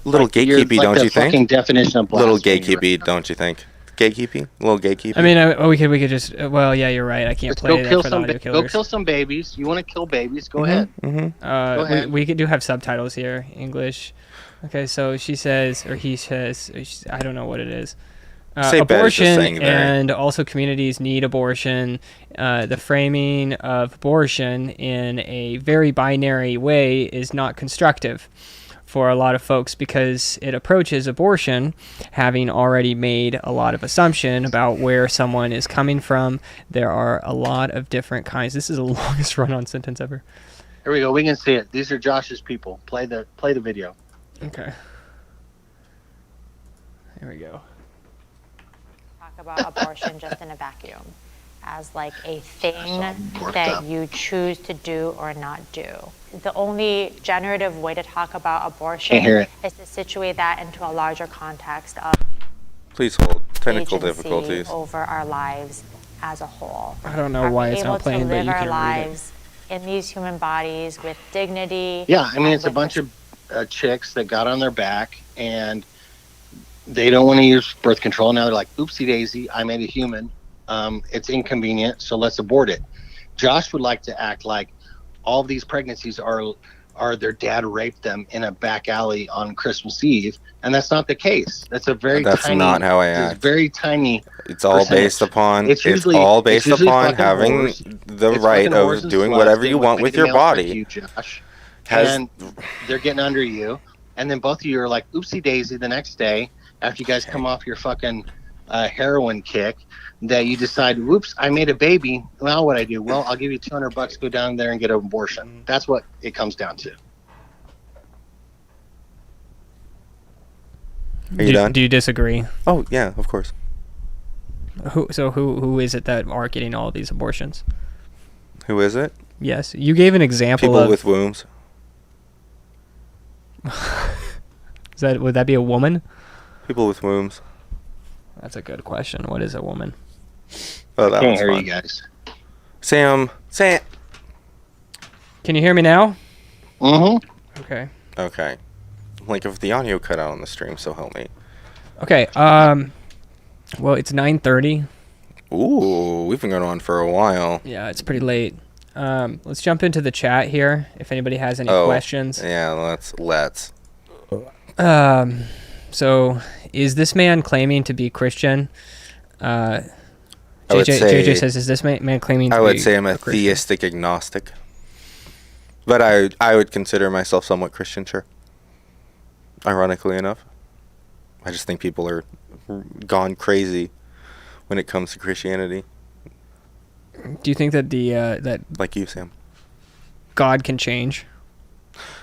Little You're gatekeepy, like don't the you think? fucking definition of Little blasphemy gatekeepy, don't you think? Gatekeepy, little gatekeepy. I mean, we could just. Well, yeah, you're right. I can't Let's play go that kill for the some. audio Go killers. kill some babies. You want to kill babies? Go ahead. Go ahead. We do have subtitles here, English. Okay, so she says, or he says, I don't know what it is. Say better just Abortion saying there. and also communities need abortion. The framing of abortion in a very binary way is not constructive for a lot of folks because it approaches abortion having already made a lot of assumption about where someone is coming from. There are a lot of different kinds. This is the longest run-on sentence ever. Here we go. We can see it. These are Josh's people. Play the video. Okay. Here we go. Talk about abortion just in a vacuum as like a thing that you choose to do or not do. The only generative way to talk about abortion Can't hear it. is to situate that into a larger context of Please hold. Technical agency difficulties. over our lives as a whole. I don't know Are why we it's able not playing, to but live you our can read it. lives in these human bodies with dignity? Yeah, I mean, and it's a with bunch of chicks that got on their back and they don't want to use birth control. Now they're like, oopsie daisy, I made a human. It's inconvenient, so let's abort it. Josh would like to act like all of these pregnancies are their dad raped them in a back alley on Christmas Eve, and that's not the case. That's a very That's tiny, not how I it's act. very tiny. It's all percentage. based upon. It's usually- all based it's usually upon fucking having whores. the It's right fucking whores of and doing sluts whatever you doing want what with your anything else like body. you, Josh. Has- And they're getting under you, and then both of you are like, oopsie daisy, the next day after you guys come off your fucking heroin kick, that you decide, whoops, I made a baby. Well, what I do? Well, I'll give you $200, go down there and get an abortion. That's what it comes down to. Are you done? Do you disagree? Oh yeah, of course. Who is it that are getting all these abortions? Who is it? Yes, you gave an example People of. with wombs. Would that be a woman? People with wombs. That's a good question. What is a woman? Oh, that Can't was hear fun. you guys. Sam. Can you hear me now? Mm-hmm. Okay. Okay. Like if the audio cut out on the stream, so help me. Okay. Well, it's 9:30. Ooh, we've been going on for a while. Yeah, it's pretty late. Let's jump into the chat here. If anybody has any questions. Yeah, let's. So, is this man claiming to be Christian? I would say- JJ says, is this man claiming to be I would say I'm a Christian? theistic agnostic. But I would consider myself somewhat Christian, sure. Ironically enough. I just think people are gone crazy when it comes to Christianity. Do you think that that like you, Sam, God can change?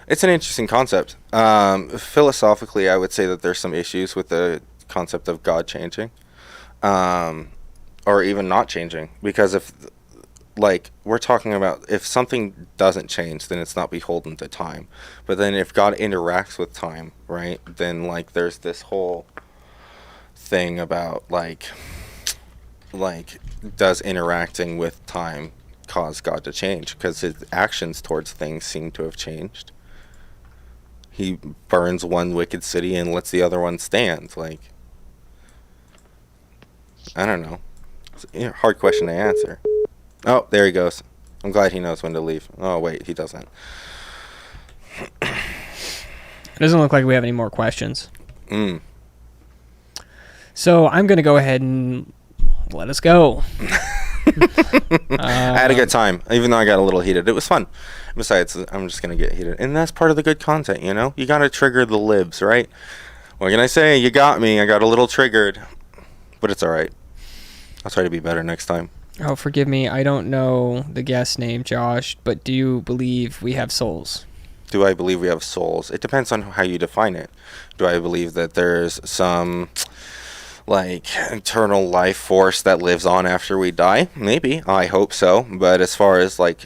It's an interesting concept. Philosophically, I would say that there's some issues with the concept of God changing. or even not changing. Because if, like, we're talking about if something doesn't change, then it's not beholden to time. But then if God interacts with time, right, then, like, there's this whole thing about, like, does interacting with time cause God to change? Because his actions towards things seem to have changed. He burns one wicked city and lets the other one stand. Like, I don't know. It's a hard question to answer. Oh, there he goes. I'm glad he knows when to leave. Oh, wait, he doesn't. It doesn't look like we have any more questions. Mm. So I'm going to go ahead and let us go. I had a good time, even though I got a little heated. It was fun. Besides, I'm just going to get heated. And that's part of the good content, you know? You got to trigger the libs, right? What can I say? You got me. I got a little triggered. But it's all right. I'll try to be better next time. Oh, forgive me. I don't know the guest name, Josh, but do you believe we have souls? Do I believe we have souls? It depends on how you define it. Do I believe that there's some, like, eternal life force that lives on after we die? Maybe. I hope so. But as far as, like,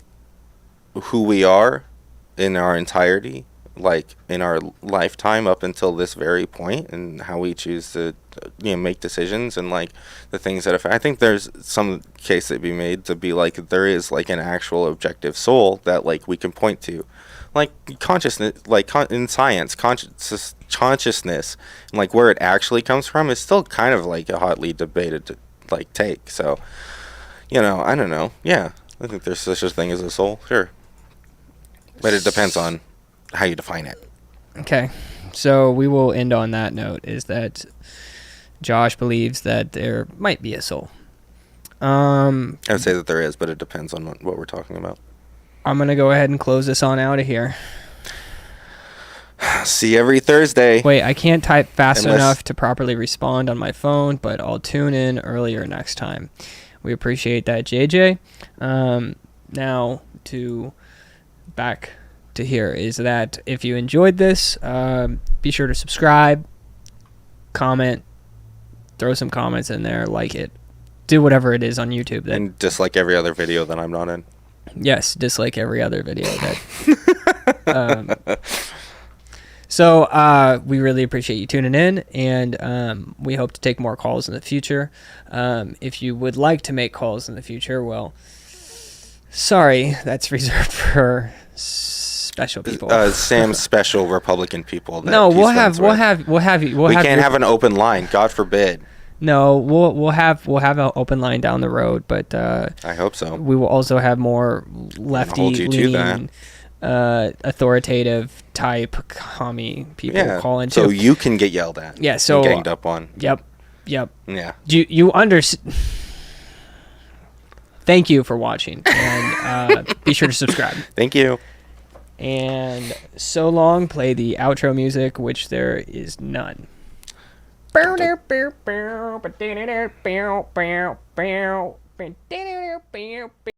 who we are in our entirety, like, in our lifetime up until this very point, and how we choose to, make decisions, and, like, the things that affect, I think there's some case that be made to be, like, there is, like, an actual objective soul that, like, we can point to. Like, consciousness, like, in science, consciousness, and, like, where it actually comes from is still kind of, like, a hotly debated, like, take. So, I don't know. Yeah, I think there's such a thing as a soul, sure. But it depends on how you define it. Okay, so we will end on that note, is that Josh believes that there might be a soul. I would say that there is, but it depends on what we're talking about. I'm going to go ahead and close this on out of here. See you every Thursday. Wait, I can't type fast enough to properly respond on my phone, but I'll tune in earlier next time. We appreciate that, JJ. Now, back to here is that if you enjoyed this, be sure to subscribe, comment, throw some comments in there, like it, do whatever it is on YouTube. And dislike every other video that I'm not in. Yes, dislike every other video that. So we really appreciate you tuning in, and we hope to take more calls in the future. If you would like to make calls in the future, well, sorry, that's reserved for special people. Sam's special Republican people. No, we'll have you. We can't have an open line. God forbid. No, we'll have an open line down the road, but I hope so. We will also have more lefty-leaning, authoritative type commie people call in too. So you can get yelled at. Yeah, so ganged up on. Yep. Yeah. You understand. Thank you for watching, and be sure to subscribe. Thank you. And so long. Play the outro music, which there is none.